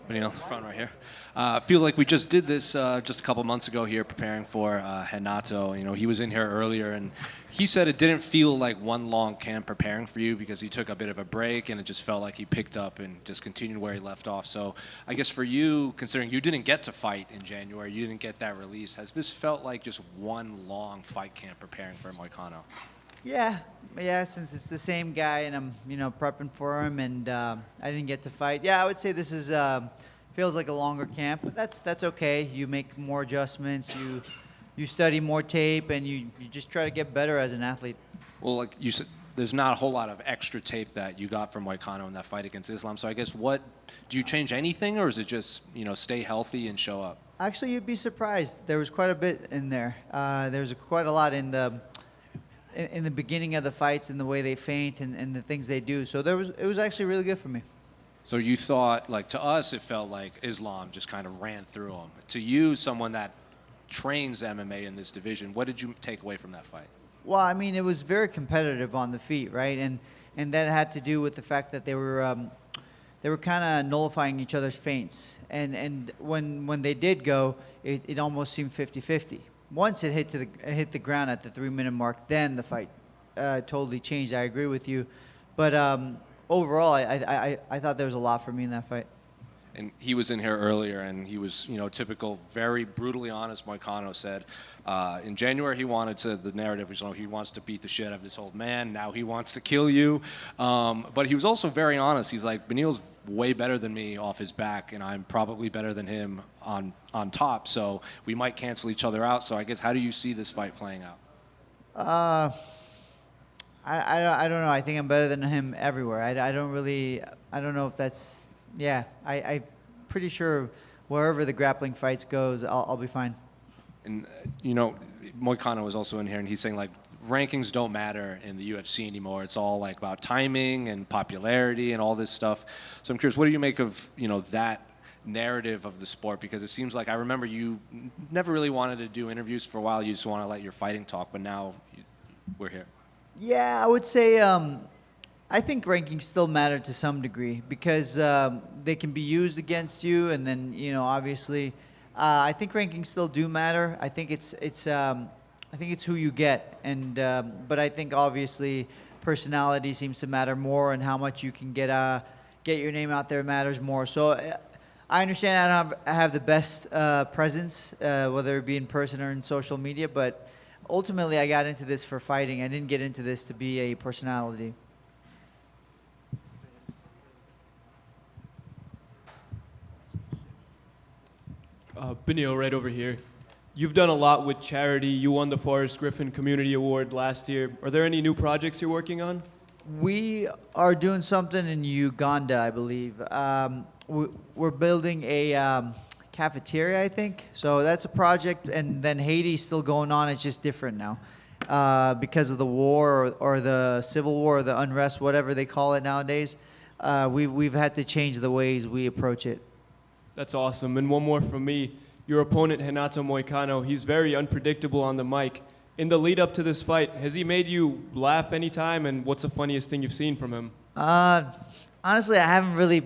Beneil, front right here. Feels like we just did this just a couple months ago here, preparing for Renato. You know, he was in here earlier, and he said it didn't feel like one long camp preparing for you because he took a bit of a break, and it just felt like he picked up and just continued where he left off. So I guess for you, considering you didn't get to fight in January, you didn't get that release, has this felt like just one long fight camp preparing for Moicano? Yeah, since it's the same guy and I'm, prepping for him and I didn't get to fight. Yeah, I would say this is feels like a longer camp, but that's okay. You make more adjustments, you study more tape, and you just try to get better as an athlete. Well, like you said, there's not a whole lot of extra tape that you got from Moicano in that fight against Islam. So I guess do you change anything, or is it just, stay healthy and show up? Actually, you'd be surprised. There was quite a bit in there. There's quite a lot in the beginning of the fights and the way they feint and the things they do. So it was actually really good for me. So you thought, like, to us, it felt like Islam just kind of ran through him. To you, someone that trains MMA in this division, what did you take away from that fight? Well, I mean, it was very competitive on the feet, right? And that had to do with the fact that they were kind of nullifying each other's feints. And when they did go, it almost seemed 50-50. Once it hit the ground at the 3-minute mark, then the fight totally changed. I agree with you, but overall, I thought there was a lot for me in that fight. And he was in here earlier, and he was, typical, very brutally honest. Moicano said in January he wanted to. The narrative was, he wants to beat the shit out of this old man. Now he wants to kill you. But he was also very honest. He's like, Beneil's way better than me off his back, and I'm probably better than him on top. So we might cancel each other out. So I guess, how do you see this fight playing out? I don't know. I think I'm better than him everywhere. I don't know if that's, yeah. I'm pretty sure wherever the grappling fights goes, I'll be fine. And, Moicano was also in here, and he's saying, like, rankings don't matter in the UFC anymore. It's all, like, about timing and popularity and all this stuff. So I'm curious, what do you make of, that narrative of the sport? Because it seems like, I remember you never really wanted to do interviews for a while. You just want to let your fighting talk, but now we're here. Yeah, I would say I think rankings still matter to some degree because they can be used against you, and then obviously I think rankings still do matter. I think it's who you get, and but I think obviously personality seems to matter more, and how much you can get your name out there matters more. So I understand I have the best presence, whether it be in person or in social media, but ultimately, I got into this for fighting. I didn't get into this to be a personality. Beneil, right over here. You've done a lot with charity. You won the Forrest Griffin Community Award last year. Are there any new projects you're working on? We are doing something in Uganda, I believe. We're building a cafeteria, I think. So that's a project, and then Haiti's still going on. It's just different now because of the war or the civil war or the unrest, whatever they call it nowadays. We've had to change the ways we approach it. That's awesome. And one more from me. Your opponent, Renato Moicano, he's very unpredictable on the mic. In the lead up to this fight, has he made you laugh any time? And what's the funniest thing you've seen from him? Honestly, I haven't really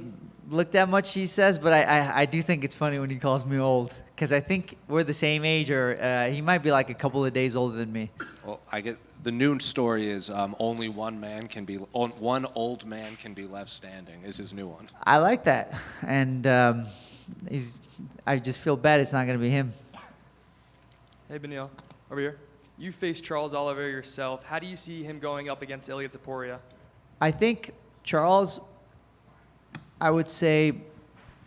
looked that much, he says, but I do think it's funny when he calls me old, because I think we're the same age, or he might be like a couple of days older than me. Well, I get the new story is only one old man can be left standing is his new one. I like that, and I just feel bad it's not going to be him. Hey, Beneil, over here. You faced Charles Oliveira yourself. How do you see him going up against Ilia Topuria? I think Charles, I would say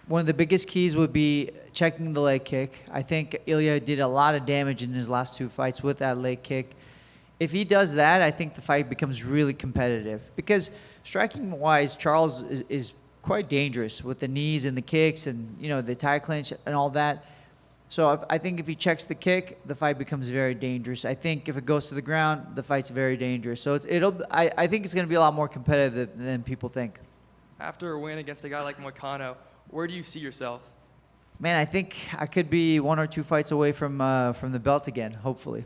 one of the biggest keys would be checking the leg kick. I think Ilia did a lot of damage in his last two fights with that leg kick. If he does that, I think the fight becomes really competitive. Because striking-wise, Charles is quite dangerous with the knees and the kicks and, the tie clinch and all that. So I think if he checks the kick, the fight becomes very dangerous. I think if it goes to the ground, the fight's very dangerous. So I think it's going to be a lot more competitive than people think. After a win against a guy like Moicano, where do you see yourself? Man, I think I could be 1 or 2 fights away from the belt again, hopefully.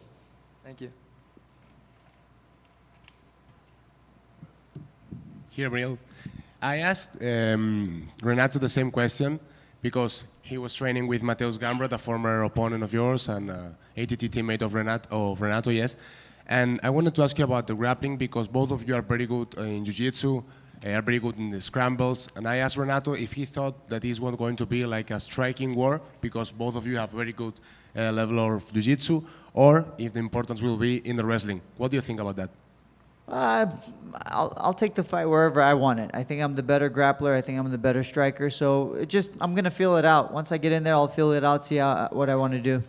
Thank you. Here, Beneil. I asked Renato the same question, because he was training with Mateus Gambra, the former opponent of yours and ATT teammate of Renato, yes. And I wanted to ask you about the grappling because both of you are very good in jiu-jitsu, are very good in the scrambles. And I asked Renato if he thought that this was going to be like a striking war because both of you have very good level of jiu-jitsu, or if the importance will be in the wrestling. What do you think about that? I'll take the fight wherever I want it. I think I'm the better grappler. I think I'm the better striker. So I'm going to feel it out. Once I get in there, I'll feel it out, see what I want to do.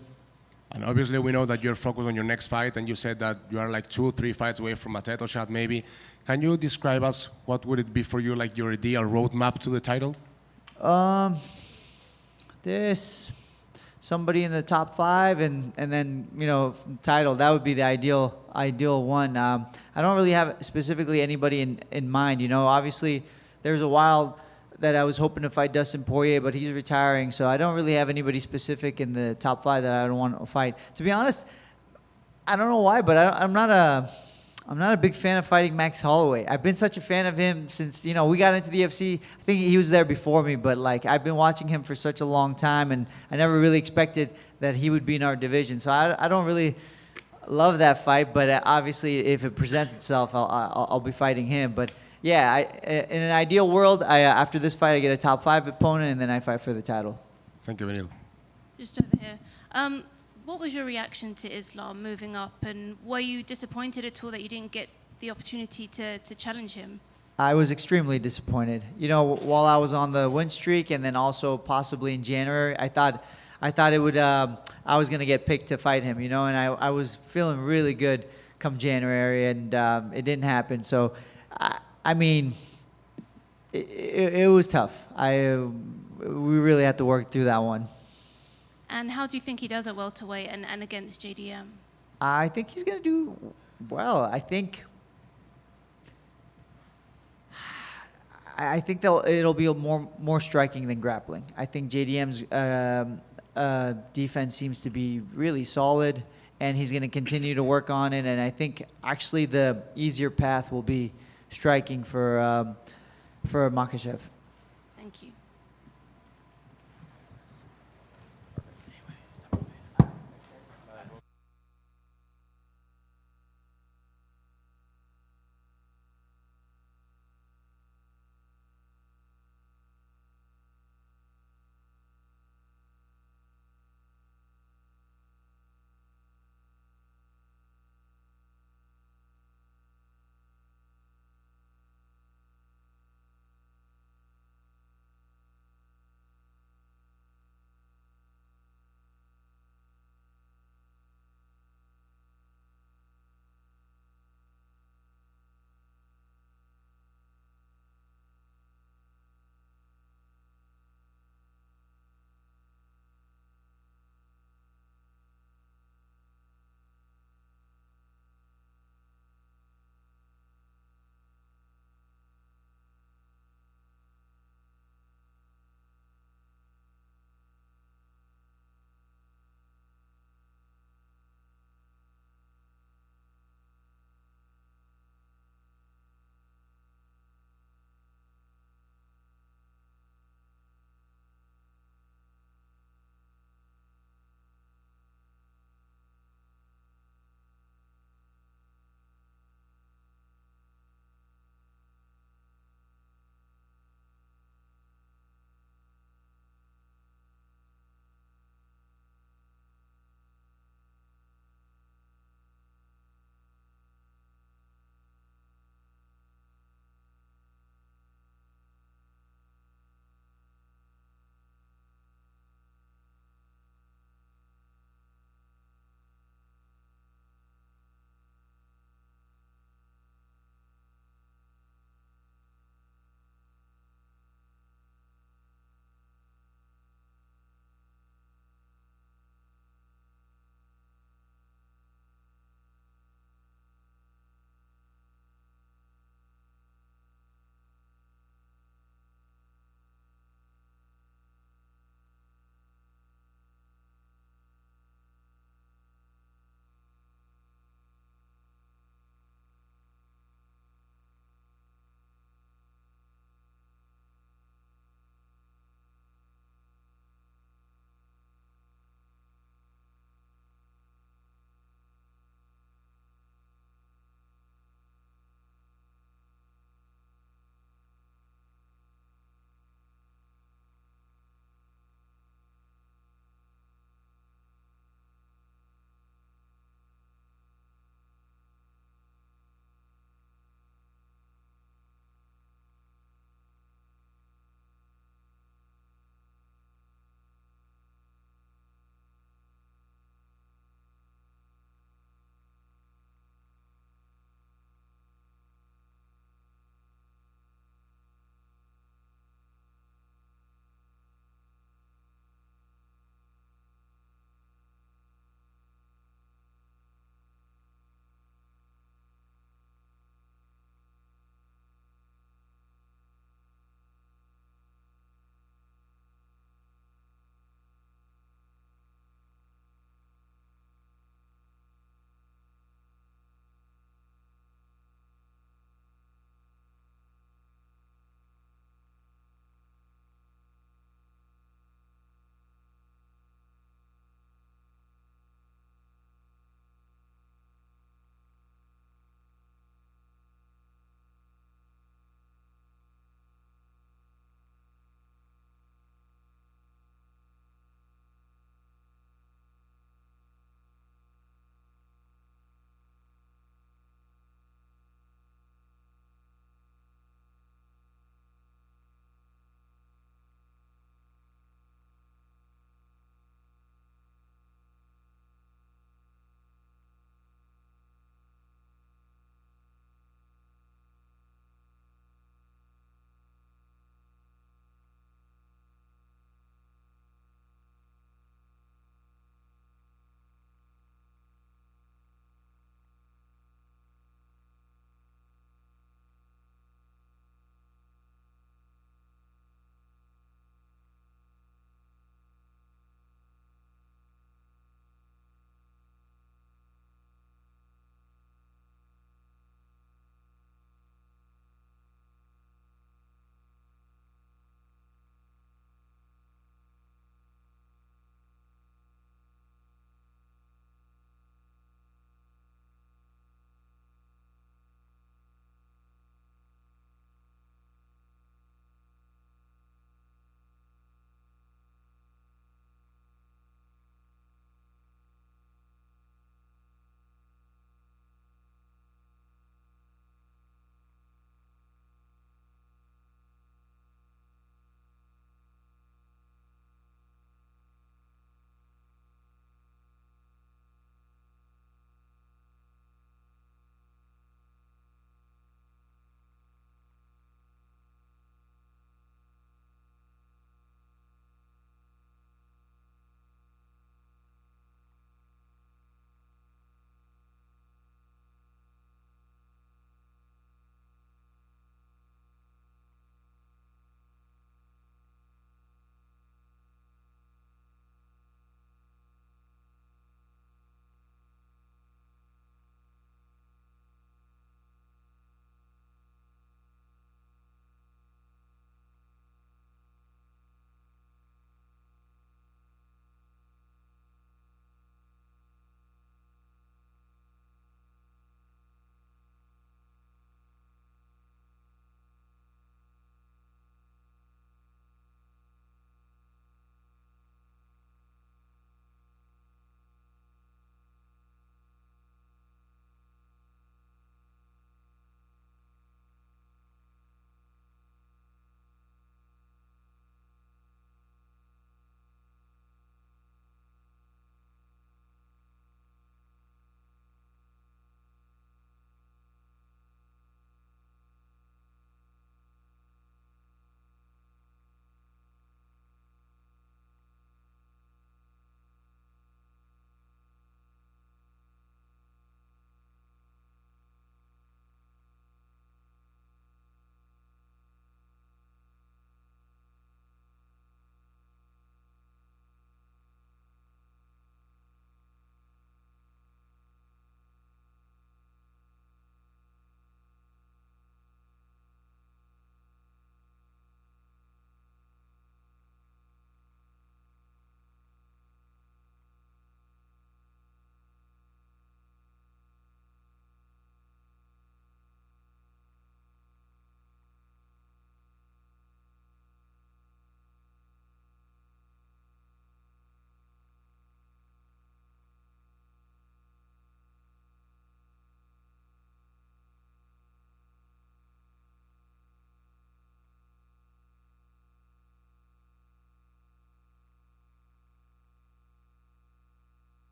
And obviously we know that you're focused on your next fight, and you said that you are like 2-3 fights away from a title shot maybe. Can you describe us what would it be for you, like your ideal roadmap to the title? Somebody in the top 5 and then, title. That would be the ideal one. I don't really have specifically anybody in mind. Obviously there's a while that I was hoping to fight Dustin Poirier, but he's retiring, so I don't really have anybody specific in the top 5 that I don't want to fight. To be honest, I don't know why, but I'm not a big fan of fighting Max Holloway. I've been such a fan of him since, we got into the UFC. I think he was there before me, but I've been watching him for such a long time, and I never really expected that he would be in our division. So I don't really love that fight, but obviously if it presents itself, I'll be fighting him. But yeah, in an ideal world, after this fight, I get a top 5 opponent, and then I fight for the title. Thank you, Beneil. Just over here. What was your reaction to Islam moving up, and were you disappointed at all that you didn't get the opportunity to challenge him? I was extremely disappointed. While I was on the win streak, and then also possibly in January, I thought it would. I was gonna get picked to fight him, and I was feeling really good come January, and it didn't happen. So, I mean, it was tough. We really had to work through that one. And how do you think he does at welterweight and against JDM? I think he's going to do well. I think it'll be more striking than grappling. I think JDM's defense seems to be really solid, and he's going to continue to work on it. And I think actually the easier path will be striking for Makhachev. Thank you.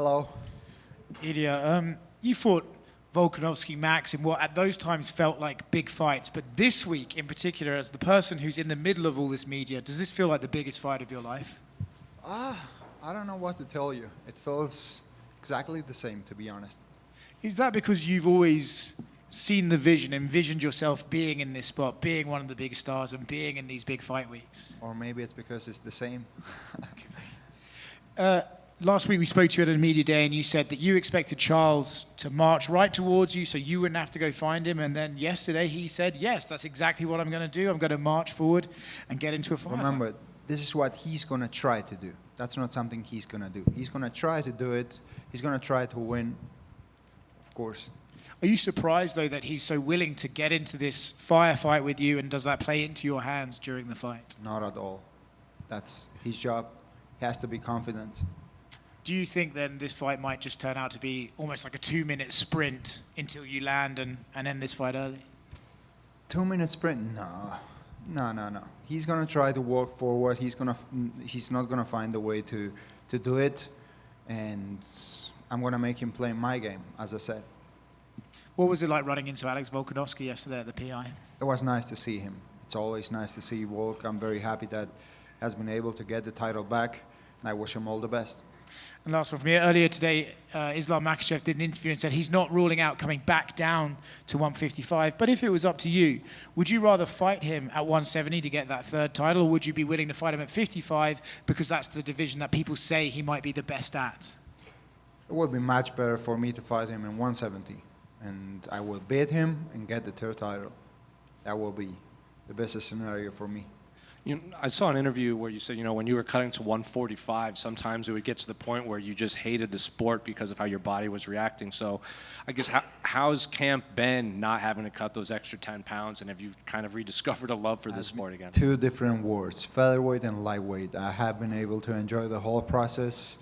Hello. Ilia, you fought Volkanovski, Max in what at those times felt like big fights, but this week in particular, as the person who's in the middle of all this media, does this feel like the biggest fight of your life? I don't know what to tell you. It feels exactly the same, to be honest. Is that because you've always seen the vision, envisioned yourself being in this spot, being one of the big stars and being in these big fight weeks? Or maybe it's because it's the same. Last week we spoke to you at a media day and you said that you expected Charles to march right towards you so you wouldn't have to go find him. And then yesterday he said, yes, that's exactly what I'm going to do. I'm going to march forward and get into a fight. Remember, this is what he's going to try to do. That's not something he's going to do. He's going to try to do it. He's going to try to win, of course. Are you surprised, though, that he's so willing to get into this firefight with you, and does that play into your hands during the fight? Not at all. That's his job. He has to be confident. Do you think then this fight might just turn out to be almost like a 2-minute sprint until you land and end this fight early? 2-minute sprint? No. He's gonna try to walk forward. He's not gonna find a way to do it, and I'm gonna make him play my game, as I said. What was it like running into Alex Volkanovski yesterday at the PI? It was nice to see him. It's always nice to see Volk. I'm very happy that he has been able to get the title back, and I wish him all the best. And last one from me. Earlier today, Islam Makhachev did an interview and said he's not ruling out coming back down to 155. But if it was up to you, would you rather fight him at 170 to get that third title, or would you be willing to fight him at 55 because that's the division that people say he might be the best at? It would be much better for me to fight him in 170, and I will beat him and get the third title. That will be the best scenario for me. I saw an interview where you said, when you were cutting to 145, sometimes it would get to the point where you just hated the sport because of how your body was reacting. So I guess how's camp been not having to cut those extra 10 pounds, and have you kind of rediscovered a love for this sport again? Two different words, featherweight and lightweight. I have been able to enjoy the whole process.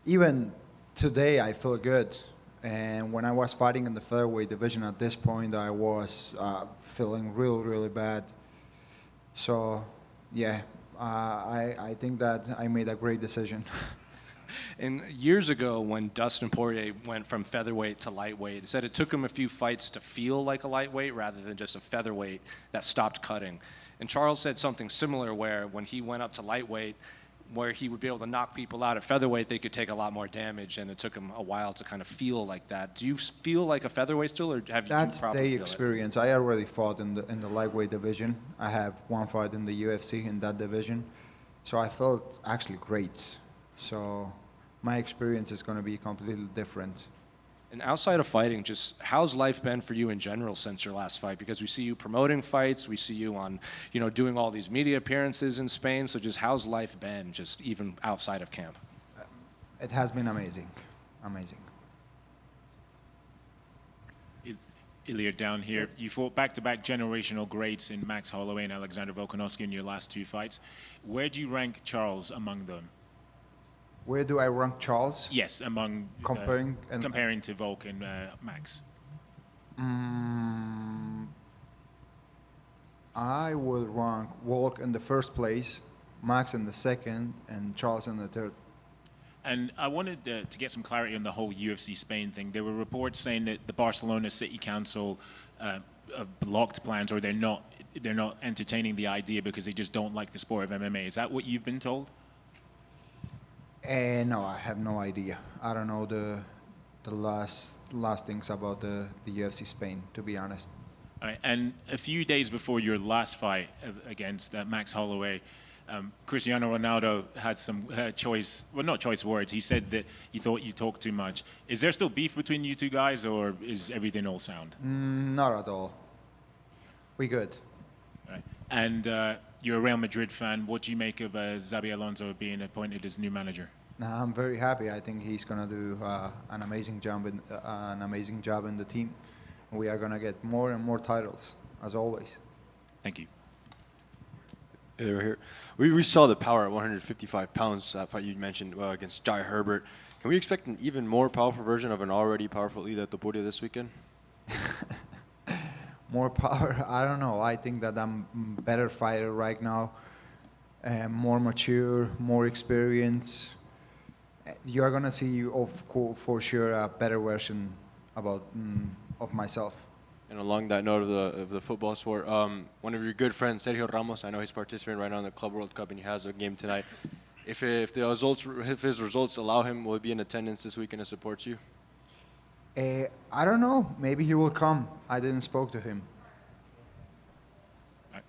Even today, I feel good. And when I was fighting in the featherweight division at this point, I was feeling really, really bad. So, yeah, I think that I made a great decision. And years ago, when Dustin Poirier went from featherweight to lightweight, he said it took him a few fights to feel like a lightweight rather than just a featherweight that stopped cutting. And Charles said something similar where when he went up to lightweight, where he would be able to knock people out at featherweight, they could take a lot more damage, and it took him a while to kind of feel like that. Do you feel like a featherweight still, or have you That's probably the feel experience. I already fought in the lightweight division. I have one fight in the UFC in that division. So I felt actually great. So my experience is going to be completely different. And outside of fighting, just how's life been for you in general since your last fight? Because we see you promoting fights, we see you on, doing all these media appearances in Spain. So just how's life been, just even outside of camp? It has been amazing, amazing. Ilia, down here, you fought back-to-back generational greats in Max Holloway and Alexander Volkanovski in your last two fights. Where do you rank Charles among them? Where do I rank Charles? Yes, among comparing to Volk and Max. I would rank Volk in the first place, Max in the second, and Charles in the third. And I wanted to get some clarity on the whole UFC Spain thing. There were reports saying that the Barcelona City Council blocked plans, or they're not entertaining the idea because they just don't like the sport of MMA. Is that what you've been told? No, I have no idea. I don't know the last things about the UFC Spain, to be honest. All right, and a few days before your last fight against Max Holloway, Cristiano Ronaldo had some not choice words. He said that he thought you talked too much. Is there still beef between you two guys, or is everything all sound? Not at all. We good. All right. And you're a Real Madrid fan. What do you make of Xabi Alonso being appointed as new manager? I'm very happy. I think he's going to do an amazing job in the team. We are going to get more and more titles, as always. Thank you. Yeah, right here. We saw the power at 155 pounds, that fight you mentioned against Jai Herbert. Can we expect an even more powerful version of an already powerful Ilia Topuria this weekend? More power? I don't know. I think that I'm a better fighter right now, more mature, more experience, you're gonna see for sure a better version about of myself. And along that note of the football sport, one of your good friends, Sergio Ramos, I know he's participating right now in the Club World Cup and he has a game tonight. If his results allow him, will he be in attendance this weekend to support you? I don't know. Maybe he will come. I didn't spoke to him.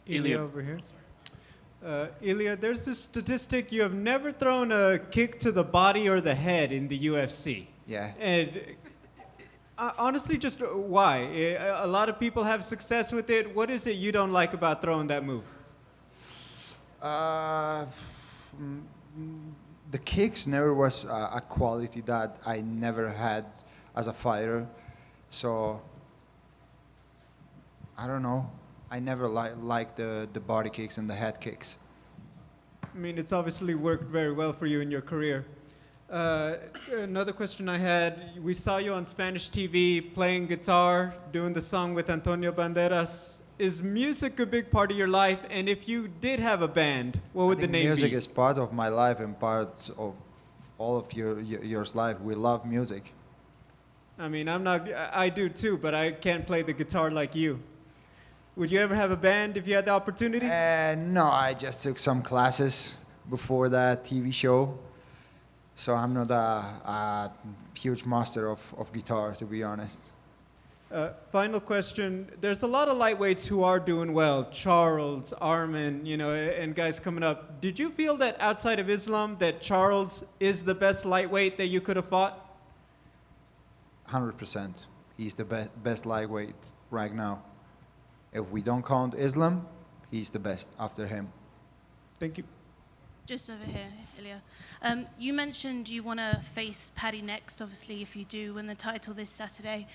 Ilia over here. Ilia, there's this statistic: you have never thrown a kick to the body or the head in the UFC. Yeah. And honestly, just why? A lot of people have success with it. What is it you don't like about throwing that move? The kicks never was a quality that I never had as a fighter. So, I don't know. I never liked the body kicks and the head kicks. I mean, it's obviously worked very well for you in your career. Another question I had, we saw you on Spanish TV playing guitar, doing the song with Antonio Banderas. Is music a big part of your life? And if you did have a band, what would the name be? Music is part of my life and part of all of your life. We love music. I mean, I do too, but I can't play the guitar like you. Would you ever have a band if you had the opportunity? No, I just took some classes before that TV show. So I'm not a huge master of guitar, to be honest. Final question. There's a lot of lightweights who are doing well. Charles, Arman, and guys coming up. Did you feel that outside of Islam that Charles is the best lightweight that you could have fought? 100%. He's the best lightweight right now. If we don't count Islam, he's the best after him. Thank you. Just over here, Ilia. You mentioned you want to face Paddy next, obviously, if you do win the title this Saturday.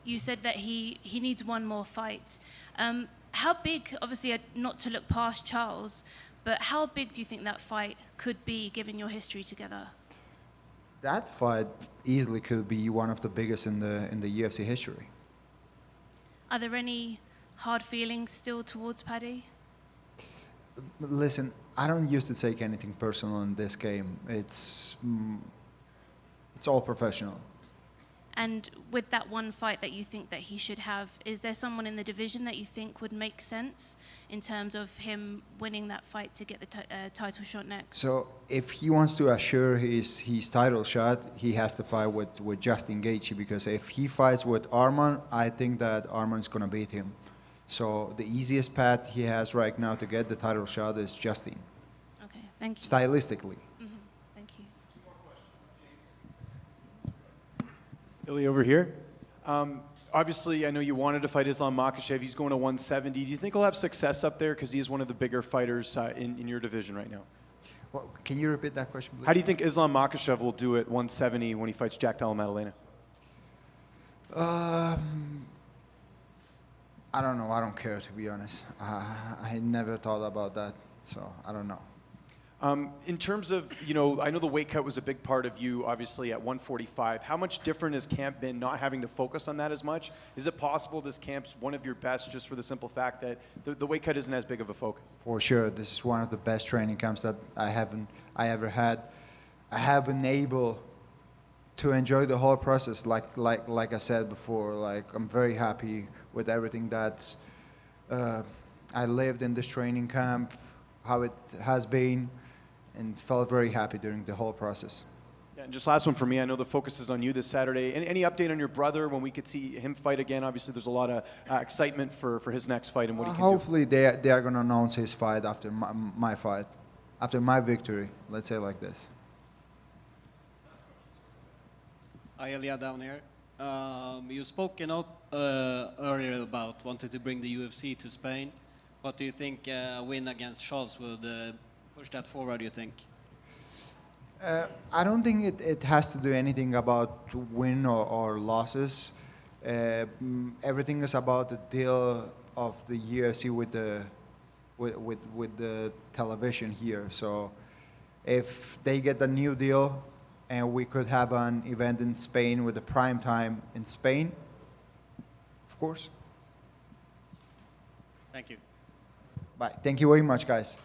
You said that he needs one more fight. How big, obviously, not to look past Charles, but how big do you think that fight could be, given your history together? That fight easily could be one of the biggest in the UFC history. Are there any hard feelings still towards Paddy? Listen, I don't used to take anything personal in this game. It's all professional. And with that one fight that you think that he should have, is there someone in the division that you think would make sense in terms of him winning that fight to get the title shot next? So if he wants to assure his title shot, he has to fight with Justin Gaethje, because if he fights with Arman, I think that Arman is going to beat him. So the easiest path he has right now to get the title shot is Justin. Okay, thank you. Stylistically. Thank you. Ilia over here. Obviously, I know you wanted to fight Islam Makhachev. He's going to 170. Do you think he'll have success up there? Because he is one of the bigger fighters in your division right now. Well, can you repeat that question, please? How do you think Islam Makhachev will do at 170 when he fights Jack Della Maddalena? I don't know. I don't care, to be honest. I never thought about that, so I don't know. In terms of, I know the weight cut was a big part of you, obviously, at 145. How much different has camp been, not having to focus on that as much? Is it possible this camp's one of your best, just for the simple fact that the weight cut isn't as big of a focus? For sure, this is one of the best training camps that I ever had. I have been able to enjoy the whole process, like I said before. Like, I'm very happy with everything that I lived in this training camp, how it has been, and felt very happy during the whole process. Yeah, and just last one for me. I know the focus is on you this Saturday. Any update on your brother when we could see him fight again? Obviously, there's a lot of excitement for his next fight and what he can Hopefully they are going to announce his fight after my fight, after my victory, let's say like this. Hi, Ilia down here. You spoke earlier about wanting to bring the UFC to Spain. What do you think a win against Charles would push that forward, do you think? I don't think it has to do anything about win or losses. Everything is about the deal of the UFC with the television here. So if they get a new deal and we could have an event in Spain with the prime time in Spain, of course. Thank you. Bye. Thank you very much, guys.